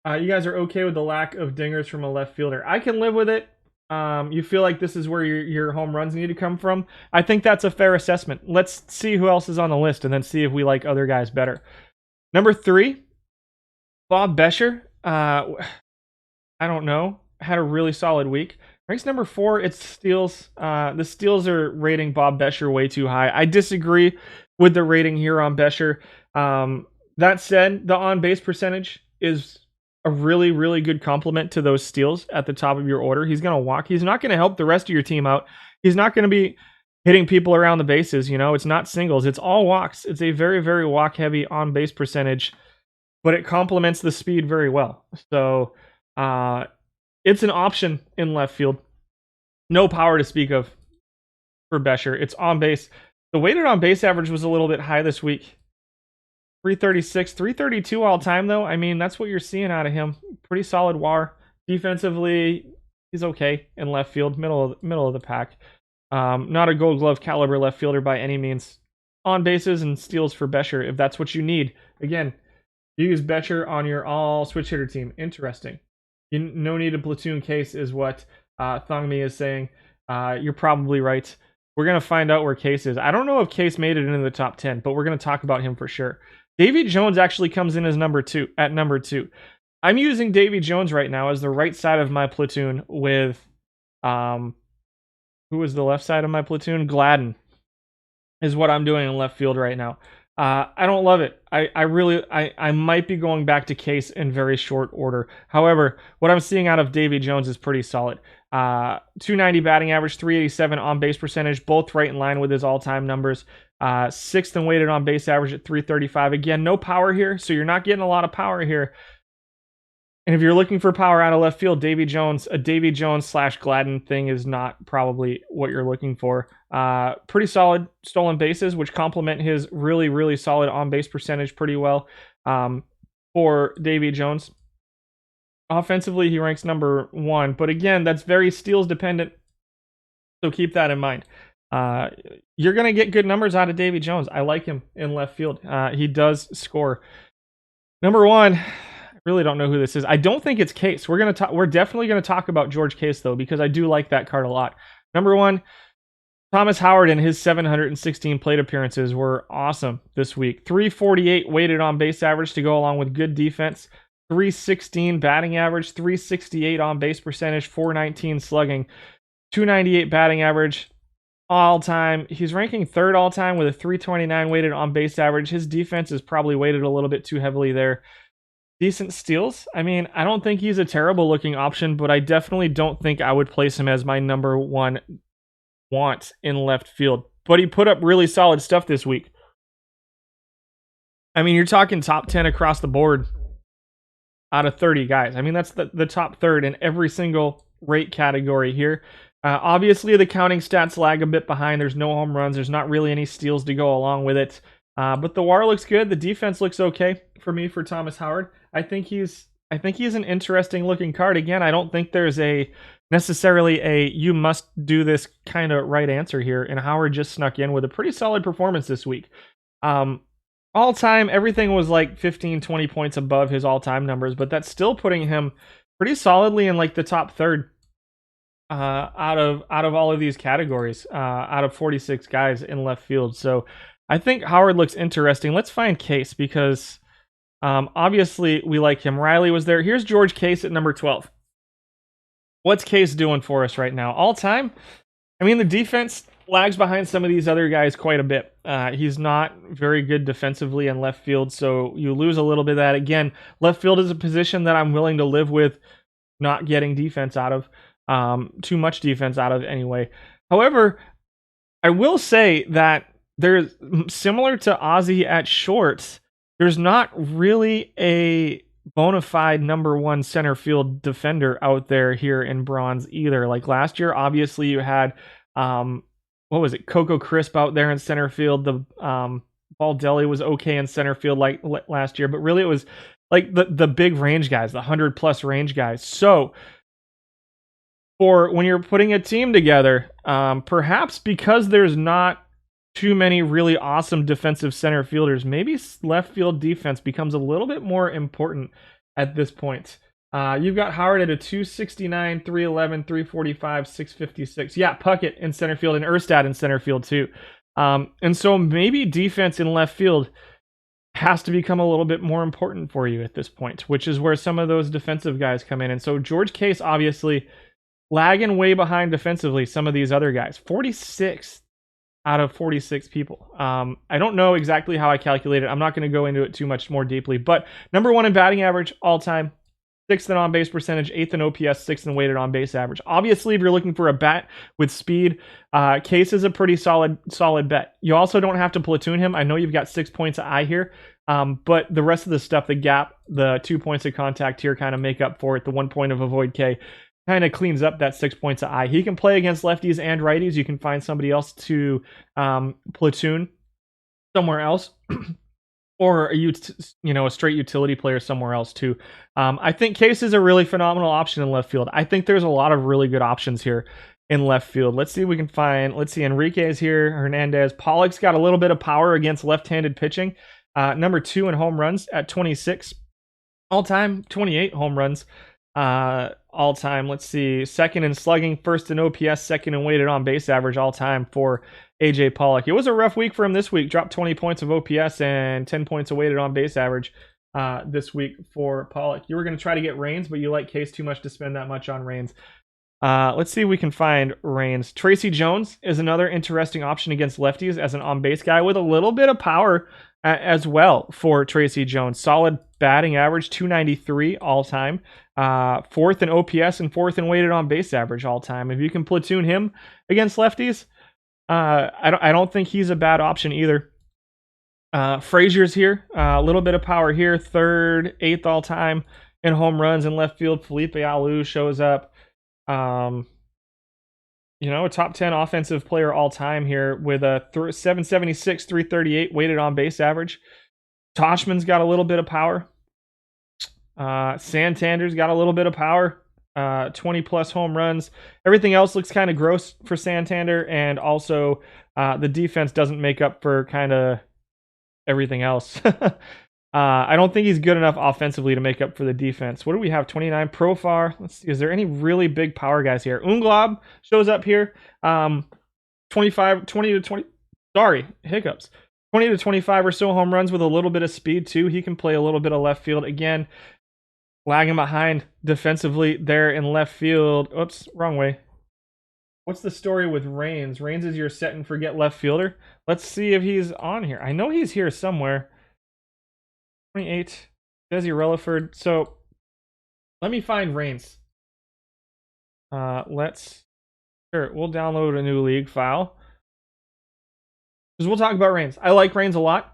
You guys are okay with the lack of dingers from a left fielder. I can live with it. You feel like this is where your home runs need to come from. I think that's a fair assessment. Let's see who else is on the list and then see if we like other guys better. Number 3, Bob Bescher. I don't know. Had a really solid week. Ranks number 4, it's steals. The steals are rating Bob Bescher way too high. I disagree with the rating here on Bescher. That said, the on-base percentage is a really, really good complement to those steals at the top of your order. He's going to walk. He's not going to help the rest of your team out. He's not going to be hitting people around the bases. You know, it's not singles. It's all walks. It's a very, very walk-heavy on-base percentage, but it complements the speed very well. So, it's an option in left field. No power to speak of for Bescher. It's on base. The weighted on base average was a little bit high this week. 336, 332 all time though. I mean, that's what you're seeing out of him. Pretty solid WAR. Defensively, he's okay in left field, middle of the pack. Not a Gold Glove caliber left fielder by any means. On bases and steals for Bescher if that's what you need. Again, You use Betcher on your all switch hitter team. Interesting. No need to platoon Case is what Thongmi is saying. You're probably right. We're going to find out where Case is. I don't know if Case made it into the top 10, but we're going to talk about him for sure. Davy Jones actually comes in as number 2. I'm using Davy Jones right now as the right side of my platoon with, who was the left side of my platoon? Gladden is what I'm doing in left field right now. I don't love it. I might be going back to Case in very short order. However, what I'm seeing out of Davy Jones is pretty solid. 290 batting average, 387 on base percentage, both right in line with his all-time numbers. 6th in weighted on base average at 335. Again, no power here, so you're not getting a lot of power here. And if you're looking for power out of left field, a Davy Jones / Gladden thing is not probably what you're looking for. Pretty solid stolen bases, which complement his really, really solid on-base percentage pretty well for Davy Jones. Offensively, he ranks number 1. But again, that's very steals dependent, so keep that in mind. You're going to get good numbers out of Davy Jones. I like him in left field. He does score. Number 1... really don't know who this is. I don't think it's Case. We're definitely going to talk about George Case though, because I do like that card a lot. Number 1, Thomas Howard and his 716 plate appearances were awesome this week. 348 weighted on base average to go along with good defense. 316 batting average, 368 on base percentage, 419 slugging, 298 batting average all time. He's ranking 3rd all time with a 329 weighted on base average. His defense is probably weighted a little bit too heavily there. Decent steals. I mean, I don't think he's a terrible looking option, but I definitely don't think I would place him as my number 1 want in left field. But he put up really solid stuff this week. I mean, you're talking top 10 across the board out of 30 guys. I mean, that's the top third in every single rate category here. Obviously, the counting stats lag a bit behind. There's no home runs. There's not really any steals to go along with it. But the WAR looks good. The defense looks okay for me for Thomas Howard. I think he's an interesting looking card. Again, I don't think there's necessarily a you must do this kind of right answer here. And Howard just snuck in with a pretty solid performance this week. All time, everything was like 15, 20 points above his all time numbers, but that's still putting him pretty solidly in like the top third out of all of these categories, out of 46 guys in left field. So I think Howard looks interesting. Let's find Case because obviously we like him. Reilly was there. Here's George Case at number 12. What's Case doing for us right now? All time? I mean, the defense lags behind some of these other guys quite a bit. He's not very good defensively in left field, so you lose a little bit of that. Again, left field is a position that I'm willing to live with not getting defense out of, too much defense out of anyway. However, I will say that there's, similar to Ozzy at short, there's not really a bona fide number 1 center field defender out there here in bronze either. Like last year, obviously you had, what was it, Coco Crisp out there in center field. The Baldelli was okay in center field like last year, but really it was like the big range guys, the 100+ range guys. So for when you're putting a team together, perhaps because there's not too many really awesome defensive center fielders, maybe left field defense becomes a little bit more important at this point. You've got Howard at a 269, 311, 345, 656. Yeah, Puckett in center field and Erstad in center field too. And so maybe defense in left field has to become a little bit more important for you at this point, which is where some of those defensive guys come in. And so George Case obviously lagging way behind defensively some of these other guys. 46 out of 46 people. I don't know exactly how I calculated it. I'm not going to go into it too much more deeply, but number 1 in batting average all time, 6th in on base percentage, 8th in OPS, 6th in weighted on base average. Obviously, if you're looking for a bat with speed, Case is a pretty solid bet. You also don't have to platoon him. I know you've got 6 points of eye here, but the rest of the stuff, the gap, the 2 points of contact here kind of make up for it. The 1 point of avoid K kind of cleans up that 6 points of eye. He can play against lefties and righties. You can find somebody else to platoon somewhere else. Or a straight utility player somewhere else too. I think Case is a really phenomenal option in left field. I think there's a lot of really good options here in left field. Let's see if we can find. Let's see, Enrique is here. Hernandez. Pollock's got a little bit of power against left-handed pitching. Number 2 in home runs at 26 all time, 28 home runs all time. Let's see, second in slugging, first in OPS, second in weighted on base average all time for AJ Pollock. It was a rough week for him this week. Dropped 20 points of OPS and 10 points of weighted on base average this week for Pollock. You were going to try to get Rains, but you like Case too much to spend that much on Rains. Let's see if we can find Rains. Tracy Jones is another interesting option against lefties as an on-base guy with a little bit of power as well for Tracy Jones. Solid batting average, 293 all-time. Fourth in OPS and fourth in weighted on base average all-time. If you can platoon him against lefties, I don't think he's a bad option either. Frazier's here. A little bit of power here. Third, eighth all-time in home runs in left field. Felipe Alou shows up. A top 10 offensive player all time here with a 776, 338 weighted on base average. Toshman's got a little bit of power. Santander's got a little bit of power. 20 plus home runs. Everything else looks kind of gross for Santander, and also the defense doesn't make up for kind of everything else. I don't think he's good enough offensively to make up for the defense. What do we have? 29 Profar. Let's see. Is there any really big power guys here? Unglob shows up here. 20 to 20. Sorry, hiccups. 20 to 25 or so home runs with a little bit of speed too. He can play a little bit of left field. Again, lagging behind defensively there in left field. Oops, wrong way. What's the story with Rains? Rains is your set and forget left fielder. Let's see if he's on here. I know he's here somewhere. 28, Desi Relaford. So let me find Rains. We'll download a new league file. Because we'll talk about Rains. I like Rains a lot.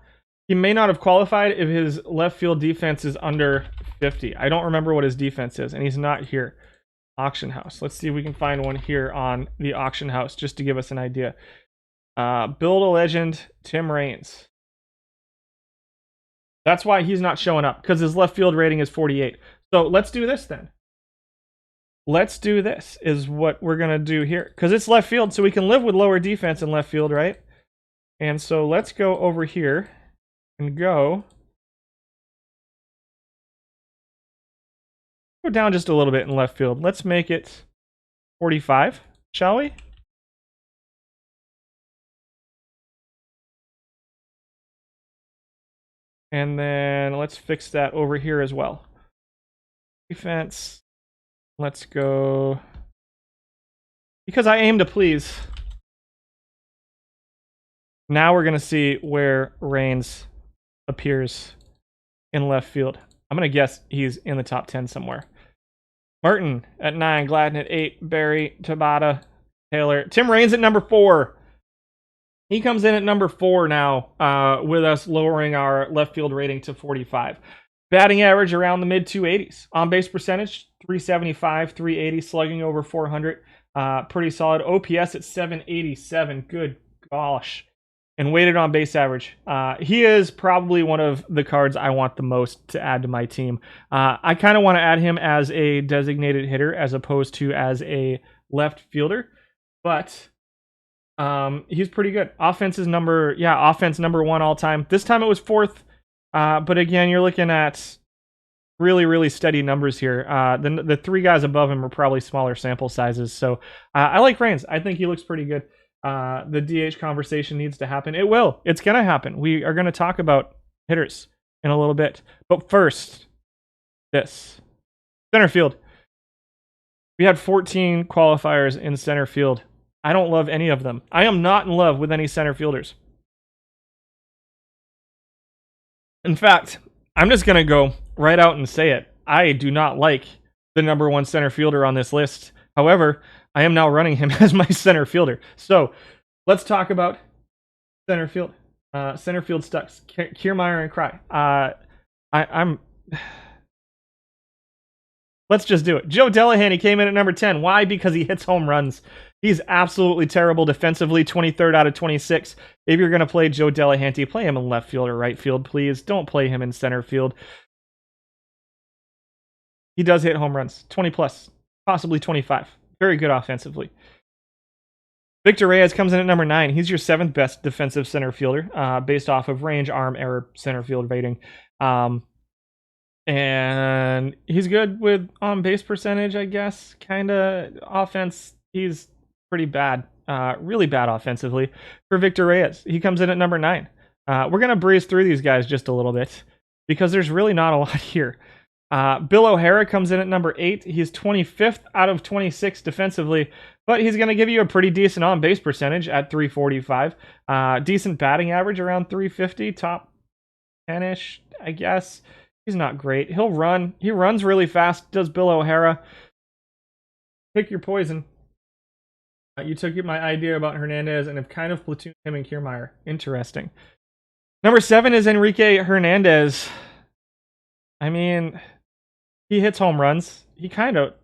He may not have qualified if his left field defense is under 50. I don't remember what his defense is, and he's not here. Auction house. Let's see if we can find one here on the auction house just to give us an idea. Build a legend, Tim Raines. That's why he's not showing up, because his left field rating is 48. So let's do this then. Let's do this is what we're going to do here. Because it's left field, so we can live with lower defense in left field, right? And so let's go over here and go down just a little bit in left field. Let's make it 45, shall we? And then let's fix that over here as well. Defense. Let's go. Because I aim to please. Now we're going to see where Rains appears in left field. I'm going to guess he's in the top 10 somewhere. Martin at 9, Gladden at 8, Barry, Tabata, Taylor. Tim Raines at number 4. He comes in at number 4 now, with us lowering our left field rating to 45. Batting average around the mid 280s. On base percentage 375, 380, slugging over 400. Pretty solid. OPS at 787. Good gosh. And weighted on base average. He is probably one of the cards I want the most to add to my team. I kind of want to add him as a designated hitter as opposed to as a left fielder. But he's pretty good. Offense number 1 all time. This time it was 4th. But again, you're looking at really, really steady numbers here. The 3 guys above him are probably smaller sample sizes. So I like Raines. I think he looks pretty good. The DH conversation needs to happen. It will. It's going to happen. We are going to talk about hitters in a little bit. But first, this. Center field. We had 14 qualifiers in center field. I don't love any of them. I am not in love with any center fielders. In fact, I'm just going to go right out and say it. I do not like the number 1 center fielder on this list. However, I am now running him as my center fielder. So let's talk about center field. Center field stucks. Kiermaier and Cry. I'm... Let's just do it. Joe Delahanty came in at number 10. Why? Because he hits home runs. He's absolutely terrible defensively, 23rd out of 26. If you're going to play Joe Delahanty, play him in left field or right field, please. Don't play him in center field. He does hit home runs, 20 plus, possibly 25. Very good offensively. Victor Reyes comes in at number 9. He's your 7th best defensive center fielder, based off of range, arm, error, center field rating. And he's good with on-base percentage, I guess. Kind of offense, he's pretty bad. Really bad offensively for Victor Reyes. He comes in at number 9. We're going to breeze through these guys just a little bit because there's really not a lot here. Bill O'Hara comes in at number 8. He's 25th out of 26 defensively, but he's going to give you a pretty decent on-base percentage at 345. Decent batting average around 350, top 10-ish, I guess. He's not great. He'll run. He runs really fast, does Bill O'Hara. Pick your poison. You took my idea about Hernandez and have kind of platooned him and Kiermaier. Interesting. Number 7 is Enrique Hernandez. I mean, he hits home runs. He kind of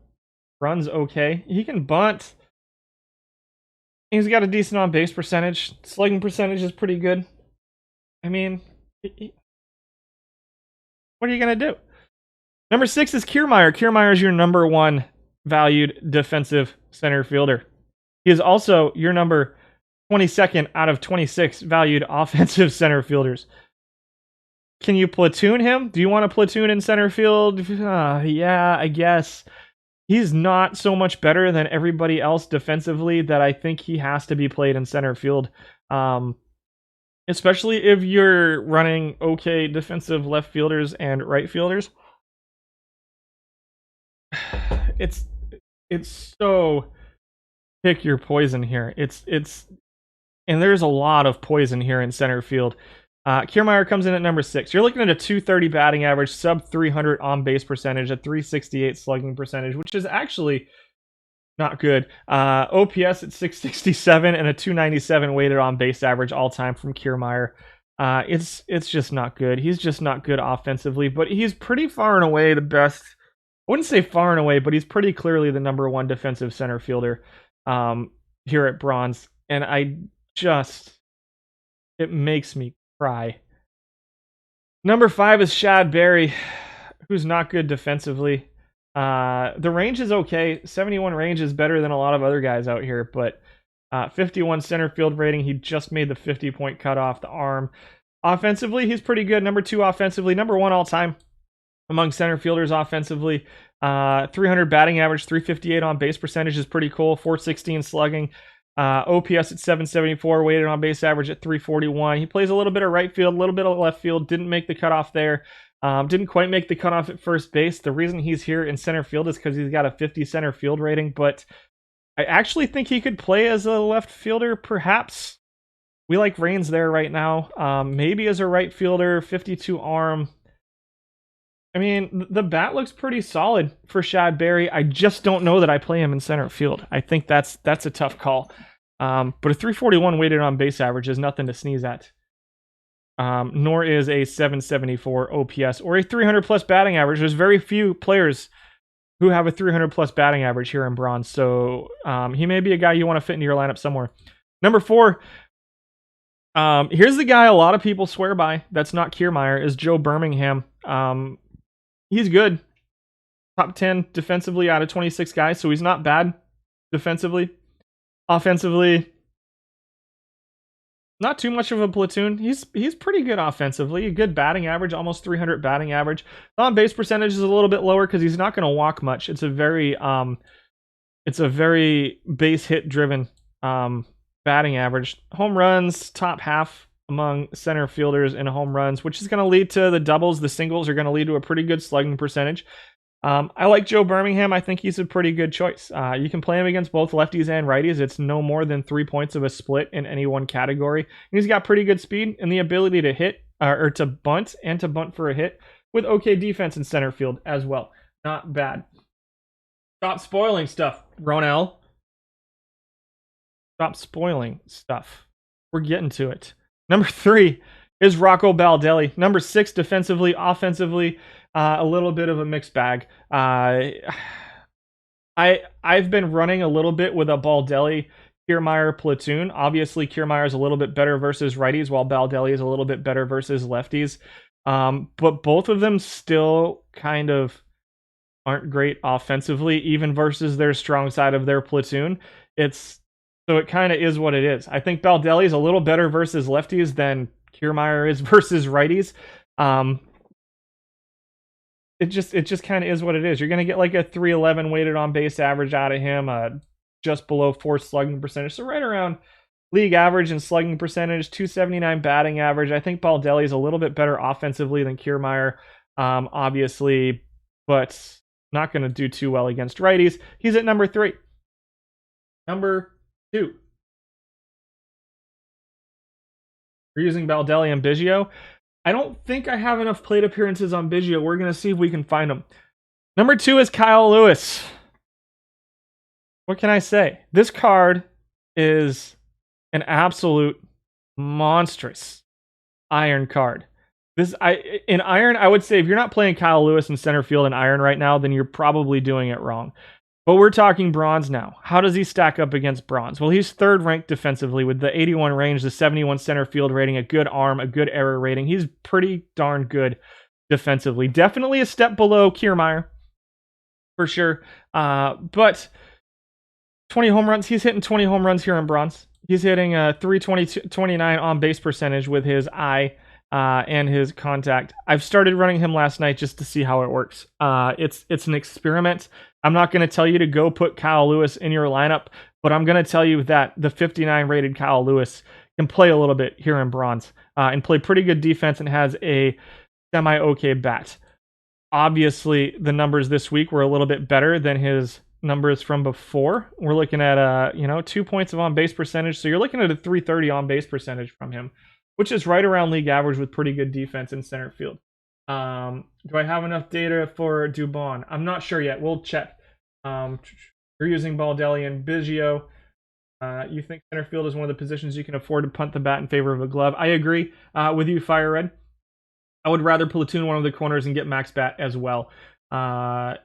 runs okay. He can bunt. He's got a decent on-base percentage. Slugging percentage is pretty good. I mean, what are you going to do? Number 6 is Kiermaier. Kiermaier is your number 1 valued defensive center fielder. He is also your number 22nd out of 26 valued offensive center fielders. Can you platoon him? Do you want to platoon in center field? Yeah, I guess. He's not so much better than everybody else defensively that I think he has to be played in center field. Especially if you're running okay defensive left fielders and right fielders. It's so pick your poison here. And there's a lot of poison here in center field. Kiermaier comes in at number 6. You're looking at a 230 batting average, sub 300 on base percentage, a 368 slugging percentage, which is actually not good. OPS at 667 and a 297 weighted on base average all time from Kiermaier. It's just not good. He's just not good offensively, but he's pretty far and away the best. I wouldn't say far and away, but he's pretty clearly the number 1 defensive center fielder here at Bronze. And it makes me cry. Number 5 is Shad Berry, who's not good defensively. The range is okay. 71 range is better than a lot of other guys out here, but 51 center field rating. He just made the 50-point cutoff. The arm. Offensively, he's pretty good. Number 2 offensively. Number 1 all time among center fielders offensively. 300 batting average, 358 on base percentage is pretty cool. 416 slugging. OPS at 774, weighted on base average at 341. He plays a little bit of right field, a little bit of left field. Didn't make the cutoff there. Didn't quite make the cutoff at first base. The reason he's here in center field is because he's got a 50 center field rating, but I actually think he could play as a left fielder, perhaps. We like Reigns there right now. Maybe as a right fielder, 52 arm. I mean, the bat looks pretty solid for Shad Berry. I just don't know that I play him in center field. I think that's a tough call. But a 341 weighted on base average is nothing to sneeze at. Nor is a 774 OPS or a 300 plus batting average. There's very few players who have a 300 plus batting average here in Bronze. So he may be a guy you want to fit into your lineup somewhere. Number 4. Here's the guy a lot of people swear by. That's not Kiermaier. Is Joe Birmingham. He's good. Top 10 defensively out of 26 guys, so he's not bad defensively. Offensively, not too much of a platoon. He's pretty good offensively. A good batting average, almost 300 batting average. The on base percentage is a little bit lower because he's not going to walk much. It's a very base hit driven batting average. Home runs, top half among center fielders in home runs, which is going to lead to the doubles. The singles are going to lead to a pretty good slugging percentage. I like Joe Birmingham. I think he's a pretty good choice. You can play him against both lefties and righties. It's no more than 3 points of a split in any one category. And he's got pretty good speed and the ability to hit or to bunt and to bunt for a hit with okay defense in center field as well. Not bad. Stop spoiling stuff, Ronell. Stop spoiling stuff. We're getting to it. Number 3 is Rocco Baldelli. Number 6 defensively, offensively, a little bit of a mixed bag. I've been running a little bit with a Baldelli Kiermaier platoon. Obviously, Kiermaier is a little bit better versus righties, while Baldelli is a little bit better versus lefties. But both of them still kind of aren't great offensively, even versus their strong side of their platoon. It's So it kind of is what it is. I think Baldelli is a little better versus lefties than Kiermaier is versus righties. It just kind of is what it is. You're going to get like a 311 weighted on base average out of him, just below 4 slugging percentage. So right around league average in slugging percentage, 279 batting average. I think Baldelli is a little bit better offensively than Kiermaier, obviously, but not going to do too well against righties. He's at number 3. Number 2. We're using Baldelli and Biggio. I don't think I have enough plate appearances on Biggio. We're going to see if we can find him. Number 2 is Kyle Lewis. What can I say? This card is an absolute monstrous iron card. In iron, I would say if you're not playing Kyle Lewis in center field in iron right now, then you're probably doing it wrong. But we're talking bronze now. How does he stack up against bronze? Well, he's 3rd ranked defensively with the 81 range, the 71 center field rating, a good arm, a good error rating. He's pretty darn good defensively. Definitely a step below Kiermaier, for sure. But 20 home runs. He's hitting 20 home runs here in bronze. He's hitting a 329 on base percentage with his eye and his contact. I've started running him last night just to see how it works. It's an experiment. I'm not going to tell you to go put Kyle Lewis in your lineup, but I'm going to tell you that the 59 rated Kyle Lewis can play a little bit here in bronze and play pretty good defense and has a semi-okay bat. Obviously, the numbers this week were a little bit better than his numbers from before. We're looking at 2 points of on-base percentage, so you're looking at a 330 on-base percentage from him, which is right around league average with pretty good defense in center field. Do I have enough data for Dubon? I'm not sure yet. We'll check. You're using Baldelli and Biggio. You think center field is one of the positions you can afford to punt the bat in favor of a glove. I agree with you, Fire Red. I would rather platoon one of the corners and get max bat as well. I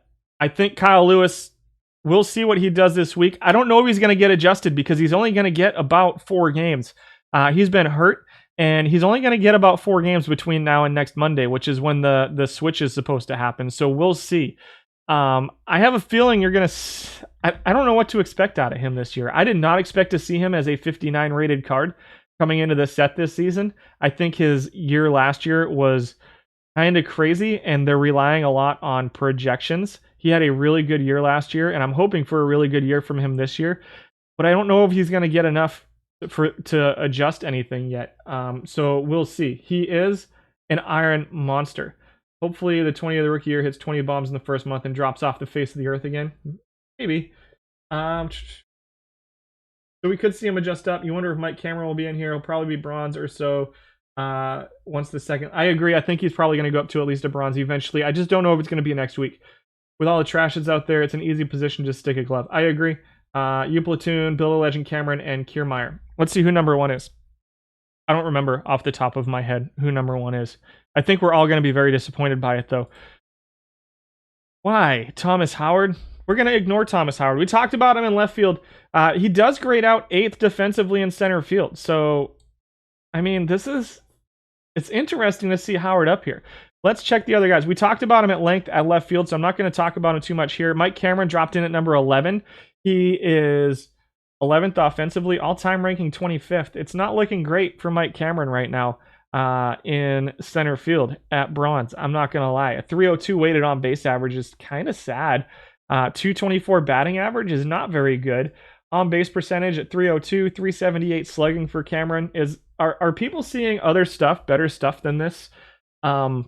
think Kyle Lewis, we'll see what he does this week. I don't know if he's going to get adjusted because he's only going to get about 4 games. He's been hurt. And he's only going to get about 4 games between now and next Monday, which is when the switch is supposed to happen. So we'll see. I have a feeling you're going to... I don't know what to expect out of him this year. I did not expect to see him as a 59 rated card coming into the set this season. I think his year last year was kind of crazy, and they're relying a lot on projections. He had a really good year last year, and I'm hoping for a really good year from him this year. But I don't know if he's going to get enough to adjust anything yet. So we'll see. He is an iron monster. Hopefully the 20th of the rookie year hits 20 bombs in the first month and drops off the face of the earth again. Maybe. So we could see him adjust up. You wonder if Mike Cameron will be in here. He'll probably be bronze or so once the second. I agree. I think he's probably going to go up to at least a bronze eventually. I just don't know if it's going to be next week. With all the trashes out there, it's an easy position to stick a glove. I agree. You platoon, Bill the Legend Cameron, and Kiermaier. Let's see who number 1 is. I don't remember off the top of my head who number 1 is. I think we're all going to be very disappointed by it, though. Why? Thomas Howard? We're going to ignore Thomas Howard. We talked about him in left field. He does grade out 8th defensively in center field. So, I mean, it's interesting to see Howard up here. Let's check the other guys. We talked about him at length at left field, so I'm not going to talk about him too much here. Mike Cameron dropped in at number 11. He is 11th offensively, all-time ranking 25th. It's not looking great for Mike Cameron right now in center field at bronze. I'm not going to lie. A 302 weighted on base average is kind of sad. 224 batting average is not very good. On base percentage at 302, 378 slugging for Cameron. Are people seeing other stuff, better stuff than this, than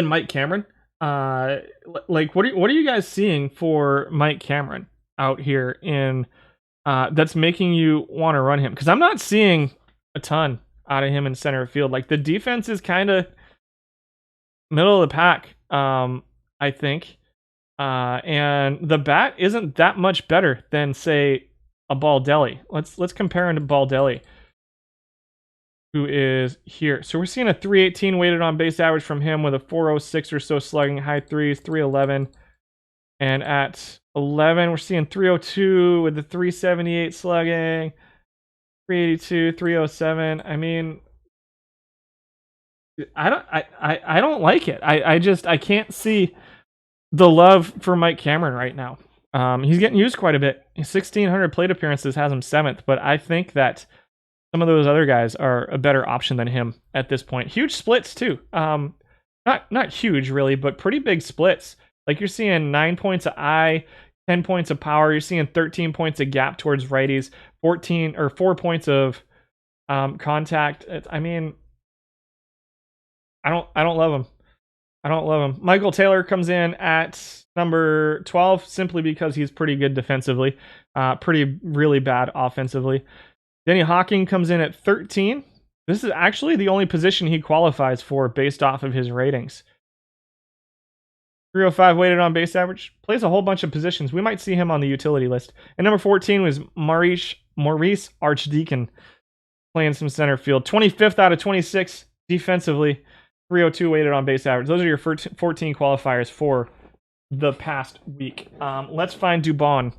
Mike Cameron? Like what are you guys seeing for Mike Cameron out here in that's making you want to run him? Because I'm not seeing a ton out of him in center field. Like the defense is kind of middle of the pack, I think. And the bat isn't that much better than, say, a Baldelli. Let's compare him to Baldelli, who is here. So we're seeing a 318 weighted on base average from him with a 406 or so slugging, high threes, 311. And at 11, we're seeing 302 with the 378 slugging, 382, 307. I mean, I don't like it. I can't see the love for Mike Cameron right now. He's getting used quite a bit. 1,600 plate appearances has him 7th, but I think that some of those other guys are a better option than him at this point. Huge splits too. Not huge really, but pretty big splits. Like you're seeing 9 points of eye, 10 points of power. You're seeing 13 points of gap towards righties, 4 points of contact. I mean, I don't love him. I don't love him. Michael Taylor comes in at number 12 simply because he's pretty good defensively, really bad offensively. Denny Hawking comes in at 13. This is actually the only position he qualifies for based off of his ratings. 305 weighted on base average. Plays a whole bunch of positions. We might see him on the utility list. And number 14 was Maurice Archdeacon playing some center field. 25th out of 26 defensively. 302 weighted on base average. Those are your 14 qualifiers for the past week. Let's find Dubon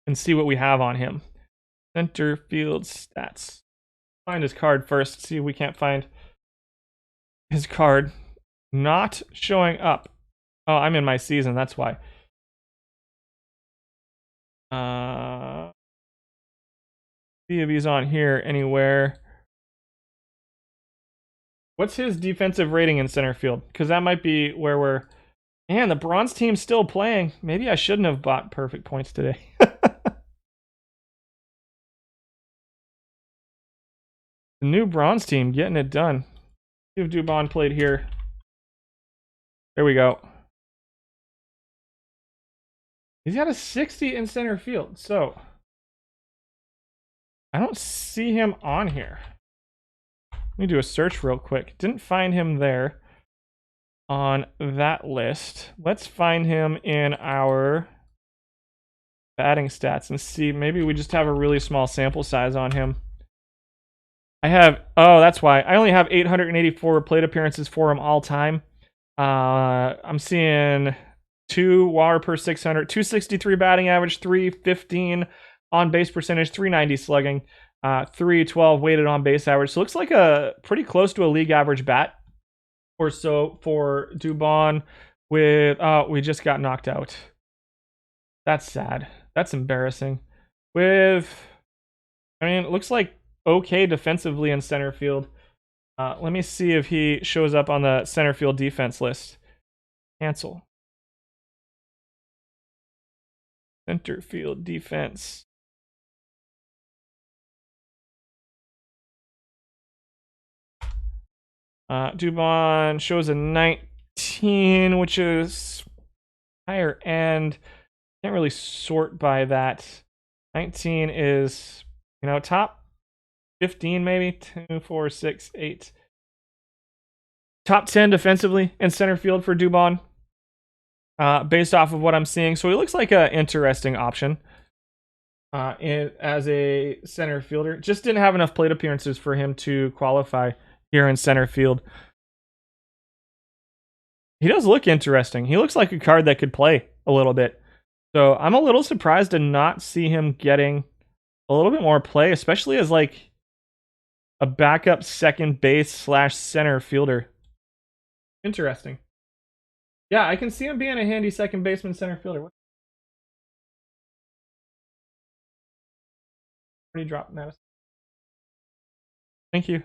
and see what we have on him. Center field stats. Find his card first. See if we can't find his card. Not showing up. Oh, I'm in my season. That's why. See if he's on here anywhere. What's his defensive rating in center field? Because that might be where we're... Man, the bronze team's still playing. Maybe I shouldn't have bought perfect points today. The new bronze team getting it done. See if Dubon played here. There we go. He's got a 60 in center field, so I don't see him on here. Let me do a search real quick. Didn't find him there on that list. Let's find him in our batting stats and see. Maybe we just have a really small sample size on him. That's why. I only have 884 plate appearances for him all time. I'm seeing 2 WAR per 600, 263 batting average, 315 on base percentage, 390 slugging, 312 weighted on base average. So it looks like a pretty close to a league average bat or so for Dubon with, we just got knocked out. That's sad. That's embarrassing. It looks like okay defensively in center field. Let me see if he shows up on the center field defense list. Cancel. Center field defense. Dubon shows a 19, which is higher end. Can't really sort by that. 19 is, top 15 maybe. 2, 4, 6, 8. Top 10 defensively in center field for Dubon. Based off of what I'm seeing. So he looks like an interesting option as a center fielder. Just didn't have enough plate appearances for him to qualify here in center field. He does look interesting. He looks like a card that could play a little bit. So I'm a little surprised to not see him getting a little bit more play, especially as like a backup second base / center fielder. Interesting. Yeah, I can see him being a handy second baseman, center fielder. Already dropped Madison. Thank you.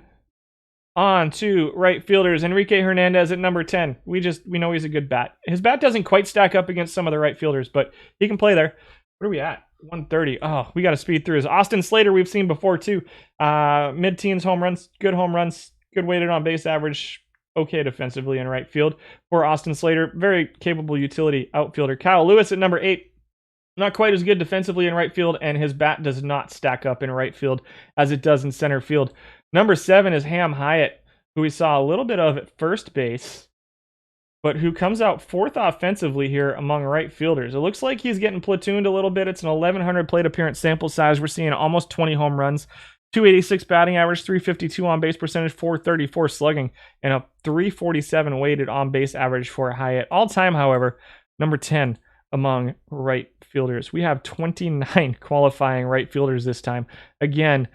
On to right fielders. Enrique Hernandez at number 10. We know he's a good bat. His bat doesn't quite stack up against some of the right fielders, but he can play there. What are we at? 130. Oh, we got to speed through his. Austin Slater, we've seen before too. Mid-teens home runs, good weighted on base average, okay defensively in right field. For Austin Slater, very capable utility outfielder. Kyle Lewis at number 8. Not quite as good defensively in right field, and his bat does not stack up in right field as it does in center field. Number 7 is Ham Hyatt, who we saw a little bit of at first base, but who comes out 4th offensively here among right fielders. It looks like he's getting platooned a little bit. It's an 1,100 plate appearance sample size. We're seeing almost 20 home runs, 286 batting average, 352 on base percentage, 434 slugging, and a 347 weighted on base average for Hyatt. All time, however, number 10 among right fielders. We have 29 qualifying right fielders this time. Again,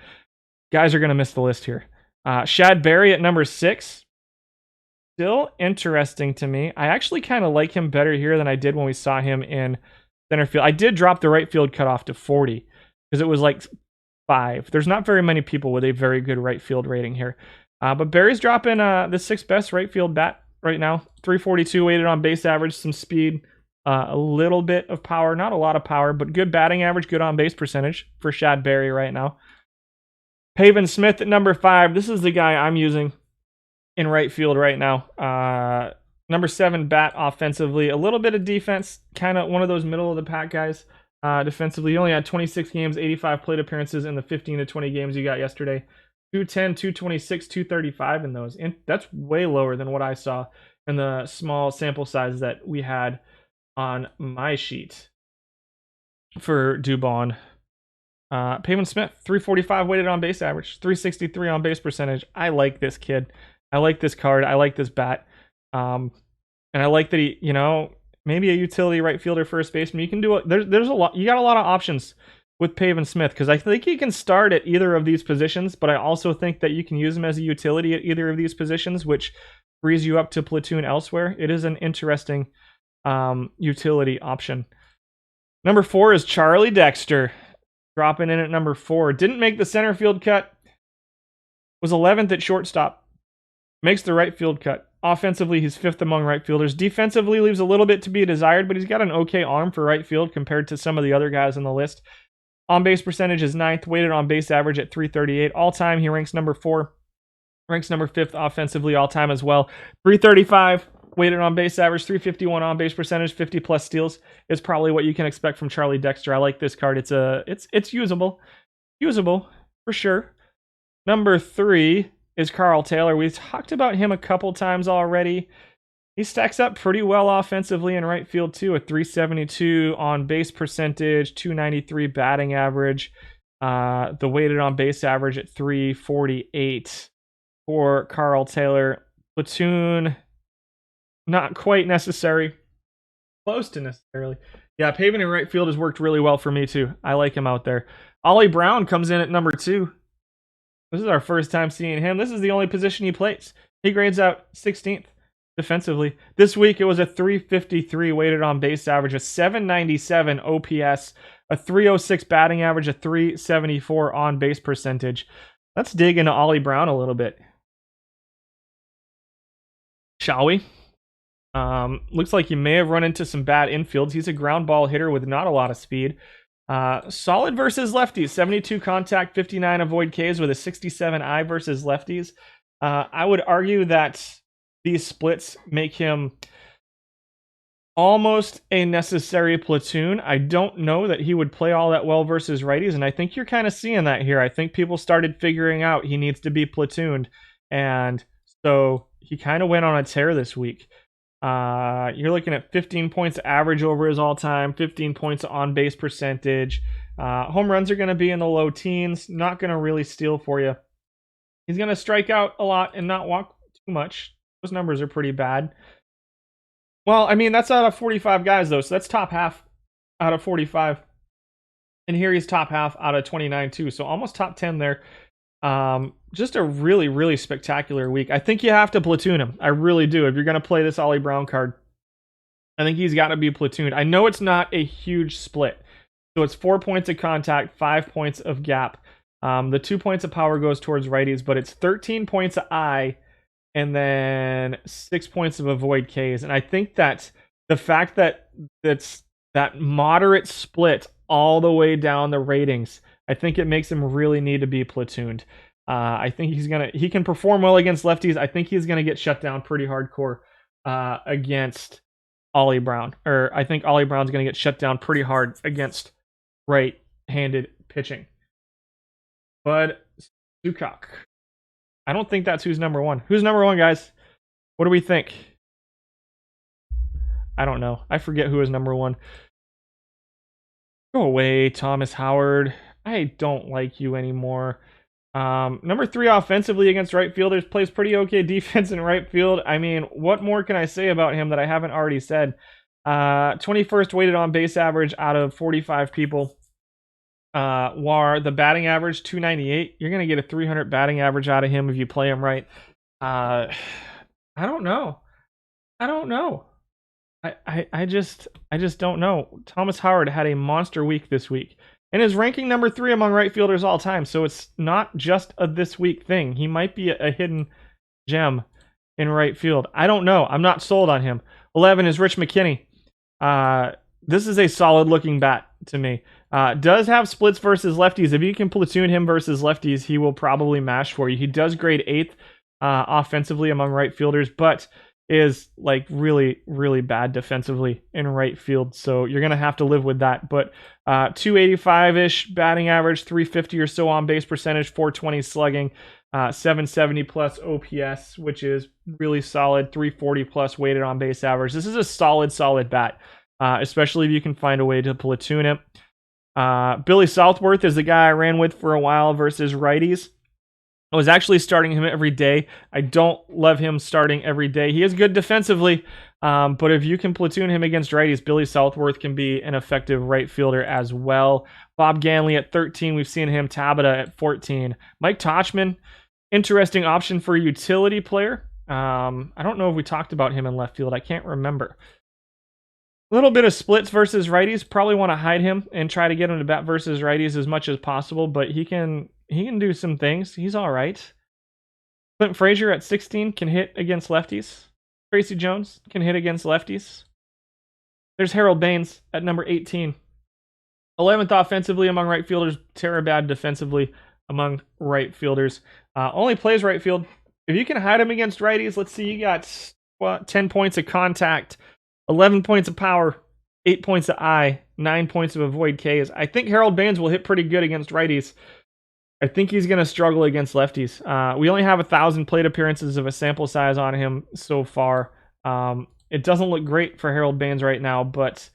guys are going to miss the list here. Shad Berry at number 6. Still interesting to me. I actually kind of like him better here than I did when we saw him in center field. I did drop the right field cutoff to 40 because it was like 5. There's not very many people with a very good right field rating here. But Barry's dropping the 6th best right field bat right now. 342 weighted on base average, some speed, a little bit of power, not a lot of power, but good batting average, good on base percentage for Shad Barry right now. Pavon Smith at number 5. This is the guy I'm using in right field right now. Number 7 bat offensively, a little bit of defense, kind of one of those middle of the pack guys. Defensively, he only had 26 games, 85 plate appearances in the 15 to 20 games you got yesterday. 210, 226, 235 in those. And that's way lower than what I saw in the small sample size that we had on my sheet for Dubon. Pavon Smith, 345 weighted on base average, 363 on base percentage. I like this kid. I like this card. I like this bat. And I like that he, maybe a utility right fielder, first baseman. You can do it. There's a lot. You got a lot of options with Pavon Smith because I think he can start at either of these positions, but I also think that you can use him as a utility at either of these positions, which frees you up to platoon elsewhere. It is an interesting utility option. Number 4 is Charlie Dexter, dropping in at number 4. Didn't make the center field cut. Was 11th at shortstop. Makes the right field cut. Offensively, he's 5th among right fielders. Defensively, leaves a little bit to be desired, but he's got an okay arm for right field compared to some of the other guys on the list. On-base percentage is 9th, weighted on base average at 338. All-time, he ranks number 4. Ranks number 5th offensively all-time as well. 335, weighted on base average, 351 on-base percentage, 50-plus steals is probably what you can expect from Charlie Dexter. I like this card. It's usable. Usable, for sure. Number 3 is Carl Taylor. We've talked about him a couple times already. He stacks up pretty well offensively in right field too, a 372 on base percentage, 293 batting average, the weighted on base average at 348 for Carl Taylor. Platoon, not quite necessary, close to necessarily. Yeah, Pavon in right field has worked really well for me too. I like him out there. Ollie Brown comes in at number 2. This is our first time seeing him. This is the only position he plays. He grades out 16th defensively. This week it was a 353 weighted on base average, a 797 OPS, a 306 batting average, a 374 on base percentage. Let's dig into Ollie Brown a little bit, shall we? Looks like he may have run into some bad infields. He's a ground ball hitter with not a lot of speed. Solid versus lefties, 72 contact, 59 avoid Ks with a 67 I versus lefties. I would argue that these splits make him almost a necessary platoon. I don't know that he would play all that well versus righties, and I think you're kind of seeing that here. I think people started figuring out he needs to be platooned, and so he kind of went on a tear this week. You're looking at 15 points average over his all-time, 15 points on base percentage. Home runs are going to be in the low teens, not going to really steal for you. He's going to strike out a lot and not walk too much. Those numbers are pretty bad. Well, I mean, that's out of 45 guys, though, so that's top half out of 45. And here he's top half out of 29, too, so almost top 10 there. Just a really, really spectacular week. I think you have to platoon him. I really do. If you're going to play this Ollie Brown card, I think he's got to be platooned. I know it's not a huge split. So it's 4 points of contact, 5 points of gap. The 2 points of power goes towards righties, but it's 13 points of I and then 6 points of avoid Ks. And I think that the fact that that's that moderate split all the way down the ratings, I think it makes him really need to be platooned. I think he can perform well against lefties. I think he's gonna get shut down pretty hardcore against Ollie Brown. Or I think Ollie Brown's gonna get shut down pretty hard against right-handed pitching. Bud Sukak. I don't think that's who's number 1. Who's number 1, guys? What do we think? I don't know. I forget who is number 1. Go away, Thomas Howard. I don't like you anymore. Number 3 offensively against right fielders, plays pretty okay defense in right field. I mean, what more can I say about him that I haven't already said? 21st weighted on base average out of 45 people. WAR, the batting average, 298. You're going to get a 300 batting average out of him if you play him right. I don't know. I just don't know. Thomas Howard had a monster week this week and is ranking number 3 among right fielders all time. So it's not just a this week thing. He might be a hidden gem in right field. I don't know. I'm not sold on him. 11 is Rich McKinney. This is a solid looking bat to me. Does have splits versus lefties. If you can platoon him versus lefties, he will probably mash for you. He does grade 8th offensively among right fielders, but is like really, really bad defensively in right field. So you're going to have to live with that. But 285-ish batting average, 350 or so on base percentage, 420 slugging, 770 plus OPS, which is really solid, 340 plus weighted on base average. This is a solid bat, especially if you can find a way to platoon him. Billy Southworth is the guy I ran with for a while versus righties. I was actually starting him every day. I don't love him starting every day. He is good defensively, but if you can platoon him against righties, Billy Southworth can be an effective right fielder as well. Bob Ganley at 13. We've seen him. Tabata at 14. Mike Tauchman, interesting option for a utility player. I don't know if we talked about him in left field. I can't remember. A little bit of splits versus righties. Probably want to hide him and try to get him to bat versus righties as much as possible, but he can do some things. He's all right. Clint Frazier at 16 can hit against lefties. Tracy Jones can hit against lefties. There's Harold Baines at number 18. 11th offensively among right fielders. Tara bad defensively among right fielders. Only plays right field. If you can hide him against righties, let's see, you got 10 points of contact, 11 points of power, 8 points of eye, 9 points of avoid Ks. I think Harold Baines will hit pretty good against righties. I think he's going to struggle against lefties. We only have 1,000 plate appearances of a sample size on him so far. It doesn't look great for Harold Baines right now, but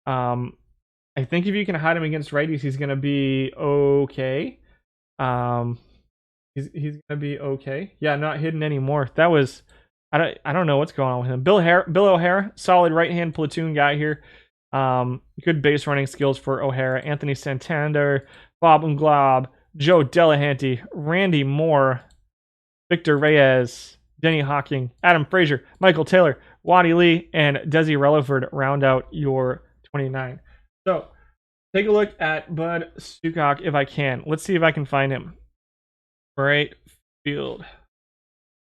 I think if you can hide him against righties, he's going to be okay. He's going to be okay. Yeah, not hidden anymore. That was... I don't know what's going on with him. Bill O'Hara, solid right-hand platoon guy here. Good base running skills for O'Hara. Anthony Santander, Bob Nglob, Joe Delahanty, Randy Moore, Victor Reyes, Denny Hawking, Adam Frazier, Michael Taylor, Waddy Lee, and Desi Relaford round out your 29. So take a look at Bud Sukak if I can. Let's see if I can find him. Right field.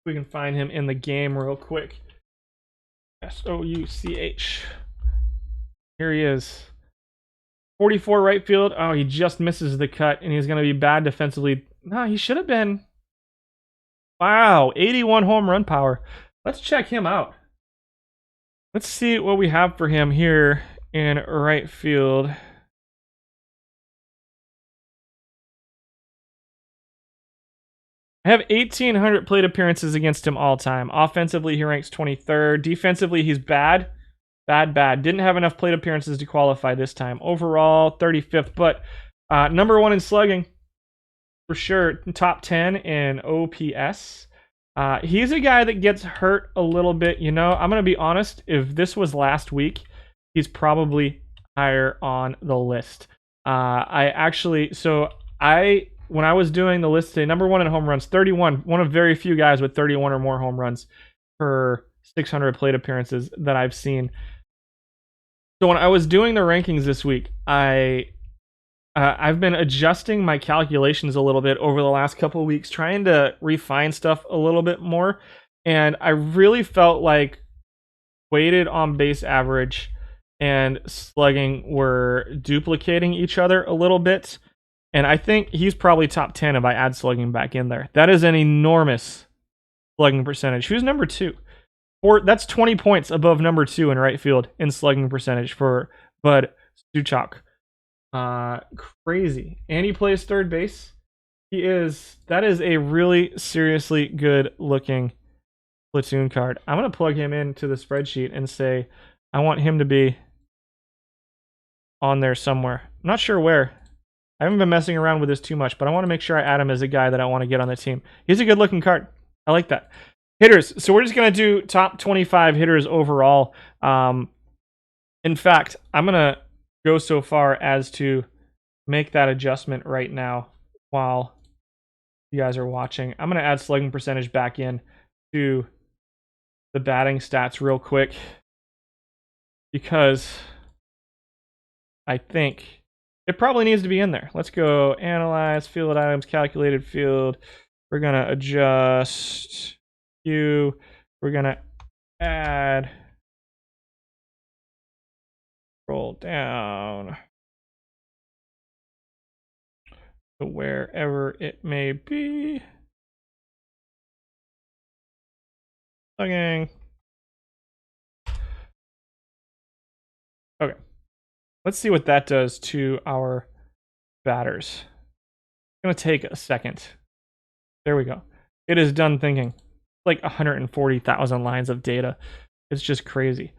We can find him in the game real quick. Souch. Here he is. 44 right field. Oh, he just misses the cut, and he's going to be bad defensively. No, he should have been. Wow, 81 home run power. Let's check him out. Let's see what we have for him here in right field. I have 1,800 plate appearances against him all time. Offensively, he ranks 23rd. Defensively, he's bad. Bad. Didn't have enough plate appearances to qualify this time. Overall, 35th. But number 1 in slugging, for sure. Top 10 in OPS. He's a guy that gets hurt a little bit. You know, I'm going to be honest. If this was last week, he's probably higher on the list. When I was doing the list today, number 1 in home runs, 31. One of very few guys with 31 or more home runs per 600 plate appearances that I've seen. So when I was doing the rankings this week, I've been adjusting my calculations a little bit over the last couple of weeks, trying to refine stuff a little bit more. And I really felt like weighted on base average and slugging were duplicating each other a little bit. And I think he's probably top 10 if I add slugging back in there. That is an enormous slugging percentage. Who's number 2? That's 20 points above number 2 in right field in slugging percentage for Bud Sukak. Crazy. And he plays third base. That is a really seriously good looking platoon card. I'm going to plug him into the spreadsheet and say I want him to be on there somewhere. I'm not sure where. I haven't been messing around with this too much, but I want to make sure I add him as a guy that I want to get on the team. He's a good looking card. I like that. Hitters. So we're just going to do top 25 hitters overall. In fact, I'm going to go so far as to make that adjustment right now while you guys are watching. I'm going to add slugging percentage back in to the batting stats real quick. because I think it probably needs to be in there. Let's go analyze field items, calculated field. We're going to adjust Q. We're going to add, roll down to wherever it may be. Plugging. Okay. Let's see what that does to our batters. It's going to take a second. There we go. It is done thinking. Like 140,000 lines of data. It's just crazy.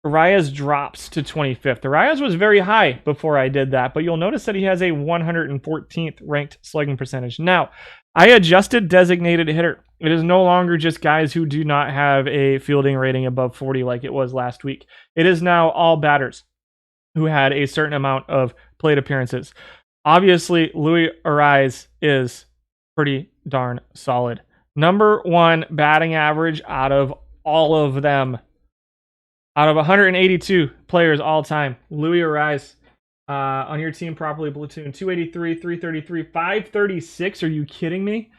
Arias drops to 25th. Arias was very high before I did that, but you'll notice that he has a 114th ranked slugging percentage. Now, I adjusted designated hitter. It is no longer just guys who do not have a fielding rating above 40 like it was last week. It is now all batters who had a certain amount of plate appearances. Obviously, Luis Arias is pretty darn solid. Number 1 batting average out of all of them. Out of 182 players all time, Luis Arias on your team properly platoon. 283, 333, 536. Are you kidding me?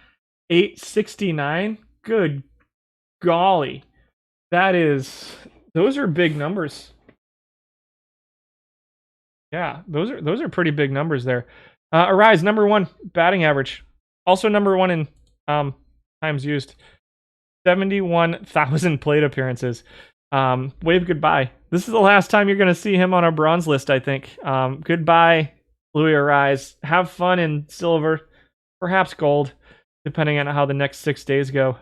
869? Good golly. Those are big numbers. Yeah, those are pretty big numbers there. Arias, number 1 batting average. Also number 1 in times used. 71,000 plate appearances. Wave goodbye. This is the last time you're going to see him on our bronze list, I think. Goodbye, Luis Arias. Have fun in silver, perhaps gold, depending on how the next 6 days go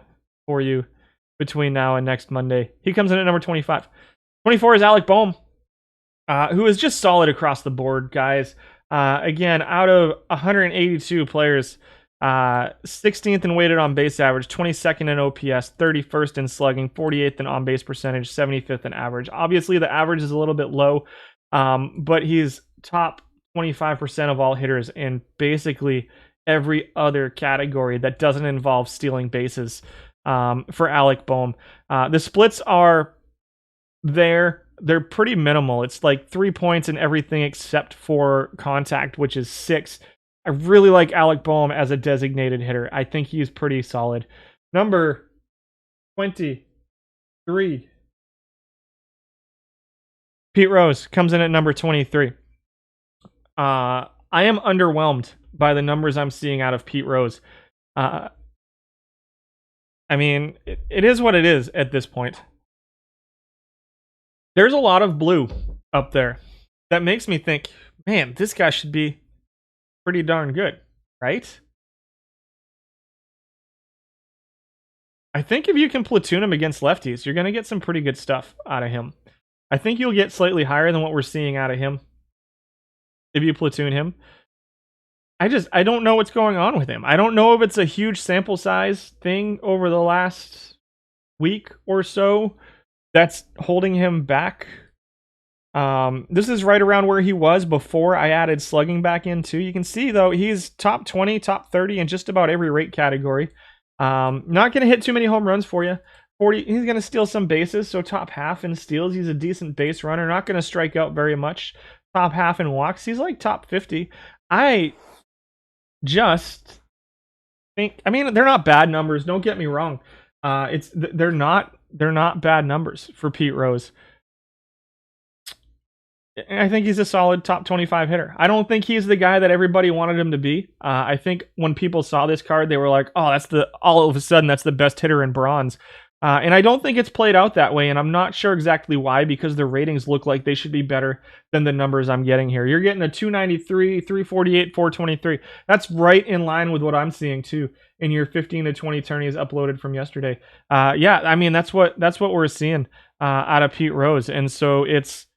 for you between now and next Monday. He comes in at number 25. 24 is Alec Bohm, who is just solid across the board, guys. Again, out of 182 players, 16th in weighted on base average, 22nd in OPS, 31st in slugging, 48th in on base percentage, 75th in average. Obviously, the average is a little bit low, but he's top 25% of all hitters in basically every other category that doesn't involve stealing bases for Alec Bohm. The splits are there. They're pretty minimal. It's like 3 points in everything except for contact, which is 6. I really like Alec Bohm as a designated hitter. I think he's pretty solid. Number 23. Pete Rose comes in at number 23. I am underwhelmed by the numbers I'm seeing out of Pete Rose. I mean, it is what it is at this point. There's a lot of blue up there that makes me think, man, this guy should be pretty darn good, right? I think if you can platoon him against lefties, you're going to get some pretty good stuff out of him. I think you'll get slightly higher than what we're seeing out of him if you platoon him. I don't know what's going on with him. I don't know if it's a huge sample size thing over the last week or so that's holding him back. This is right around where he was before I added slugging back in too. You can see though, he's top 20, top 30 in just about every rate category. Not going to hit too many home runs for you. 40, he's going to steal some bases, so top half in steals. He's a decent base runner. Not going to strike out very much. Top half in walks. He's like top 50. I just think, I mean, they're not bad numbers. Don't get me wrong. They're not bad numbers for Pete Rose. I think he's a solid top 25 hitter. I don't think he's the guy that everybody wanted him to be. I think when people saw this card, they were like, oh, all of a sudden, that's the best hitter in bronze. And I don't think it's played out that way, and I'm not sure exactly why, because the ratings look like they should be better than the numbers I'm getting here. You're getting a 293, 348, 423. That's right in line with what I'm seeing, too, in your 15 to 20 tourneys uploaded from yesterday. Yeah, I mean, that's what we're seeing out of Pete Rose, and so it's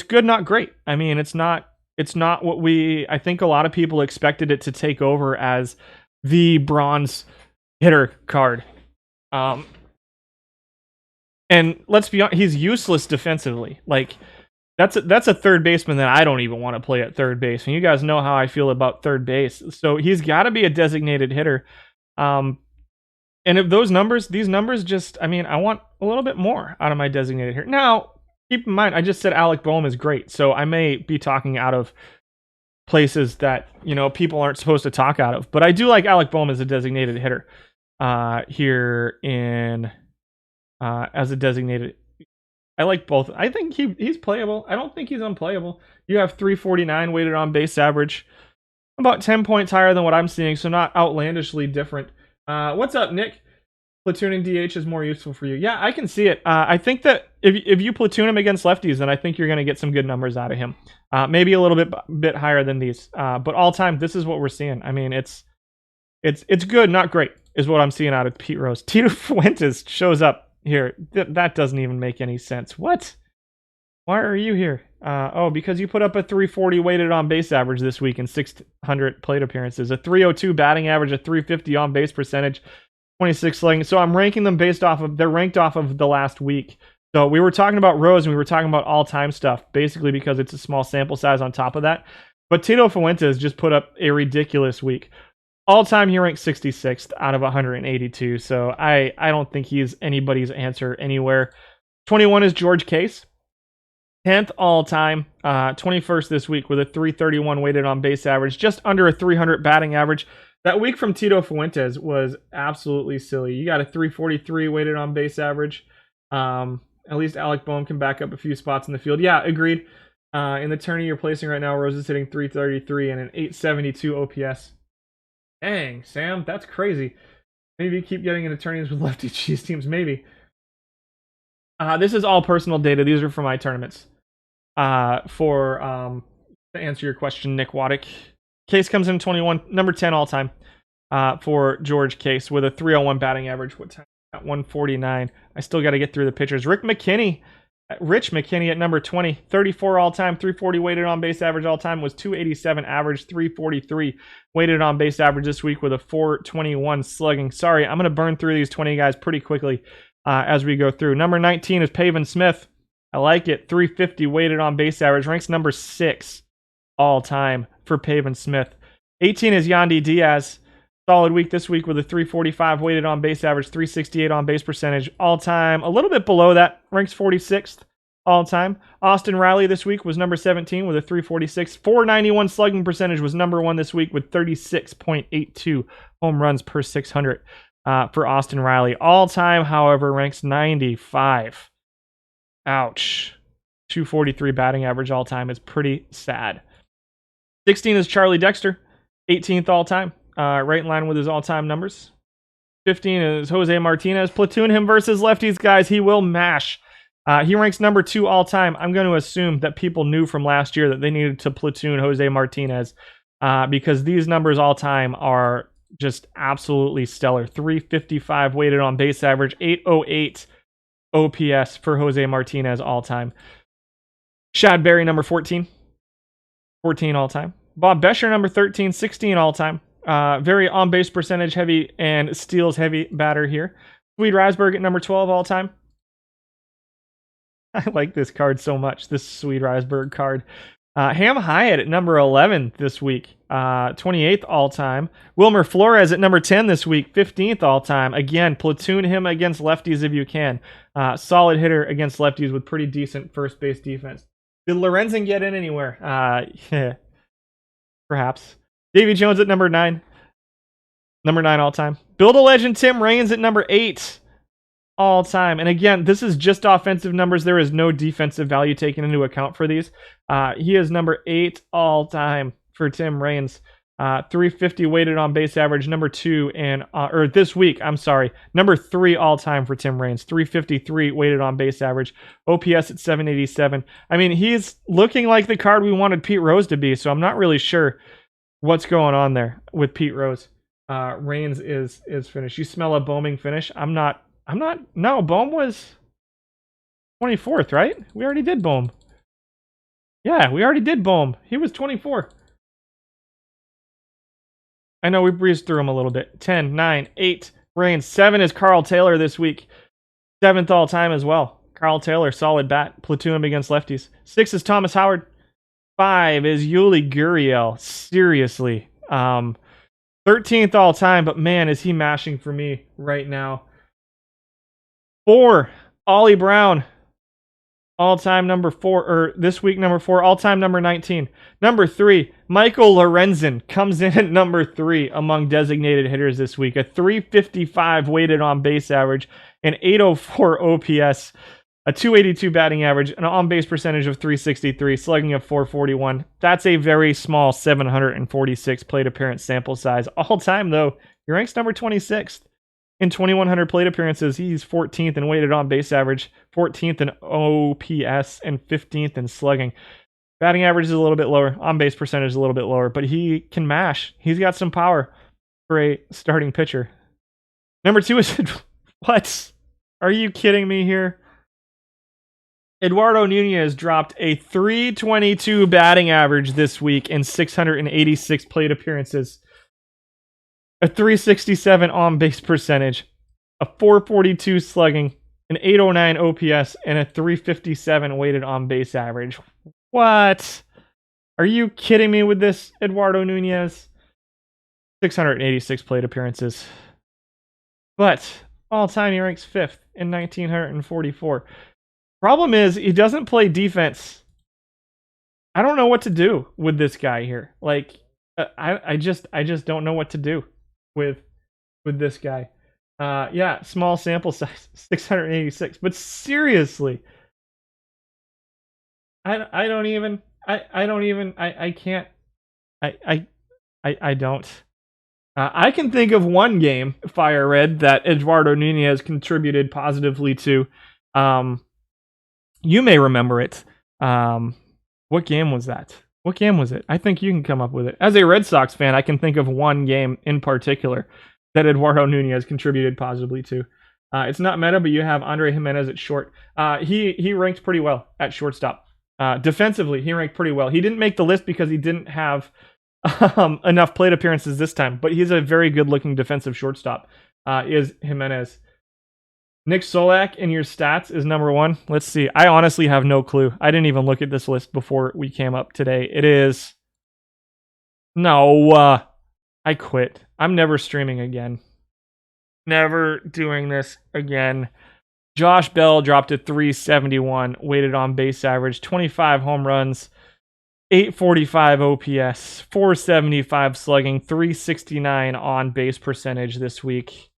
good, not great. I mean, it's not what I think a lot of people expected it to take over as the bronze hitter card. And let's be honest, he's useless defensively. Like, that's a third baseman that I don't even want to play at third base. And you guys know how I feel about third base. So he's got to be a designated hitter. And if these numbers just, I mean, I want a little bit more out of my designated hitter. Now, keep in mind, I just said Alec Boehm is great, so I may be talking out of places that, you know, people aren't supposed to talk out of. But I do like Alec Boehm as a designated hitter here in as a designated. I like both. I think he's playable. I don't think he's unplayable. You have 349 weighted on base average, about 10 points higher than what I'm seeing, so not outlandishly different. What's up, Nick? Platooning DH is more useful for you. Yeah, I can see it. I think that if you platoon him against lefties, then I think you're going to get some good numbers out of him. Maybe a little bit higher than these. But all time, this is what we're seeing. I mean, it's good, not great, is what I'm seeing out of Pete Rose. Tito Fuentes shows up here. That doesn't even make any sense. What? Why are you here? Oh, because you put up a 340 weighted on base average this week in 600 plate appearances, a 302 batting average, a 350 on base percentage, 26 slugging. So I'm ranking them based off of, they're ranked off of the last week. So we were talking about Rose and we were talking about all-time stuff, basically because it's a small sample size on top of that. But Tito Fuentes just put up a ridiculous week. All-time, he ranked 66th out of 182. So I don't think he's anybody's answer anywhere. 21 is George Case. 10th all-time, 21st this week with a 331 weighted on base average, just under a 300 batting average. That week from Tito Fuentes was absolutely silly. You got a 343 weighted on base average. At least Alec Boehm can back up a few spots in the field. Yeah, agreed. In the tourney you're placing right now, Rose is hitting 333 and an 872 OPS. Dang, Sam, that's crazy. Maybe you keep getting into tourneys with lefty cheese teams. Maybe. This is all personal data. These are for my tournaments. To answer your question, Nick Waddick. Case comes in 21, number 10 all time for George Case with a 301 batting average. What time? At 149. I still got to get through the pitchers. Rich McKinney at number 20, 34 all time, 340 weighted on base average all time, was 287 average, 343 weighted on base average this week with a 421 slugging. Sorry, I'm going to burn through these 20 guys pretty quickly as we go through. Number 19 is Pavon Smith. I like it. 350 weighted on base average, ranks number 6 all time for Pavon Smith. 18 is Yandy Diaz. Solid week this week with a 345 weighted on base average, 368 on base percentage all time. A little bit below that, ranks 46th all time. Austin Reilly this week was number 17 with a 346. 491 slugging percentage, was number 1 this week with 36.82 home runs per 600 for Austin Reilly. All time, however, ranks 95. Ouch. 243 batting average all time is pretty sad. 16 is Charlie Dexter, 18th all time. Right in line with his all-time numbers. 15 is Jose Martinez. Platoon him versus lefties, guys. He will mash. He ranks number 2 all-time. I'm going to assume that people knew from last year that they needed to platoon Jose Martinez because these numbers all-time are just absolutely stellar. 355 weighted on base average, 808 OPS for Jose Martinez all-time. Shad Berry, number 14. 14 all-time. Bob Bescher, number 13. 16 all-time. Very on-base percentage heavy and steals heavy batter here. Swede Ryzenberg at number 12 all time. I like this card so much, this Swede Ryzenberg card. Ham Hyatt at number 11 this week, 28th all time. Wilmer Flores at number 10 this week, 15th all time. Again, platoon him against lefties if you can. Solid hitter against lefties with pretty decent first base defense. Did Lorenzen get in anywhere? Yeah, perhaps. Davy Jones at number 9. Number 9 all time. Build a legend Tim Raines at number 8 all time. And again, this is just offensive numbers. There is no defensive value taken into account for these. He is number 8 all time for Tim Raines. 350 weighted on base average, number 2 and or this week, I'm sorry, number 3 all time for Tim Raines. 353 weighted on base average, OPS at 787. I mean, he's looking like the card we wanted Pete Rose to be, so I'm not really sure what's going on there with Pete Rose. Raines is finished. You smell a Boehming finish? I'm not. No, Boehm was 24th, right? We already did Boehm. Yeah, we already did Boehm. He was 24. I know we breezed through him a little bit. 10, 9, 8. Raines. 7 is Carl Taylor this week. 7th all time as well. Carl Taylor, solid bat. Platoon him against lefties. 6 is Thomas Howard. 5 is Yuli Guriel. Seriously. 13th all time, but man, is he mashing for me right now. 4, Ollie Brown. all-time number 4, or this week number 4, all-time number 19. Number 3, Michael Lorenzen comes in at number 3 among designated hitters this week. A 355 weighted on base average, an 804 OPS, a 282 batting average, an on-base percentage of 363, slugging of 441. That's a very small 746 plate appearance sample size. All-time, though, he ranks number 26th. In 2,100 plate appearances, he's 14th in weighted on base average, 14th in OPS, and 15th in slugging. Batting average is a little bit lower, on base percentage is a little bit lower, but he can mash. He's got some power for a starting pitcher. Number 2 is what? Are you kidding me here? Eduardo Nunez dropped a 322 batting average this week in 686 plate appearances. A 367 on-base percentage, a 442 slugging, an 809 OPS, and a 357 weighted on-base average. What? Are you kidding me with this, Eduardo Nunez? 686 plate appearances. But all-time he ranks 5th in 1,944. Problem is, he doesn't play defense. I don't know what to do with this guy here. Like, I just don't know what to do with this guy. Yeah, small sample size, 686. But seriously, I don't. I can think of one game, Fire Red, that Eduardo Nunez contributed positively to. You may remember it. What game was that? What game was it? I think you can come up with it. As a Red Sox fan, I can think of one game in particular that Eduardo Nunez contributed positively to. It's not meta, but you have Andre Jimenez at short. He ranked pretty well at shortstop. Defensively, he ranked pretty well. He didn't make the list because he didn't have enough plate appearances this time, but he's a very good-looking defensive shortstop, is Jimenez. Nick Solak in your stats is number 1. Let's see. I honestly have no clue. I didn't even look at this list before we came up today. It is... No. I quit. I'm never streaming again. Never doing this again. Josh Bell dropped a 371 weighted on base average, 25 home runs, 845 OPS, 475 slugging, 369 on base percentage this week.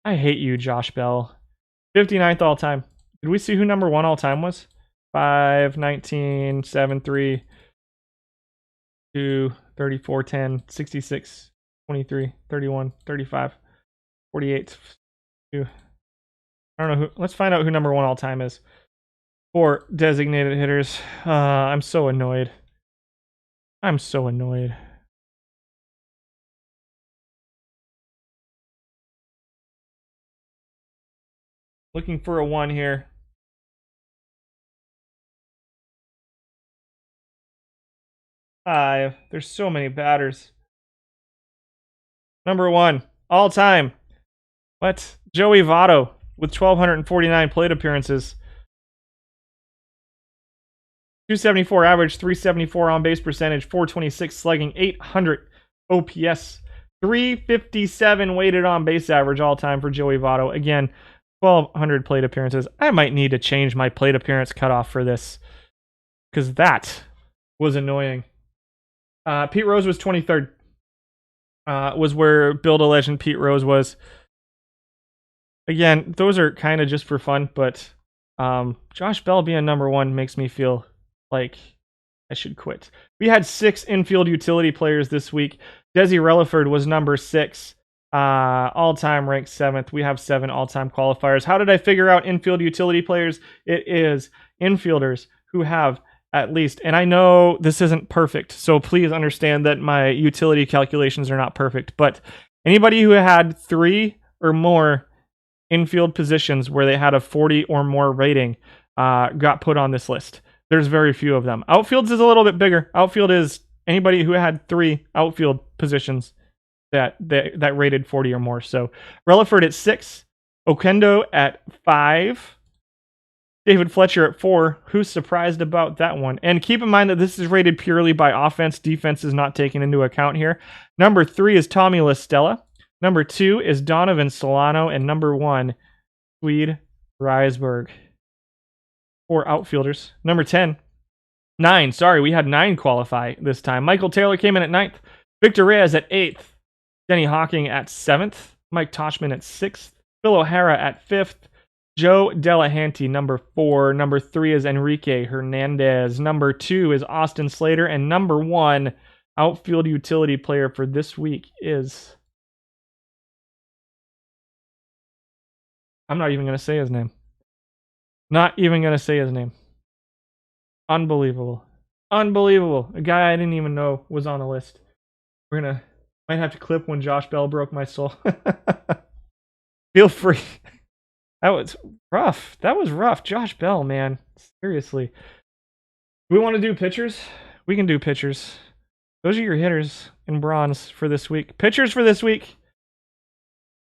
I hate you, Josh Bell. 59th all time. Did we see who number 1 all time was? 5, 19, 7, 3, 2, 34, 10, 66, 23, 31, 35, 48, 2. I don't know who. Let's find out who number 1 all time is for designated hitters. I'm so annoyed. I'm so annoyed. Looking for a 1 here. Five. There's so many batters. Number 1, all time. What? Joey Votto with 1,249 plate appearances. 274 average, 374 on base percentage, 426 slugging, 800 OPS, 357 weighted on base average all time for Joey Votto. Again, 1,200 plate appearances. I might need to change my plate appearance cutoff for this because that was annoying. Pete Rose was 23rd. Was where Build a Legend Pete Rose was. Again, those are kind of just for fun, but Josh Bell being number 1 makes me feel like I should quit. We had 6 infield utility players this week. Desi Relaford was number 6. All-time ranked 7th. We have 7 all-time qualifiers. How did I figure out infield utility players? It is infielders who have at least, and I know this isn't perfect, so please understand that my utility calculations are not perfect, but anybody who had 3 or more infield positions where they had a 40 or more rating got put on this list. There's very few of them. Outfields is a little bit bigger. Outfield is anybody who had 3 outfield positions that rated 40 or more. So Relaford at 6, Oquendo at 5, David Fletcher at 4. Who's surprised about that one? And keep in mind that this is rated purely by offense. Defense is not taken into account here. Number 3 is Tommy La Stella. Number 2 is Donovan Solano. And number 1, Swede Ryzenberg. for outfielders. Number 10. 9. Sorry, we had 9 qualify this time. Michael Taylor came in at 9th. Victor Reyes at 8th. Denny Hawking at 7th. Mike Toshman at 6th. Phil O'Hara at 5th. Joe Delahanty, number 4. Number 3 is Enrique Hernandez. Number 2 is Austin Slater. And number 1 outfield utility player for this week is... I'm not even going to say his name. Not even going to say his name. Unbelievable. Unbelievable. A guy I didn't even know was on the list. Might have to clip when Josh Bell broke my soul. Feel free. That was rough. That was rough. Josh Bell, man. Seriously. Do we want to do pitchers? We can do pitchers. Those are your hitters in bronze for this week. Pitchers for this week.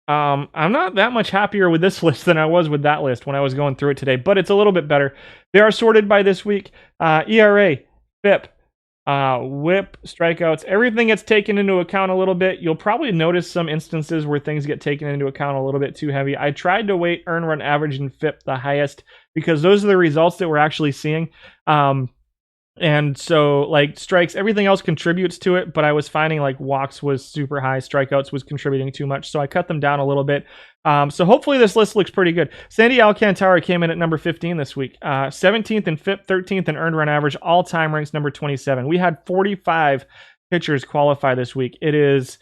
I'm not that much happier with this list than I was with that list when I was going through it today, but it's a little bit better. They are sorted by this week. ERA, FIP, WHIP, strikeouts, everything gets taken into account a little bit. You'll probably notice some instances where things get taken into account a little bit too heavy. I tried to weight earned run average and FIP the highest because those are the results that we're actually seeing. And so, like, strikes, everything else contributes to it, but I was finding, like, walks was super high, strikeouts was contributing too much, so I cut them down a little bit. So hopefully this list looks pretty good. Sandy Alcantara came in at number 15 this week. 17th in FIP, 13th in earned run average, all-time ranks number 27. We had 45 pitchers qualify this week. It is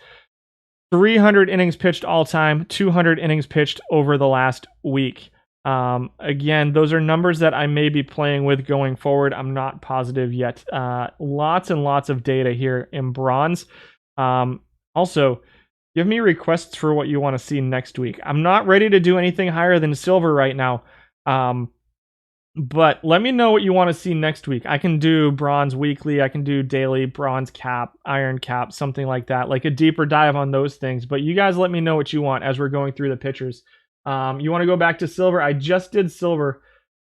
300 innings pitched all-time, 200 innings pitched over the last week. Again, those are numbers that I may be playing with going forward. I'm not positive yet. Lots and lots of data here in bronze. Also, give me requests for what you want to see next week. I'm not ready to do anything higher than silver right now. But let me know what you want to see next week. I can do bronze weekly. I can do daily, bronze cap, iron cap, something like that, like a deeper dive on those things. But you guys let me know what you want as we're going through the pitchers. You want to go back to silver? I just did silver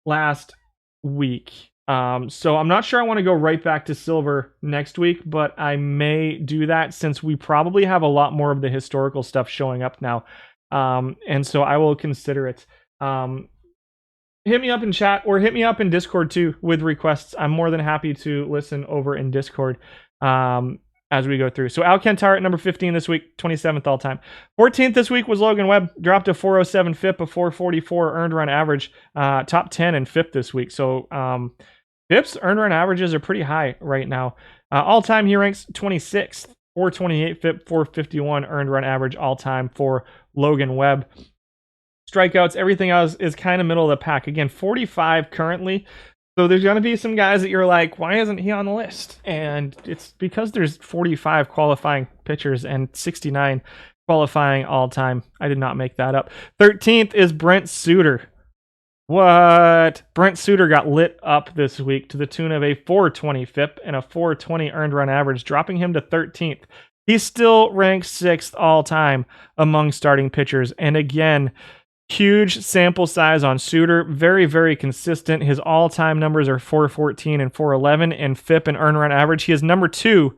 last week. So I'm not sure I want to go right back to silver next week, but I may do that since we probably have a lot more of the historical stuff showing up now. And so I will consider it. Hit me up in chat or hit me up in Discord too with requests. I'm more than happy to listen over in Discord. As we go through. So Alcantara at number 15 this week, 27th all time. 14th this week was Logan Webb, dropped a 407 FIP, a 444 earned run average, top 10 in FIP this week. So FIP's earned run averages are pretty high right now. All time he ranks 26th, 428 FIP, 451 earned run average all time for Logan Webb. Strikeouts, everything else is kind of middle of the pack. Again, 45 currently. So there's going to be some guys that you're like, why isn't he on the list? And it's because there's 45 qualifying pitchers and 69 qualifying all-time. I did not make that up. 13th is Brent Suter. What? Brent Suter got lit up this week to the tune of a 420 FIP and a 420 earned run average, dropping him to 13th. He still ranks 6th all-time among starting pitchers. And again, huge sample size on Suter. Very, very consistent. His all-time numbers are 414 and 411 in FIP and earned run average. He is number 2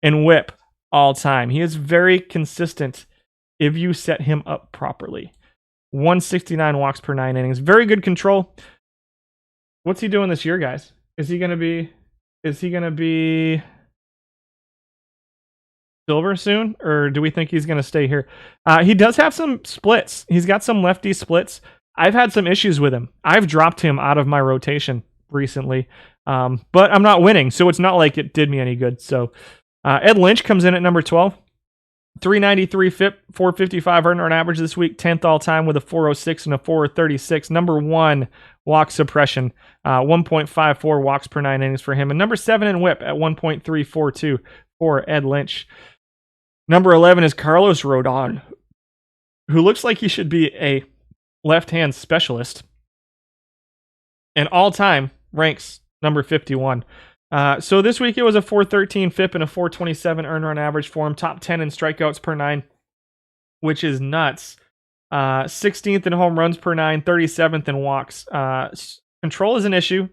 in WHIP all-time. He is very consistent if you set him up properly. 169 walks per 9 innings. Very good control. What's he doing this year, guys? Is he going to be silver soon, or do we think he's going to stay here? He does have some splits. He's got some lefty splits. I've had some issues with him. I've dropped him out of my rotation recently, but I'm not winning, so it's not like it did me any good. So Ed Lynch comes in at number 12. 393 FIP, 455 earned run average this week, 10th all time with a 406 and a 436. Number 1 walk suppression, 1.54 walks per 9 innings for him, and number 7 in WHIP at 1.342 for Ed Lynch. Number 11 is Carlos Rodon, who looks like he should be a left-hand specialist, and all-time ranks number 51. So this week it was a 413 FIP and a 427 earned run average for him. Top 10 in strikeouts per 9, which is nuts. 16th in home runs per 9, 37th in walks. Control is an issue.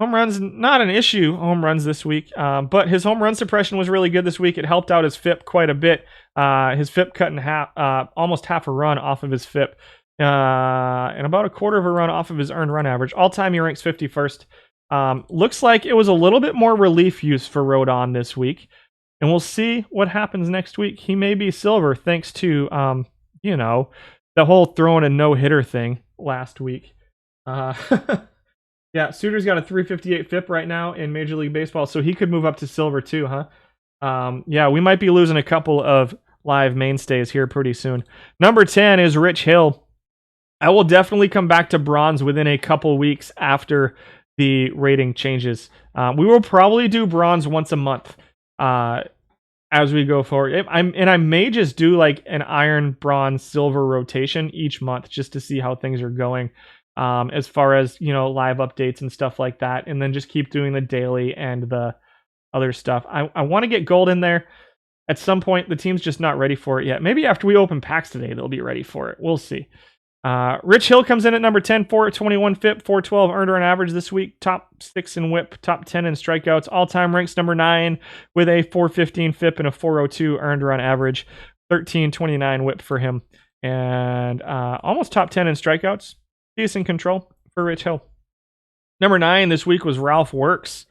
Home runs, not an issue, home runs this week. But his home run suppression was really good this week. It helped out his FIP quite a bit. His FIP cut in half, almost half a run off of his FIP. and about a quarter of a run off of his earned run average. All-time, he ranks 51st. Looks like it was a little bit more relief use for Rodon this week, and we'll see what happens next week. He may be silver thanks to, the whole throwing a no-hitter thing last week. Yeah, Suter's got a 358 FIP right now in Major League Baseball, so he could move up to silver too, huh? Yeah, we might be losing a couple of live mainstays here pretty soon. Number 10 is Rich Hill. I will definitely come back to bronze within a couple weeks after the rating changes. We will probably do bronze once a month as we go forward. I may just do like an iron, bronze, silver rotation each month just to see how things are going. As far as, live updates and stuff like that, and then just keep doing the daily and the other stuff. I want to get gold in there at some point. The team's just not ready for it yet. Maybe after we open packs today, they'll be ready for it. We'll see. Rich Hill comes in at number 10, 421 FIP, 412 earned run average this week, top 6 in whip, top 10 in strikeouts, all-time ranks number 9 with a 415 FIP and a 402 earned run average, 1329 whip for him, and almost top 10 in strikeouts. Decent control for Rich Hill. Number 9 this week was Ralph Works,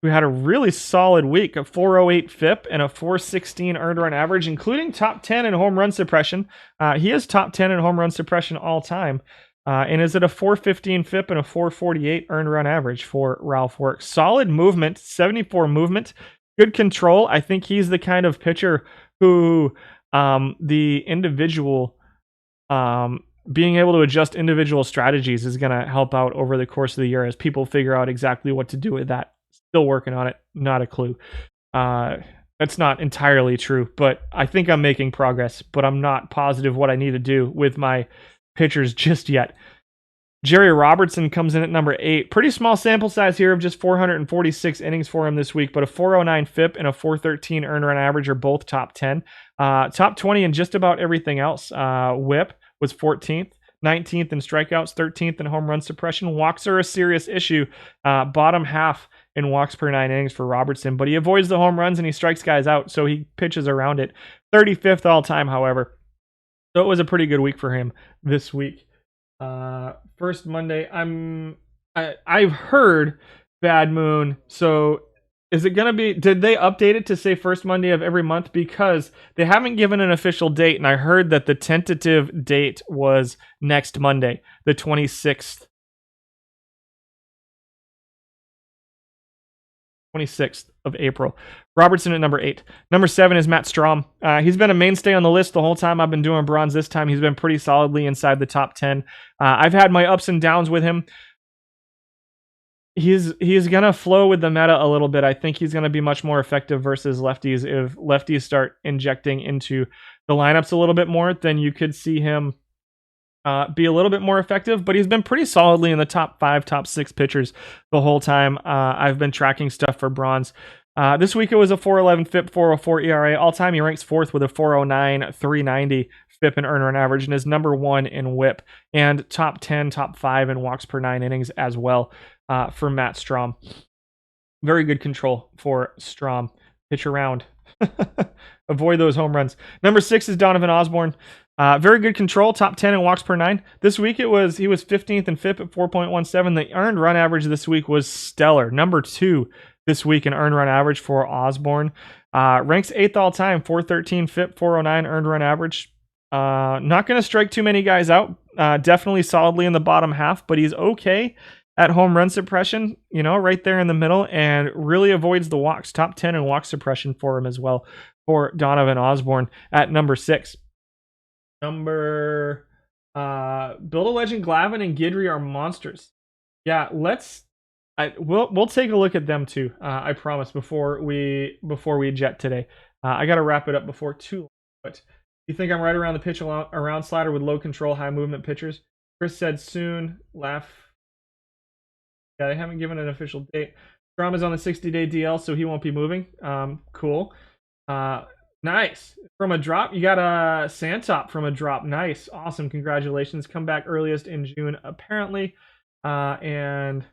who had a really solid week, a 408 FIP and a 416 earned run average, including top 10 in home run suppression. He is top 10 in home run suppression all time, and is at a 415 FIP and a 448 earned run average for Ralph Works. Solid movement, 74 movement, good control. I think he's the kind of pitcher who the individual being able to adjust individual strategies is going to help out over the course of the year as people figure out exactly what to do with that. Still working on it. Not a clue. That's not entirely true, but I think I'm making progress, but I'm not positive what I need to do with my pitchers just yet. Jerry Robertson comes in at number 8. Pretty small sample size here of just 446 innings for him this week, but a 409 FIP and a 413 earned run average are both top 10. Top 20 in just about everything else. Whip was 14th, 19th in strikeouts, 13th in home run suppression. Walks are a serious issue. Bottom half in walks per 9 innings for Robertson, but he avoids the home runs and he strikes guys out, so he pitches around it. 35th all time, however. So it was a pretty good week for him this week. First Monday, I've heard Bad Moon, so is it going to be, did they update it to say first Monday of every month? Because they haven't given an official date, and I heard that the tentative date was next Monday, the 26th. 26th of April. Robertson at number 8. Number 7 is Matt Strahm. He's been a mainstay on the list the whole time I've been doing bronze. This time he's been pretty solidly inside the top 10. I've had my ups and downs with him. He's going to flow with the meta a little bit. I think he's going to be much more effective versus lefties. If lefties start injecting into the lineups a little bit more, then you could see him be a little bit more effective, but he's been pretty solidly in the top 5, top 6 pitchers the whole time. I've been tracking stuff for bronze. This week it was a 411 FIP, 404 ERA. All time he ranks 4th with a 409, 390 FIP and earned run average, and is number 1 in whip, and top 10, top 5 in walks per 9 innings as well for Matt Strahm. Very good control for Strahm. Pitch around. Avoid those home runs. Number 6 is Donovan Osborne. Very good control, top 10 in walks per 9. This week he was 15th in FIP at 4.17. The earned run average this week was stellar. Number 2 this week in earned run average for Osborne. Ranks 8th all time, 413 FIP, 409 earned run average. Not going to strike too many guys out. Definitely solidly in the bottom half, but he's okay at home run suppression, right there in the middle, and really avoids the walks. Top 10 in walk suppression for him as well, for Donovan Osborne at number 6. Build a Legend, Glavine and Guidry are monsters. Yeah, we'll take a look at them too. I promise before we jet today. I got to wrap it up before too long. But you think I'm right around the pitch around slider with low control, high movement pitchers? Chris said soon. Laugh. Yeah, they haven't given an official date. Strahm is on the 60-day DL, so he won't be moving. Cool. Nice. From a drop, you got a Santop from a drop. Nice. Awesome. Congratulations. Come back earliest in June, apparently. And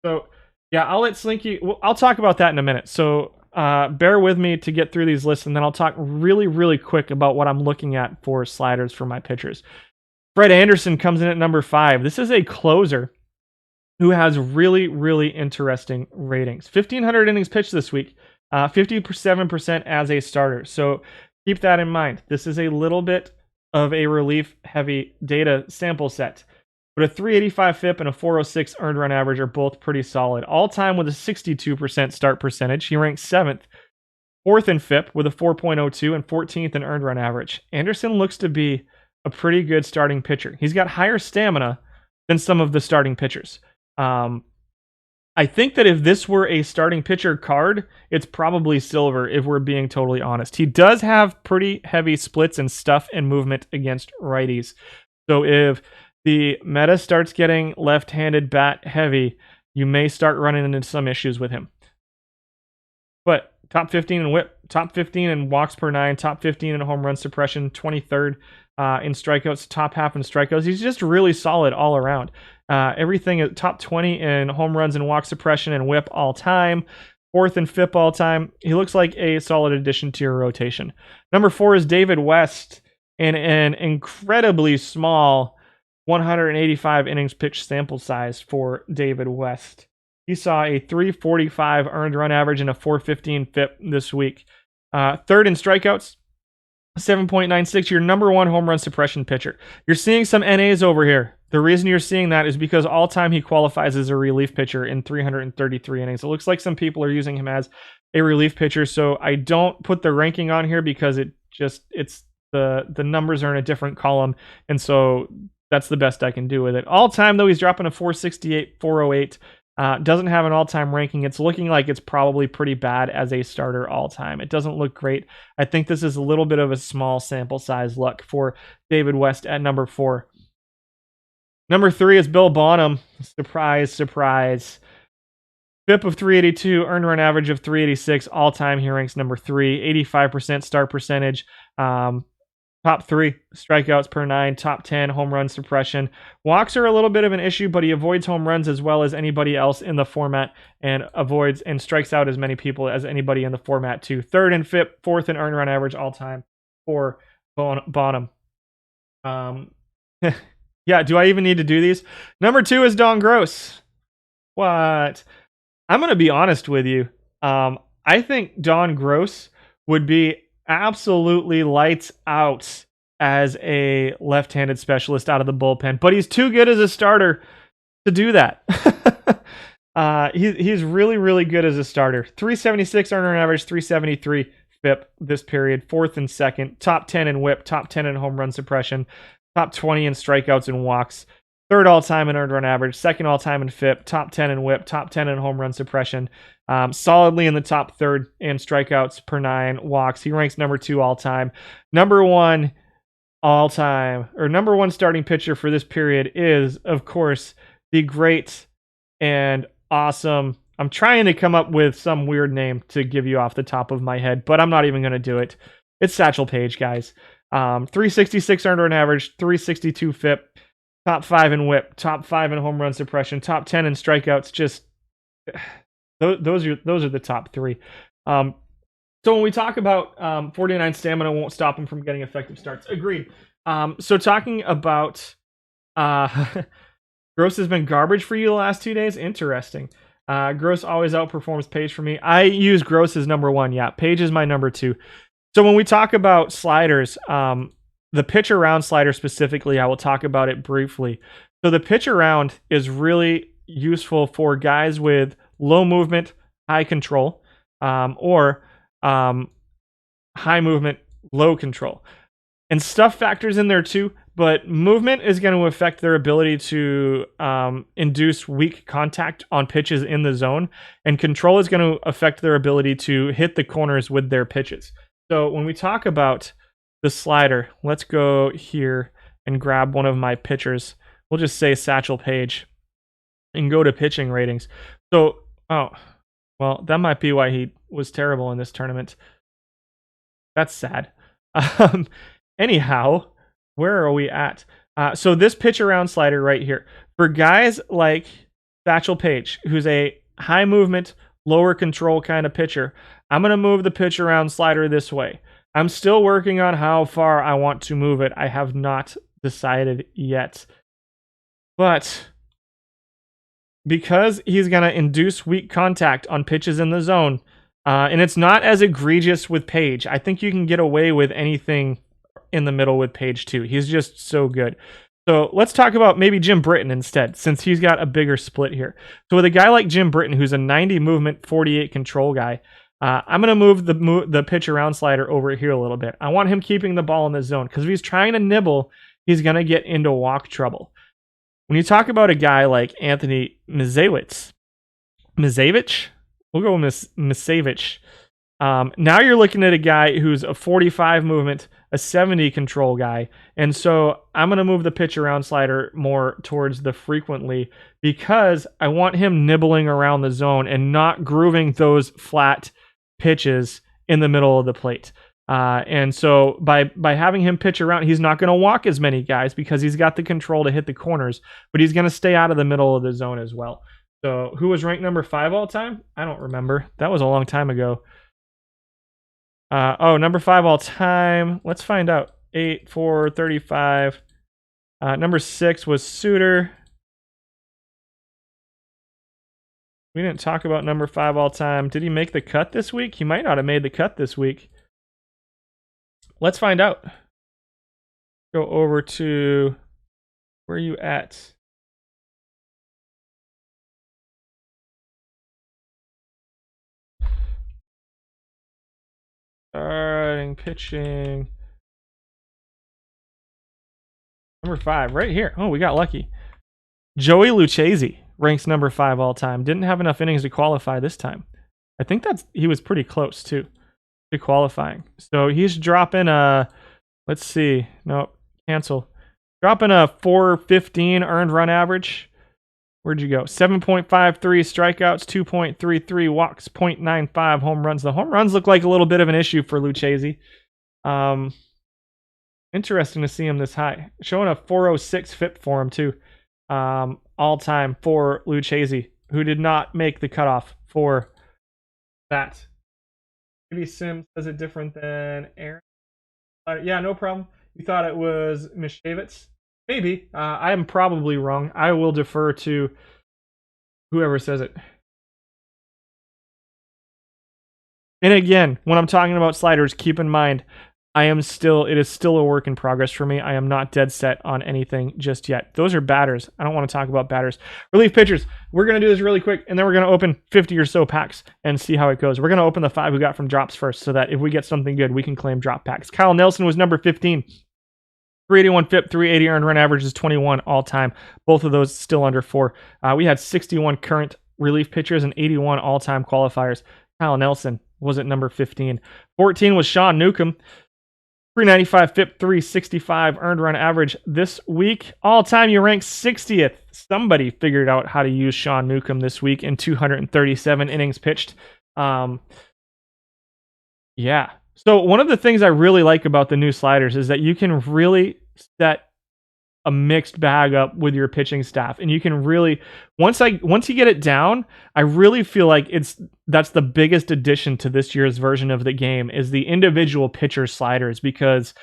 so, yeah, I'll let Slinky... I'll talk about that in a minute. So, bear with me to get through these lists, and then I'll talk really, really quick about what I'm looking at for sliders for my pitchers. Fred Anderson comes in at number 5. This is a closer who has really, really interesting ratings. 1,500 innings pitched this week, 57% as a starter. So keep that in mind. This is a little bit of a relief-heavy data sample set. But a 385 FIP and a 406 earned run average are both pretty solid. All-time with a 62% start percentage. He ranks 7th. 4th in FIP with a 4.02 and 14th in earned run average. Anderson looks to be a pretty good starting pitcher. He's got higher stamina than some of the starting pitchers. I think that if this were a starting pitcher card, it's probably silver, if we're being totally honest. He does have pretty heavy splits and stuff and movement against righties. So if the meta starts getting left-handed bat heavy, you may start running into some issues with him. But top 15 in whip, top 15 in walks per 9, top 15 in home run suppression, 23rd in strikeouts, top half in strikeouts. He's just really solid all around. Everything at top 20 in home runs and walk suppression and whip all time. 4th in FIP all time. He looks like a solid addition to your rotation. Number 4 is David West in an incredibly small 185 innings pitched sample size for David West. He saw a 345 earned run average and a 415 FIP this week. 3rd in strikeouts, 7.96. Your number 1 home run suppression pitcher. You're seeing some NAs over here. The reason you're seeing that is because all-time he qualifies as a relief pitcher in 333 innings. It looks like some people are using him as a relief pitcher, so I don't put the ranking on here because it's the numbers are in a different column, and so that's the best I can do with it. All-time, though, he's dropping a 468, 408. Doesn't have an all-time ranking. It's looking like it's probably pretty bad as a starter all-time. It doesn't look great. I think this is a little bit of a small sample size look for David West at number 4. Number 3 is Bill Bonham. Surprise, surprise. FIP of 382, earned run average of 386. All-time, he ranks number 3. 85% start percentage. Top 3 strikeouts per 9. Top 10 home run suppression. Walks are a little bit of an issue, but he avoids home runs as well as anybody else in the format and avoids and strikes out as many people as anybody in the format too. 3rd in FIP, 4th in earned run average all-time for Bonham. Yeah, do I even need to do these? Number 2 is Don Gross. What? I'm going to be honest with you. I think Don Gross would be absolutely lights out as a left-handed specialist out of the bullpen, but he's too good as a starter to do that. He's really, really good as a starter. 376 earned run average, 373 FIP this period. 4th and 2nd. Top 10 in whip, top 10 in home run suppression. Top 20 in strikeouts and walks. 3rd all-time in earned run average. 2nd all-time in FIP. Top 10 in whip. Top 10 in home run suppression. Solidly in the top 3rd in strikeouts per 9 walks. He ranks number 2 all-time. Number 1 all-time, or number 1 starting pitcher for this period is, of course, the great and awesome. I'm trying to come up with some weird name to give you off the top of my head, but I'm not even going to do it. It's Satchel Paige, guys. 366 earned run average, 362 FIP, top 5 in whip, top 5 in home run suppression, top 10 in strikeouts. Just those are the top 3. So when we talk about 49 stamina won't stop him from getting effective starts. Agreed. So talking about Gross has been garbage for you the last 2 days. Interesting. Gross always outperforms Paige for me. I use Gross as number 1. Yeah, Paige is my number 2. So when we talk about sliders, the pitch around slider specifically, I will talk about it briefly. So the pitch around is really useful for guys with low movement, high control, or high movement, low control. And stuff factors in there too, but movement is going to affect their ability to induce weak contact on pitches in the zone, and control is going to affect their ability to hit the corners with their pitches. So when we talk about the slider, let's go here and grab one of my pitchers. We'll just say Satchel Paige and go to pitching ratings. So, well, that might be why he was terrible in this tournament. That's sad. Anyhow, where are we at? So this pitch around slider right here. For guys like Satchel Paige, who's a high movement, lower control kind of pitcher. I'm going to move the pitch around slider this way. I'm still working on how far I want to move it. I have not decided yet. But because he's going to induce weak contact on pitches in the zone, and it's not as egregious with Page. I think you can get away with anything in the middle with Page too. He's just so good. So let's talk about maybe Jim Britton instead, since he's got a bigger split here. So with a guy like Jim Britton, who's a 90 movement, 48 control guy, I'm going to move the pitch around slider over here a little bit. I want him keeping the ball in the zone, because if he's trying to nibble, he's going to get into walk trouble. When you talk about a guy like Anthony Mizewicz, we'll go with Misevich. Now you're looking at a guy who's a 45 movement, a 70 control guy. And so I'm going to move the pitch around slider more towards the frequently, because I want him nibbling around the zone and not grooving those flat pitches in the middle of the plate. And so by having him pitch around, he's not going to walk as many guys because he's got the control to hit the corners, but he's going to stay out of the middle of the zone as well. So who was ranked number 5 all time? I don't remember. That was a long time ago. Number 5 all time. Let's find out. 8, 4, 35. Number 6 was Suter. We didn't talk about number 5 all time. Did he make the cut this week? He might not have made the cut this week. Let's find out. Go over to, where are you at? Starting pitching. Number 5, right here. Oh, we got lucky. Joey Lucchesi ranks number 5 all time. Didn't have enough innings to qualify this time. I think he was pretty close too to qualifying. So he's dropping a, let's see. No, cancel. Dropping a 415 earned run average. Where'd you go? 7.53 strikeouts, 2.33 walks, 0.95 home runs. The home runs look like a little bit of an issue for Lucchesi. Interesting to see him this high. Showing a 406 FIP for him too. All time for Lucchesi, who did not make the cutoff for that. Maybe Sim says it different than Aaron. Yeah, no problem. You thought it was Mishevitz? Maybe. I am probably wrong. I will defer to whoever says it. And again, when I'm talking about sliders, keep in mind, it is still a work in progress for me. I am not dead set on anything just yet. Those are batters. I don't want to talk about batters. Relief pitchers. We're going to do this really quick, and then we're going to open 50 or so packs and see how it goes. We're going to open the 5 we got from drops first, so that if we get something good, we can claim drop packs. Kyle Nelson was number 15. 381 FIP, 380 earned run average is 21 all time. Both of those still under 4. We had 61 current relief pitchers and 81 all-time qualifiers. Kyle Nelson was at number 15. 14 was Sean Newcomb. 395 FIP, 365 earned run average this week. All time, you rank 60th. Somebody figured out how to use Sean Newcomb this week in 237 innings pitched. Yeah. So one of the things I really like about the new sliders is that you can really set a mixed bag up with your pitching staff, and you can really, once you get it down, I really feel like that's the biggest addition to this year's version of the game is the individual pitcher sliders, because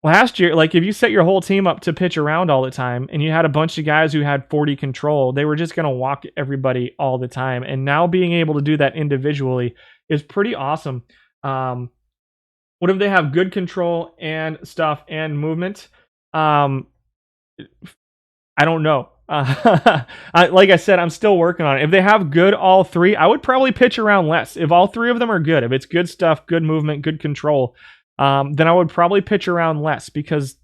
last year, like if you set your whole team up to pitch around all the time and you had a bunch of guys who had 40 control, they were just going to walk everybody all the time. And now being able to do that individually is pretty awesome. What if they have good control and stuff and movement? I don't know. Like I said, I'm still working on it. If they have good all 3, I would probably pitch around less. If all 3 of them are good, if it's good stuff, good movement, good control, then I would probably pitch around less, because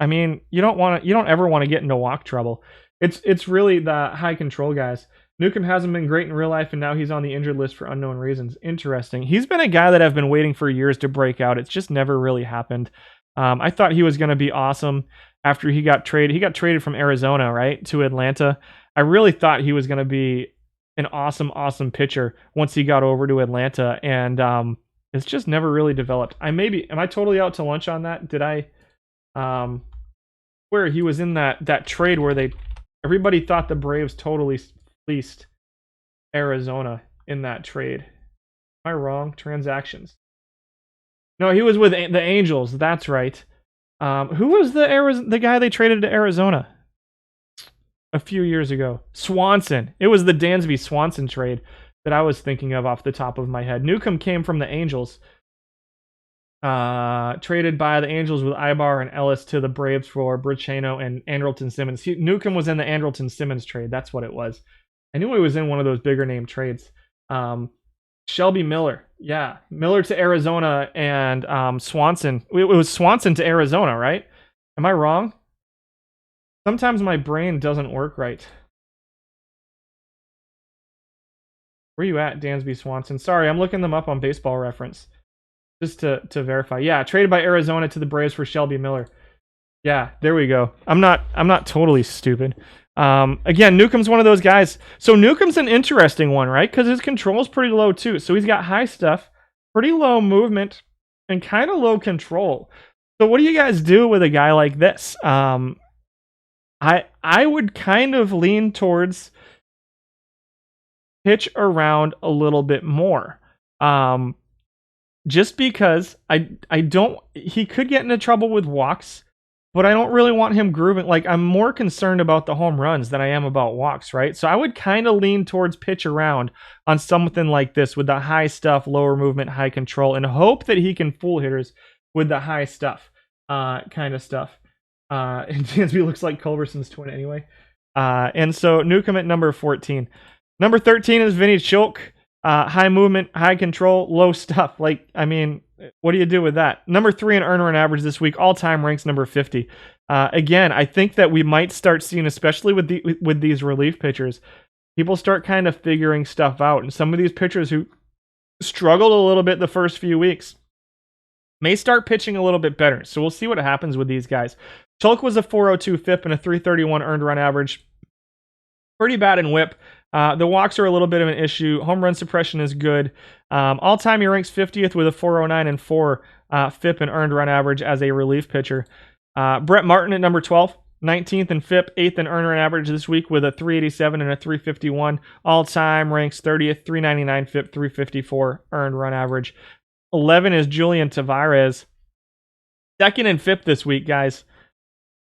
I mean, you don't ever want to get into walk trouble. It's really the high control guys. Newcomb hasn't been great in real life, and now he's on the injured list for unknown reasons. Interesting. He's been a guy that I've been waiting for years to break out. It's just never really happened. I thought he was going to be awesome after he got traded. He got traded from Arizona, right, to Atlanta. I really thought he was going to be an awesome pitcher once he got over to Atlanta, and it's just never really developed. Am I totally out to lunch on that? Did I? Where he was in that trade where everybody thought the Braves totally fleeced Arizona. in that trade? Am I wrong? Transactions. No, he was with the Angels. That's right. Who was the guy they traded to Arizona a few years ago? Swanson. It was the Dansby Swanson trade that I was thinking of off the top of my head. Newcomb came from the Angels. Traded by the Angels with Ibar and Ellis to the Braves for Bricheno and Andrelton Simmons. Newcomb was in the Andrelton Simmons trade. That's what it was. I knew he was in one of those bigger name trades. Shelby Miller. Yeah. Miller to Arizona and Swanson. It was Swanson to Arizona, right? Am I wrong? Sometimes my brain doesn't work right. Where you at, Dansby Swanson? Sorry, I'm looking them up on Baseball Reference. Just to verify. Yeah, traded by Arizona to the Braves for Shelby Miller. Yeah, there we go. I'm not totally stupid. Again, Newcomb's one of those guys. So Newcomb's an interesting one, right? Because his control is pretty low too. So he's got high stuff, pretty low movement, and kind of low control. So what do you guys do with a guy like this? I would kind of lean towards pitch around a little bit more. Just because he could get into trouble with walks, but I don't really want him grooving. Like, I'm more concerned about the home runs than I am about walks, right? So I would kind of lean towards pitch around on something like this with the high stuff, lower movement, high control, and hope that he can fool hitters with the high stuff kind of stuff. And Dansby looks like Culberson's twin anyway. And so Newcomb at number 14. Number 13 is Vinny Chilk. High movement, high control, low stuff. Like, I mean, what do you do with that? Number 3 in earned run average this week, all-time ranks number 50. Again, I think that we might start seeing, especially with these relief pitchers, people start kind of figuring stuff out. And some of these pitchers who struggled a little bit the first few weeks may start pitching a little bit better. So we'll see what happens with these guys. Chilk was a 402 FIP and a 331 earned run average. Pretty bad in whip. The walks are a little bit of an issue. Home run suppression is good. All-time, he ranks 50th with a 409 and 4 FIP and earned run average as a relief pitcher. Brett Martin at number 12, 19th in FIP, 8th in earned run average this week with a 387 and a 351. All-time, ranks 30th, 399 FIP, 354 earned run average. 11 is Julian Tavares. Second in FIP this week, guys,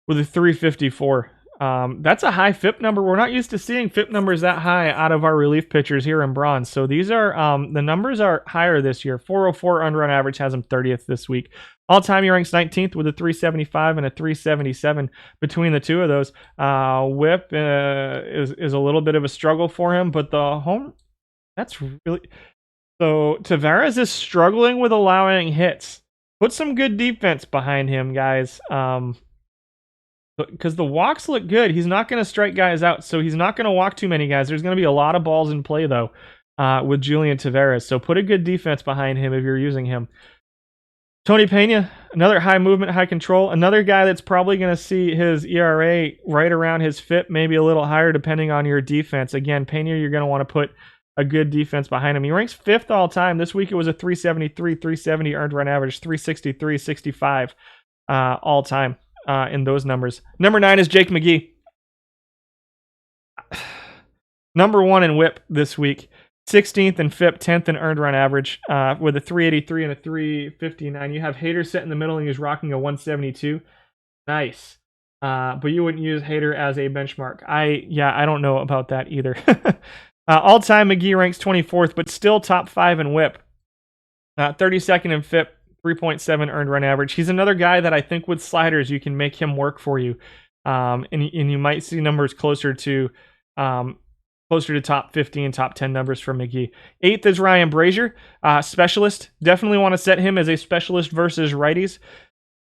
with a 354. That's a high FIP number. We're not used to seeing FIP numbers that high out of our relief pitchers here in bronze. So these are, the numbers are higher this year. 404 earned run average has him 30th this week. All time he ranks 19th with a 375 and a 377 between the two of those. Whip is a little bit of a struggle for him, but the home, that's really, so Tavares is struggling with allowing hits. Put some good defense behind him, guys. Because the walks look good. He's not going to strike guys out, so he's not going to walk too many guys. There's going to be a lot of balls in play, though, with Julian Tavares. So put a good defense behind him if you're using him. Tony Pena, another high movement, high control. Another guy that's probably going to see his ERA right around his FIP, maybe a little higher depending on your defense. Again, Pena, you're going to want to put a good defense behind him. He ranks 5th all time. This week it was a 373, 370 earned run average, 363, 65 all time. In those numbers. Number 9 is Jake McGee. Number 1 in whip this week. 16th in FIP, 10th in earned run average with a 383 and a 359. You have Hader set in the middle and he's rocking a 172. Nice. But you wouldn't use Hader as a benchmark. I don't know about that either. All-time McGee ranks 24th, but still top 5 in whip. 32nd in FIP. 3.7 earned run average. He's another guy that I think with sliders you can make him work for you, and you might see numbers closer to top 15, top 10 numbers for McGee. 8th is Ryan Brazier, specialist. Definitely want to set him as a specialist versus righties.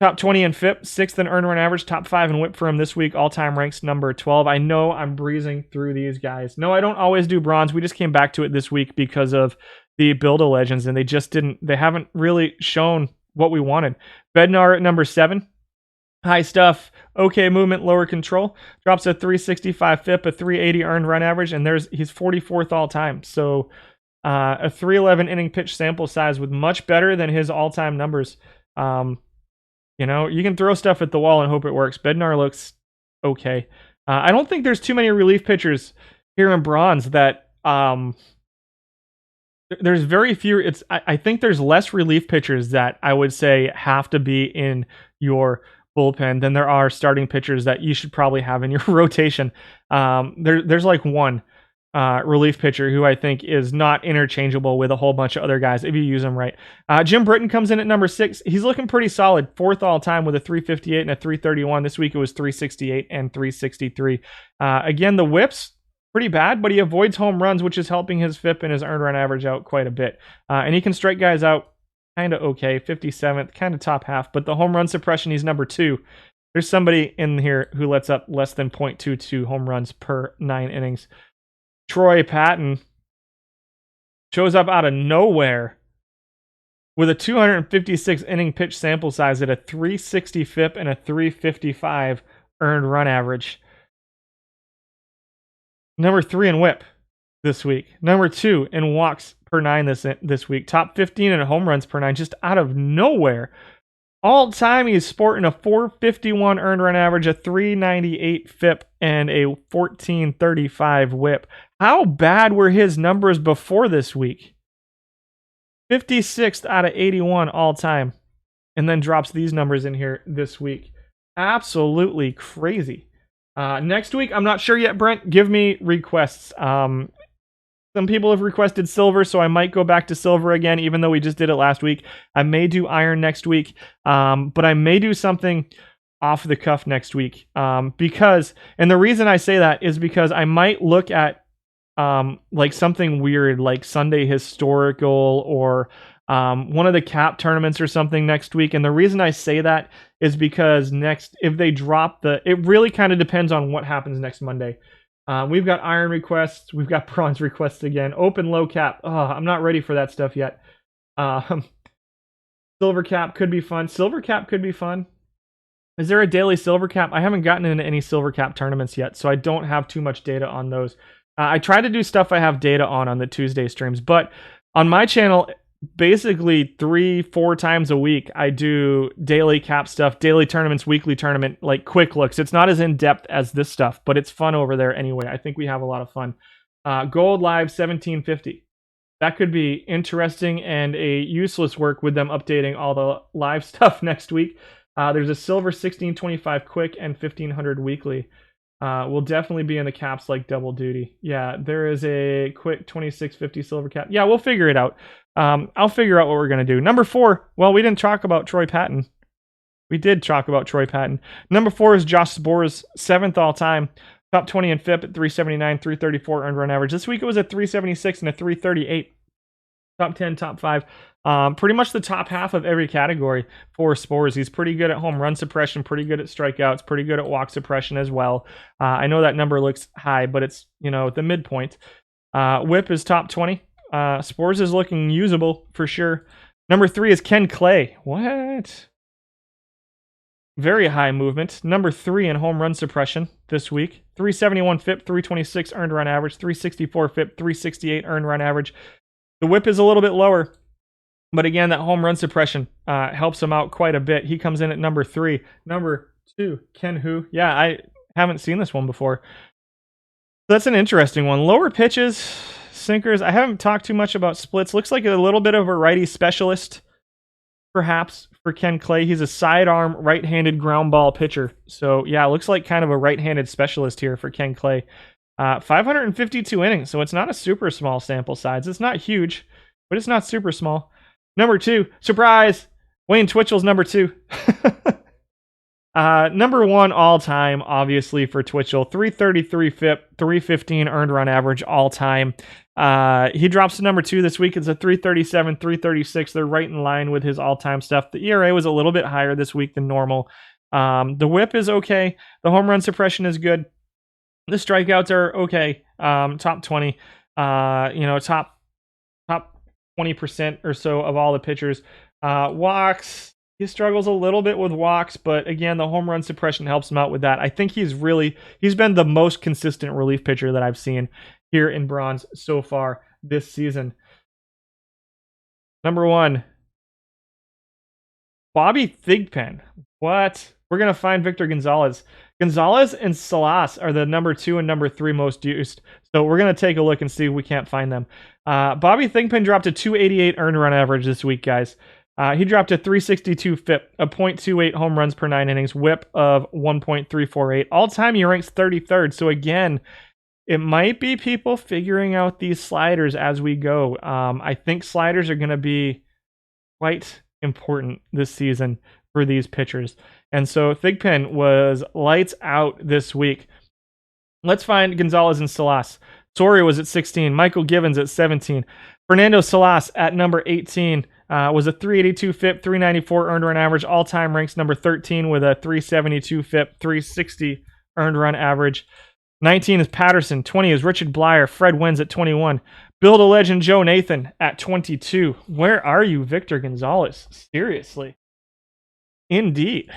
Top 20 in FIP, 6th in earned run average, top 5 in whip for him this week. All-time ranks number 12. I know I'm breezing through these guys. No, I don't always do bronze. We just came back to it this week because of the Build-A-Legends, and they haven't really shown what we wanted. Bednar at number 7. High stuff, okay movement, lower control. Drops a 365 FIP, a 380 earned run average, and he's 44th all time. So a 311 inning pitch sample size with much better than his all-time numbers. You can throw stuff at the wall and hope it works. Bednar looks okay. I don't think there's too many relief pitchers here in bronze that there's very few. I think there's less relief pitchers that I would say have to be in your bullpen than there are starting pitchers that you should probably have in your rotation. There's like one relief pitcher who I think is not interchangeable with a whole bunch of other guys if you use them right. Jim Britton comes in at number 6. He's looking pretty solid, 4th all time with a 358 and a 331. This week it was 368 and 363. Again, the whips pretty bad, but he avoids home runs, which is helping his FIP and his earned run average out quite a bit. And he can strike guys out kind of okay, 57th, kind of top half, but the home run suppression, he's number 2. There's somebody in here who lets up less than 0.22 home runs per 9 innings. Troy Patton shows up out of nowhere with a 256 inning pitch sample size at a 360 FIP and a 355 earned run average. Number 3 in whip this week. Number 2 in walks per 9 this week. Top 15 in home runs per 9, just out of nowhere. All time, he's sporting a 451 earned run average, a 398 FIP, and a 1435 whip. How bad were his numbers before this week? 56th out of 81 all time. And then drops these numbers in here this week. Absolutely crazy. Next week, I'm not sure yet, Brent. Give me requests. Some people have requested silver, so I might go back to silver again, even though we just did it last week. I may do iron next week, but I may do something off the cuff next week. Because, and the reason I say that is because I might look at like something weird, like Sunday Historical or one of the cap tournaments or something next week. And the reason I say that is because if they drop it really kind of depends on what happens next Monday. We've got iron requests. We've got bronze requests again. Open low cap. Oh, I'm not ready for that stuff yet. Silver cap could be fun. Silver cap could be fun. Is there a daily silver cap? I haven't gotten into any silver cap tournaments yet, so I don't have too much data on those. I try to do stuff I have data on the Tuesday streams, but on my channel, basically 3-4 times a week, I do daily cap stuff, daily tournaments, weekly tournament, like quick looks. It's not as in-depth as this stuff, but it's fun over there anyway. I think we have a lot of fun. Gold Live 1750. That could be interesting and a useless work with them updating all the live stuff next week. There's a silver 1625 quick and 1500 weekly. Will definitely be in the caps like double duty. Yeah, there is a quick 2650 silver cap. Yeah, we'll figure it out. I'll figure out what we're going to do. Number 4, well, we didn't talk about Troy Patton. We did talk about Troy Patton. Number 4 is Josh Sborz, 7th all time. Top 20 in FIP at 379, 334 earned run average. This week it was at 376 and a 338. Top 10, top 5. Pretty much the top half of every category for Sborz. He's pretty good at home run suppression, pretty good at strikeouts, pretty good at walk suppression as well. I know that number looks high, but it's, the midpoint. Whip is top 20. Sborz is looking usable for sure. Number 3 is Ken Clay. What? Very high movement. Number 3 in home run suppression this week. 371 FIP, 326 earned run average, 364 FIP, 368 earned run average. The whip is a little bit lower, but again, that home run suppression helps him out quite a bit. He comes in at number 3. Number 2, Ken Hu. Yeah, I haven't seen this one before. That's an interesting one. Lower pitches, sinkers. I haven't talked too much about splits. Looks like a little bit of a righty specialist, perhaps, for Ken Clay. He's a sidearm, right-handed ground ball pitcher. So, yeah, looks like kind of a right-handed specialist here for Ken Clay. 552 innings, so it's not a super small sample size. It's not huge, but it's not super small. Number 2, surprise! Wayne Twitchell's number 2. Number 1 all-time, obviously, for Twitchell. 333 FIP, 315 earned run average all-time. He drops to number 2 this week. It's a 337, 336. They're right in line with his all-time stuff. The ERA was a little bit higher this week than normal. The whip is okay. The home run suppression is good. The strikeouts are okay. Top 20. Top 20% or so of all the pitchers. Walks, he struggles a little bit with walks, but again, the home run suppression helps him out with that. I think he's been the most consistent relief pitcher that I've seen here in bronze so far this season. Number 1, Bobby Thigpen. What? We're going to find Victor Gonzalez. Gonzalez and Salas are the number 2 and number 3 most used. So we're going to take a look and see if we can't find them. Bobby Thigpen dropped a 288 earned run average this week, guys. He dropped a 362 FIP, a .28 home runs per 9 innings, whip of 1.348. All-time, he ranks 33rd. So again, it might be people figuring out these sliders as we go. I think sliders are going to be quite important this season for these pitchers. And so Thigpen was lights out this week. Let's find Gonzalez and Salas. Soria was at 16. Michael Givens at 17. Fernando Salas at number 18 was a 382 FIP, 394 earned run average. All-time ranks number 13 with a 372 FIP, 360 earned run average. 19 is Patterson. 20 is Richard Blyer. Fred Wins at 21. Build a Legend Joe Nathan at 22. Where are you, Victor Gonzalez? Seriously. Indeed.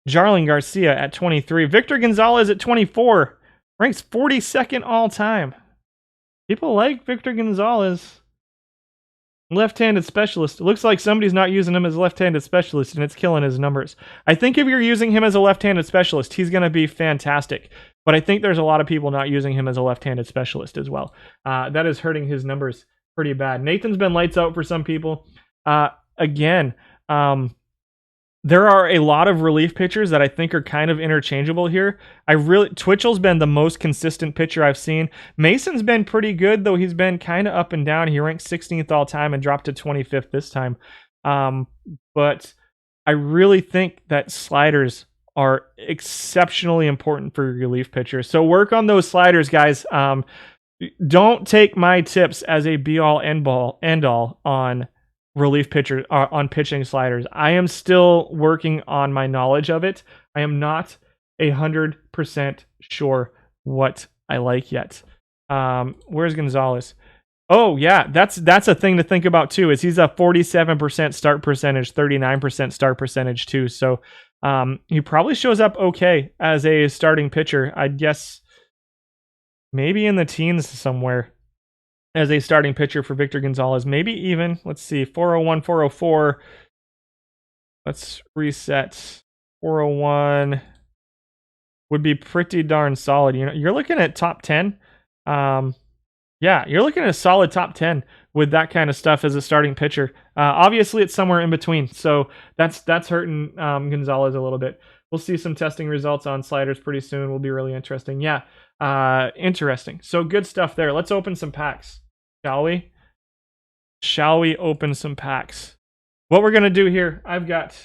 Jarlin Garcia at 23. Victor Gonzalez at 24. Ranks 42nd all-time. People like Victor Gonzalez. Left-handed specialist. It looks like somebody's not using him as a left-handed specialist, and it's killing his numbers. I think if you're using him as a left-handed specialist, he's going to be fantastic. But I think there's a lot of people not using him as a left-handed specialist as well. That is hurting his numbers pretty bad. Nathan's been lights out for some people. Again, there are a lot of relief pitchers that I think are kind of interchangeable here. Twitchell's been the most consistent pitcher I've seen. Mason's been pretty good, though he's been kind of up and down. He ranked 16th all time and dropped to 25th this time. But I really think that sliders are exceptionally important for relief pitchers. So work on those sliders, guys. Don't take my tips as a be-all, end-all on relief pitcher on pitching sliders. I am still working on my knowledge of it. I am not 100% sure what I like yet. Where's Gonzalez? Oh yeah, that's a thing to think about too. Is he's a 47% start percentage, 39% start percentage too. So he probably shows up okay as a starting pitcher. I'd guess maybe in the teens somewhere as a starting pitcher for Victor Gonzalez. Maybe even, let's see, 401, 404. Let's reset. 401 would be pretty darn solid. You know, you're looking at top 10. Yeah, you're looking at a solid top 10 with that kind of stuff as a starting pitcher. Obviously, it's somewhere in between, so that's hurting Gonzalez a little bit. We'll see some testing results on sliders pretty soon. Will be really interesting. Yeah, interesting. So good stuff there. Let's open some packs, shall we? Shall we open some packs? What we're going to do here, I've got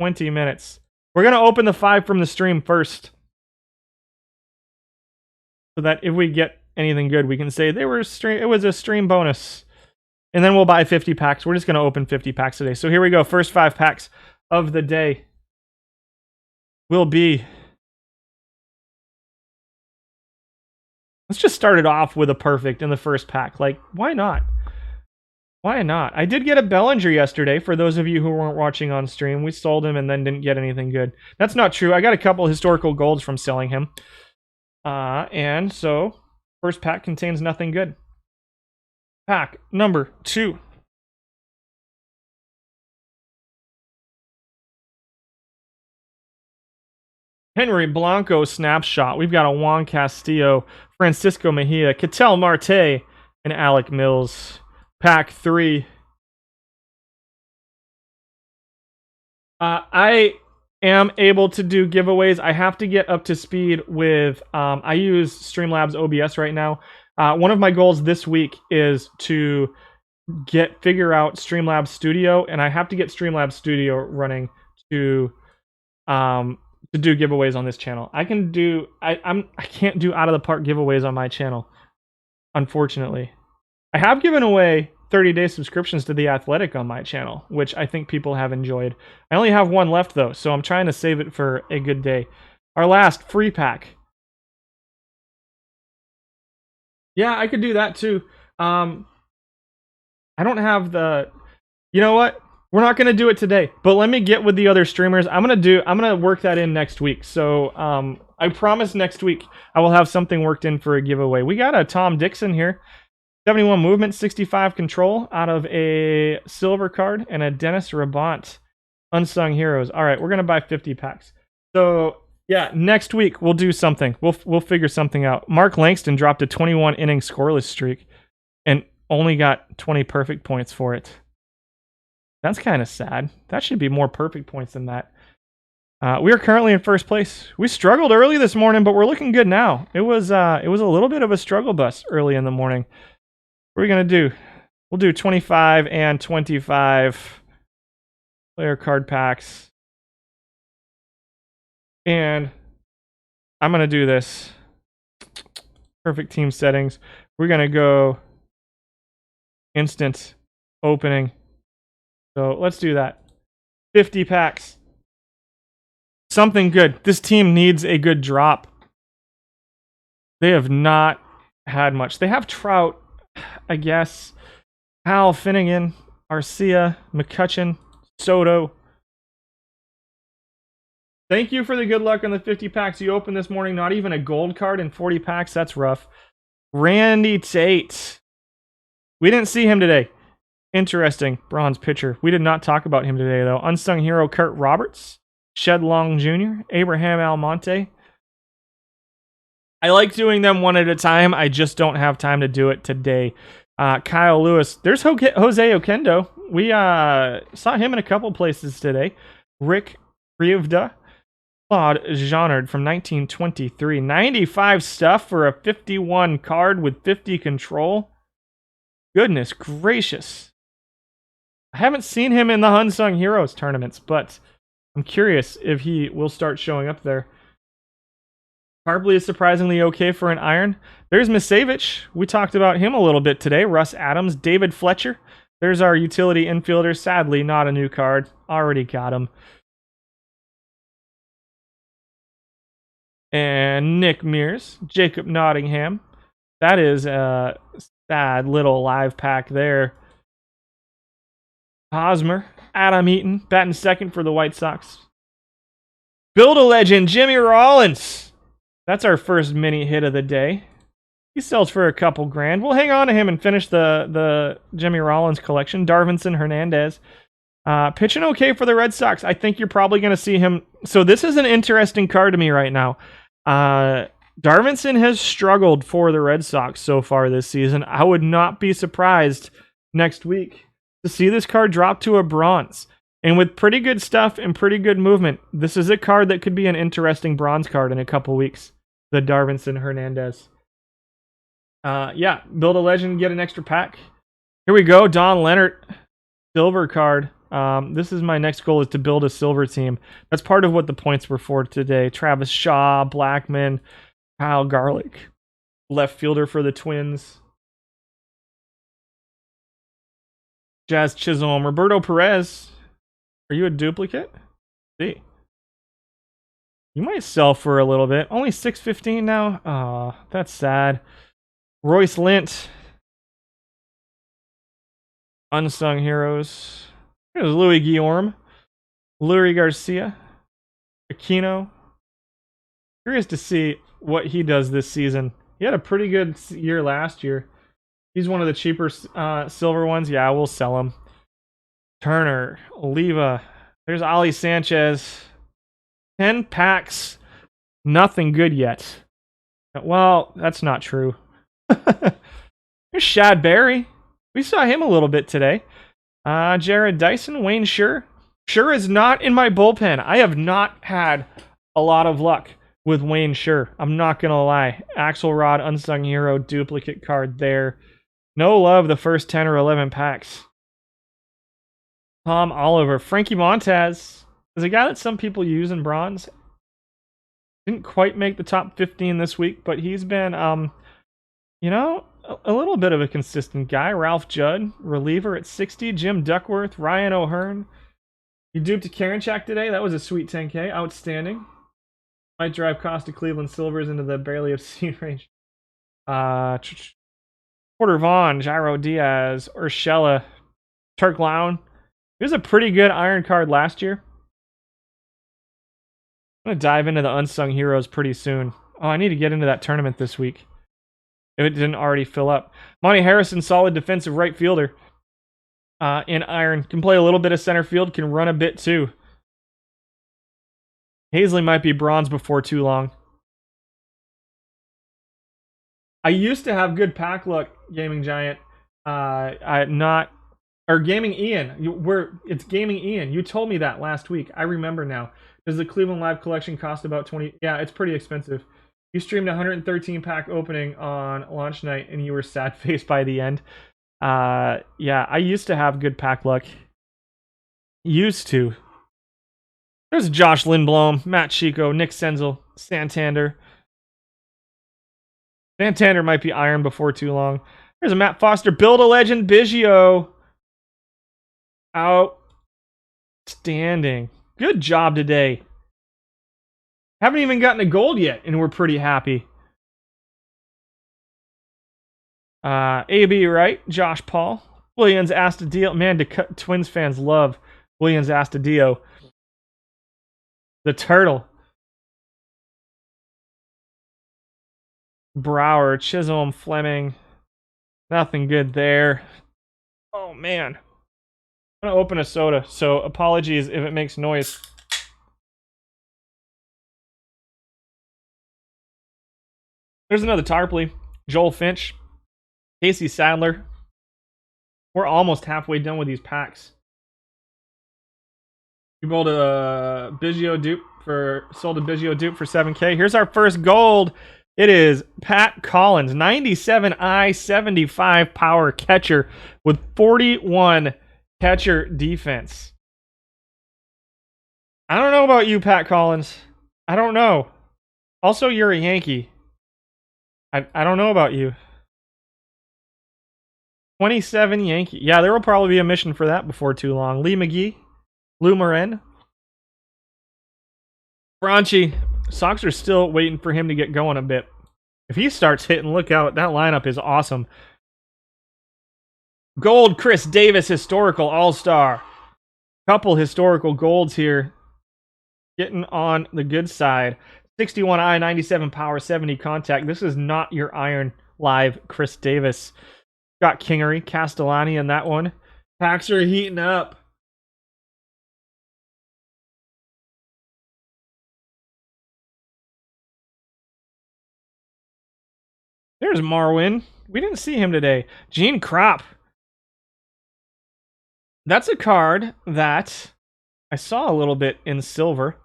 20 minutes. We're going to open the 5 from the stream first, so that if we get anything good, we can say it was a stream bonus. And then we'll buy 50 packs. We're just going to open 50 packs today. So here we go. First 5 packs of the day will be... Let's just start it off with a perfect in the first pack. Like, why not? Why not? I did get a Bellinger yesterday. For those of you who weren't watching on stream, we sold him and then didn't get anything good. That's not true. I got a couple historical golds from selling him. And so... First pack contains nothing good. Pack number 2. Henry Blanco snapshot. We've got a Juan Castillo, Francisco Mejia, Ketel Marte, and Alec Mills. Pack 3. I am able to do giveaways. I have to get up to speed with I use Streamlabs OBS right now. One of my goals this week is to figure out Streamlabs Studio, and I have to get Streamlabs Studio running to do giveaways on this channel. I can't do out of the park giveaways on my channel, unfortunately. I have given away 30-day subscriptions to The Athletic on my channel, which I think people have enjoyed. I only have one left, though, so I'm trying to save it for a good day. Our last free pack. Yeah, I could do that, too. I don't have the... You know what? We're not going to do it today, but let me get with the other streamers. I'm going to work that in next week. So I promise next week I will have something worked in for a giveaway. We got a Tom Dixon here. 71 movement, 65 control out of a silver card, and a Dennis Rabont Unsung Heroes. All right, we're going to buy 50 packs. So Yeah, next week we'll do something. We'll figure something out. Mark Langston dropped a 21 inning scoreless streak and only got 20 perfect points for it. That's kind of sad. That should be more perfect points than that. We are currently in first place. We struggled early this morning, but we're looking good now. It was a little bit of a struggle bus early in the morning. What are we gonna do? We'll do 25 and 25 player card packs. And I'm going to do this. Perfect team settings. We're going to go instant opening. So let's do that. 50 packs. Something good. This team needs a good drop. They have not had much. They have Trout, I guess. Hal, Finnegan, Arcia, McCutcheon, Soto. Thank you for the good luck on the 50 packs you opened this morning. Not even a gold card in 40 packs. That's rough. Randy Tate. We didn't see him today. Interesting. Bronze pitcher. We did not talk about him today, though. Unsung hero Kurt Roberts. Shed Long Jr. Abraham Almonte. I like doing them one at a time. I just don't have time to do it today. Kyle Lewis. There's Jose Oquendo. We saw him in a couple places today. Rick Rivda. Claude Jeannard from 1923. 95 stuff for a 51 card with 50 control. Goodness gracious. I haven't seen him in the Unsung Heroes tournaments, but I'm curious if he will start showing up there. Harbley is surprisingly okay for an iron. There's Misavich. We talked about him a little bit today. Russ Adams. David Fletcher. There's our utility infielder. Sadly, not a new card. Already got him. And Nick Mears, Jacob Nottingham. That is a sad little live pack there. Hosmer, Adam Eaton, batting second for the White Sox. Build a legend, Jimmy Rollins. That's our first mini hit of the day. He sells for a couple grand. We'll hang on to him and finish the Jimmy Rollins collection. Darvinson Hernandez. Pitching okay for the Red Sox. I think you're probably going to see him. So this is an interesting card to me right now. Darvinson has struggled for the Red Sox so far this season. I would not be surprised next week to see this card drop to a bronze. And with pretty good stuff and pretty good movement, this is a card that could be an interesting bronze card in a couple weeks. The Darvinson Hernandez. Yeah, build a legend, get an extra pack. Here we go, Don Leonard. Silver card. This is my next goal, is to build a silver team. That's part of what the points were for today. Travis Shaw, Blackman, Kyle Garlick, left fielder for the Twins. Jazz Chisholm, Roberto Perez. Are you a duplicate? Let's see. You might sell for a little bit. Only $6.15 now. Oh, that's sad. Royce Lint. Unsung heroes. Here's Louis Guillorme, Lurie Garcia, Aquino. Curious to see what he does this season. He had a pretty good year last year. He's one of the cheaper silver ones. Yeah, we'll sell him. Turner, Oliva. There's Ali Sanchez. 10 packs. Nothing good yet. Well, that's not true. Here's Shad Berry. We saw him a little bit today. Jared Dyson, Wayne Sure. Sure is not in my bullpen. I have not had a lot of luck with Wayne Sure. I'm not going to lie. Axelrod, Unsung Hero, duplicate card there. No love the first 10 or 11 packs. Tom Oliver. Frankie Montez is a guy that some people use in bronze. Didn't quite make the top 15 this week, but he's been, you know, a little bit of a consistent guy. Ralph Judd, reliever at 60. Jim Duckworth, Ryan O'Hearn. You duped a Karinchak today. That was a sweet 10K. Outstanding. Might drive Costa Cleveland Silvers into the barely obscene range. Porter Vaughn, Jairo Diaz, Urshela, Turk Lown. He was a pretty good iron card last year. I'm going to dive into the Unsung Heroes pretty soon. Oh, I need to get into that tournament this week, if it didn't already fill up. Monty Harrison, solid defensive right fielder. In iron. Can play a little bit of center field. Can run a bit too. Hazley might be bronze before too long. I used to have good pack luck, Gaming Giant. Gaming Ian. It's Gaming Ian. You told me that last week. I remember now. Does the Cleveland Live collection cost about 20? Yeah, it's pretty expensive. You streamed 113 pack opening on launch night, and you were sad faced by the end. Yeah, I used to have good pack luck. Used to. There's Josh Lindblom, Matt Chico, Nick Senzel, Santander. Santander might be iron before too long. There's a Matt Foster, Build a Legend, Biggio. Outstanding. Good job today. Haven't even gotten a gold yet, and we're pretty happy. AB, right? Josh Paul. Williams Astudillo. Man, Twins fans love Williams Astudillo. The Turtle. Brower, Chisholm, Fleming. Nothing good there. Oh, man. I'm going to open a soda, so apologies if it makes noise. There's another Tarpley. Joel Finch. Casey Sadler. We're almost halfway done with these packs. We sold a Biggio dupe for 7K. Here's our first gold. It is Pat Collins, 97 I-75 power catcher with 41 catcher defense. I don't know about you, Pat Collins. I don't know. Also, you're a Yankee. I don't know about you. 27 Yankee. Yeah, there will probably be a mission for that before too long. Lee McGee. Lou Moren. Franchi. Sox are still waiting for him to get going a bit. If he starts hitting, look out. That lineup is awesome. Gold Chris Davis, historical all-star. Couple historical golds here. Getting on the good side. 61 I, 97 power, 70 contact. This is not your Iron Live Chris Davis. Got Kingery, Castellani in that one. Packs are heating up. There's Marwin. We didn't see him today. Gene Kropp. That's a card that I saw a little bit in silver.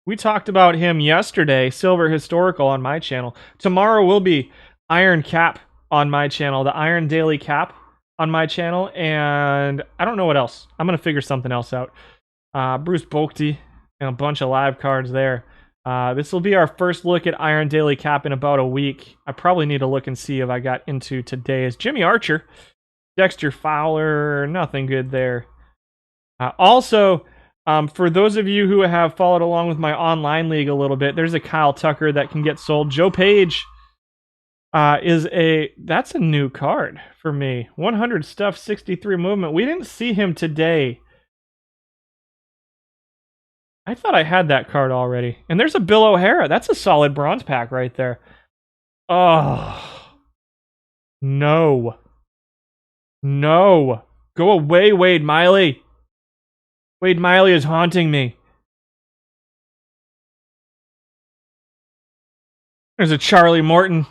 We talked about him yesterday, Silver Historical on my channel. Tomorrow will be Iron Cap on my channel, the Iron Daily Cap on my channel, and I don't know what else. I'm going to figure something else out. Bruce Bochte and a bunch of live cards there. This will be our first look at Iron Daily Cap in about a week. I probably need to look and see if I got into today's. Jimmy Archer, Dexter Fowler, nothing good there. Also, for those of you who have followed along with my online league a little bit, there's a Kyle Tucker that can get sold. Joe Page that's a new card for me. 100 stuff, 63 movement. We didn't see him today. I thought I had that card already. And there's a Bill O'Hara. That's a solid bronze pack right there. Oh. No. No. Go away, Wade Miley. Wade Miley is haunting me. There's a Charlie Morton.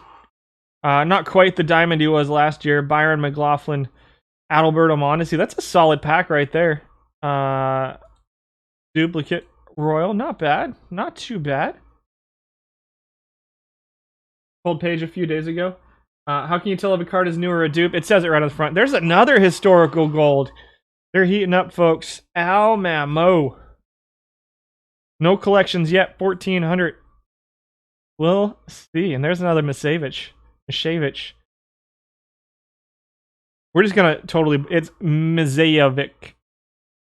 Not quite the diamond he was last year. Byron McLaughlin. Adalberto Mondesi. That's a solid pack right there. Duplicate. Royal, not bad. Not too bad. Pulled Page a few days ago. How can you tell if a card is new or a dupe? It says it right on the front. There's another historical gold. They're heating up, folks. Al Mamo. No collections yet. 1,400. We'll see. And there's another Misavich. We're just going to totally... It's Mizajevic.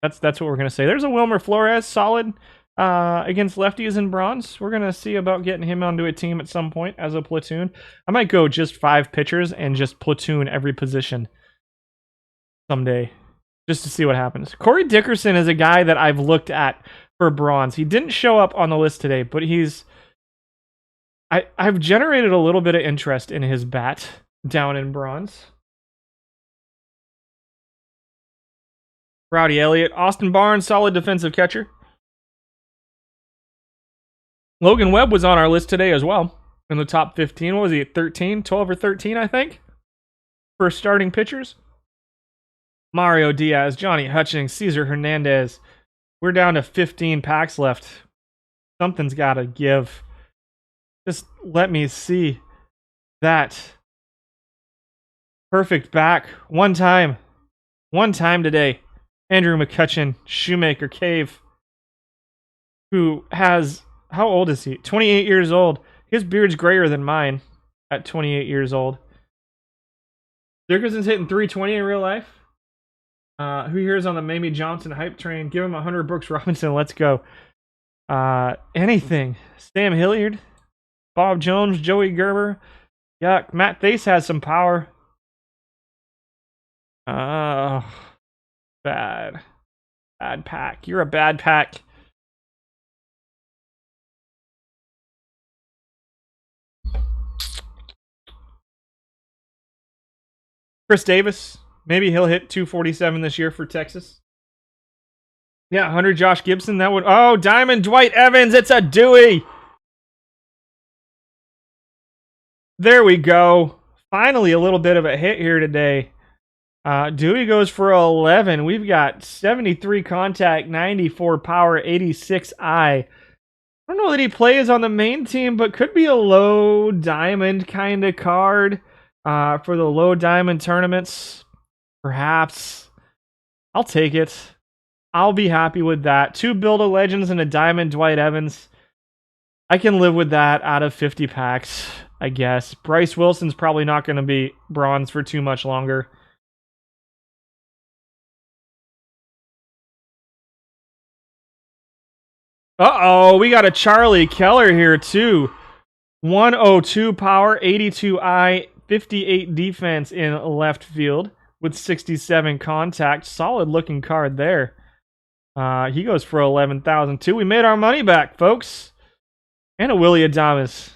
That's what we're going to say. There's a Wilmer Flores. Solid. Against lefties in bronze. We're going to see about getting him onto a team at some point as a platoon. I might go just 5 pitchers and just platoon every position someday just to see what happens. Corey Dickerson is a guy that I've looked at for bronze. He didn't show up on the list today, but I've generated a little bit of interest in his bat down in bronze. Rowdy Elliott. Austin Barnes, solid defensive catcher. Logan Webb was on our list today as well. In the top 15. What was he at 13? 12 or 13, I think? For starting pitchers. Mario Diaz, Johnny Hutchings, Cesar Hernandez. We're down to 15 packs left. Something's got to give. Just let me see that. Perfect back. One time today. Andrew McCutcheon, Shoemaker Cave, who has, how old is he? 28 years old. His beard's grayer than mine at 28 years old. Dickerson's hitting 320 in real life. Who here is on the Mamie Johnson hype train? Give him 100 Brooks Robinson. Let's go. Anything. Sam Hilliard, Bob Jones, Joey Gerber. Yuck. Matt Thace has some power. Bad pack. You're a bad pack. Chris Davis. Maybe he'll hit 247 this year for Texas. Yeah, 100 Josh Gibson. That would... Oh, Diamond Dwight Evans. It's a Dewey. There we go. Finally, a little bit of a hit here today. Dewey goes for 11. We've got 73 contact, 94 power, 86 eye. I don't know that he plays on the main team, but could be a low diamond kind of card for the low diamond tournaments. Perhaps. I'll take it. I'll be happy with that. 2 Build-A-Legends and a Diamond Dwight Evans. I can live with that out of 50 packs, I guess. Bryce Wilson's probably not going to be bronze for too much longer. Uh-oh, we got a Charlie Keller here, too. 102 power, 82 eye, 58 defense in left field with 67 contact. Solid-looking card there. He goes for 11,000 too. We made our money back, folks. And a Willie Adams.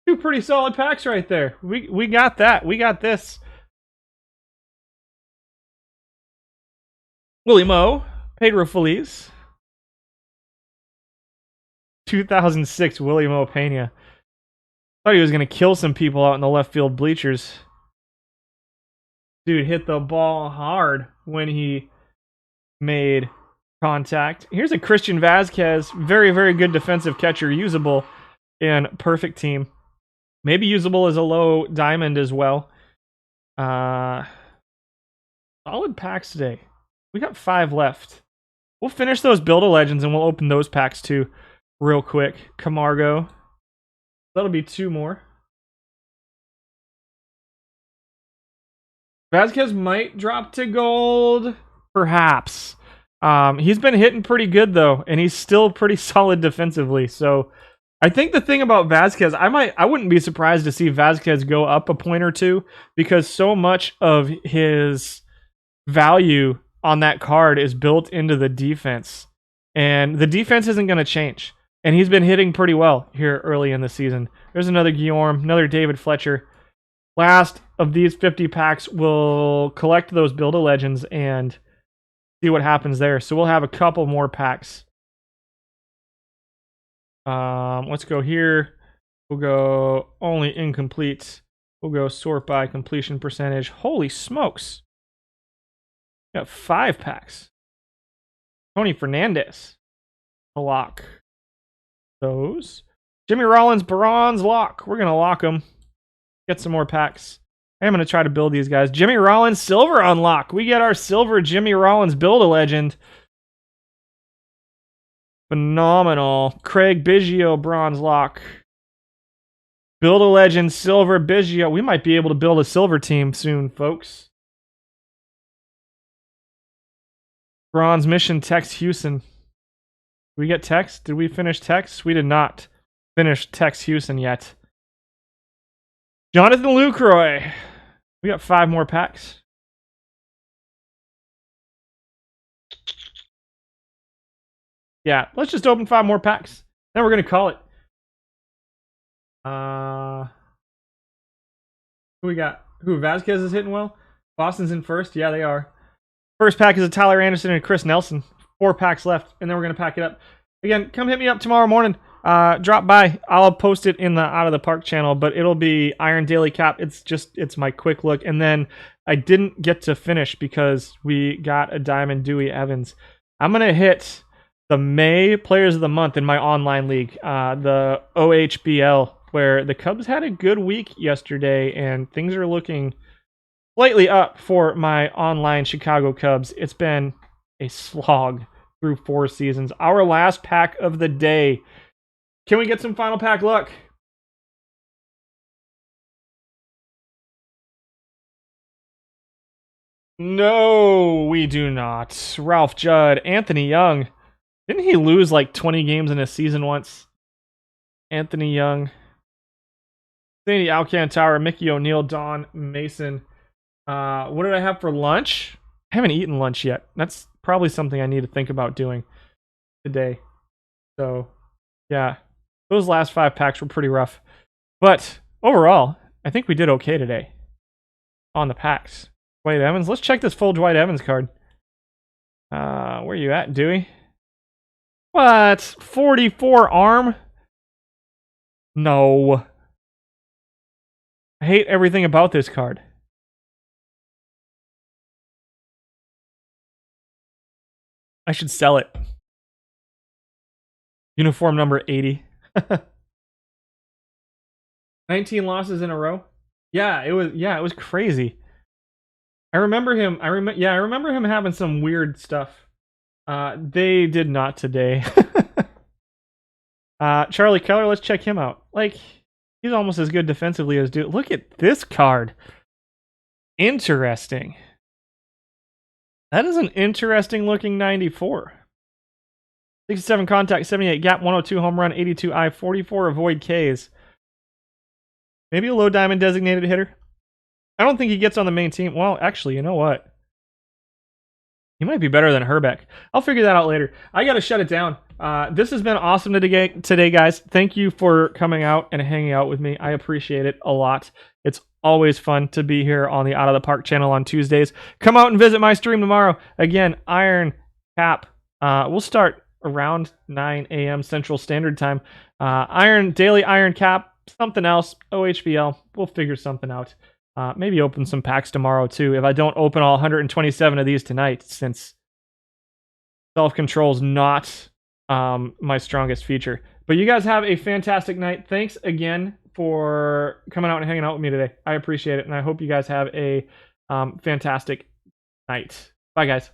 2 pretty solid packs right there. We got that. We got this. Willie Moe, Pedro Feliz. 2006 Willie Moe Pena. Thought he was going to kill some people out in the left field bleachers. Dude hit the ball hard when he made contact. Here's a Christian Vasquez. Very, very good defensive catcher. Usable in perfect team. Maybe usable as a low diamond as well. Solid packs today. We got 5 left. We'll finish those Build-A-Legends and we'll open those packs too real quick. Camargo. That'll be 2 more. Vasquez might drop to gold. Perhaps. He's been hitting pretty good though, and he's still pretty solid defensively. So I think the thing about Vasquez, I wouldn't be surprised to see Vasquez go up a point or 2 because so much of his value on that card is built into the defense. And the defense isn't going to change. And he's been hitting pretty well here early in the season. There's another Guillaume, another David Fletcher. Last of these 50 packs, we'll collect those Build-A-Legends and see what happens there. So we'll have a couple more packs. Let's go here. We'll go only incomplete. We'll go sort by completion percentage. Holy smokes. Got 5 packs. Tony Fernandez. A lock. Those. Jimmy Rollins bronze lock. We're going to lock them. Get some more packs. I'm going to try to build these guys. Jimmy Rollins silver unlock. We get our silver Jimmy Rollins Build-A-Legend. Phenomenal. Craig Biggio bronze lock. Build-A-Legend silver Biggio. We might be able to build a silver team soon, folks. Bronze mission Tex Houston. Did we get Tex? Did we finish Tex? We did not finish Tex Houston yet. Jonathan Lucroy. We got 5 more packs. Yeah, let's just open 5 more packs. Then we're going to call it. Who we got? Who, Vasquez is hitting well? Boston's in first? Yeah, they are. First pack is a Tyler Anderson and Chris Nelson. 4 packs left, and then we're going to pack it up. again, come hit me up tomorrow morning. Drop by. I'll post it in the Out of the Park channel, but it'll be Iron Daily Cap. It's my quick look. And then I didn't get to finish because we got a Diamond Dewey Evans. I'm going to hit the May Players of the Month in my online league, the OHBL, where the Cubs had a good week yesterday, and things are looking slightly up for my online Chicago Cubs. It's been a slog through 4 seasons. Our last pack of the day. Can we get some final pack luck? No, we do not. Ralph Judd, Anthony Young. Didn't he lose like 20 games in a season once? Anthony Young. Sandy Alcantara, Mickey O'Neill, Don Mason. What did I have for lunch? I haven't eaten lunch yet. That's probably something I need to think about doing today. So, yeah. Those last 5 packs were pretty rough. But overall, I think we did okay today on the packs. Dwight Evans. Let's check this full Dwight Evans card. Where you at, Dewey? What? 44 arm? No. I hate everything about this card. I should sell it. Uniform number 80. 19 losses in a row. Yeah, it was crazy. I remember him. I remember him having some weird stuff. They did not today. Charlie Keller, let's check him out. Like, he's almost as good defensively as dude. Look at this card. Interesting. That is an interesting looking 94. 67 contact, 78 gap, 102 home run, 82 I, 44 avoid Ks. Maybe a low diamond designated hitter. I don't think he gets on the main team. Well, actually, you know what? He might be better than Herbeck. I'll figure that out later. I got to shut it down. This has been awesome today, guys. Thank you for coming out and hanging out with me. I appreciate it a lot. It's always fun to be here on the Out of the Park channel on Tuesdays. Come out and visit my stream tomorrow. Again, Iron Cap. We'll start around 9 a.m. Central Standard Time. Daily Iron Cap. Something else. OHBL. We'll figure something out. Maybe open some packs tomorrow too, if I don't open all 127 of these tonight, since self-control is not my strongest feature. But you guys have a fantastic night. Thanks again for coming out and hanging out with me today. I appreciate it, and I hope you guys have a fantastic night. Bye, guys.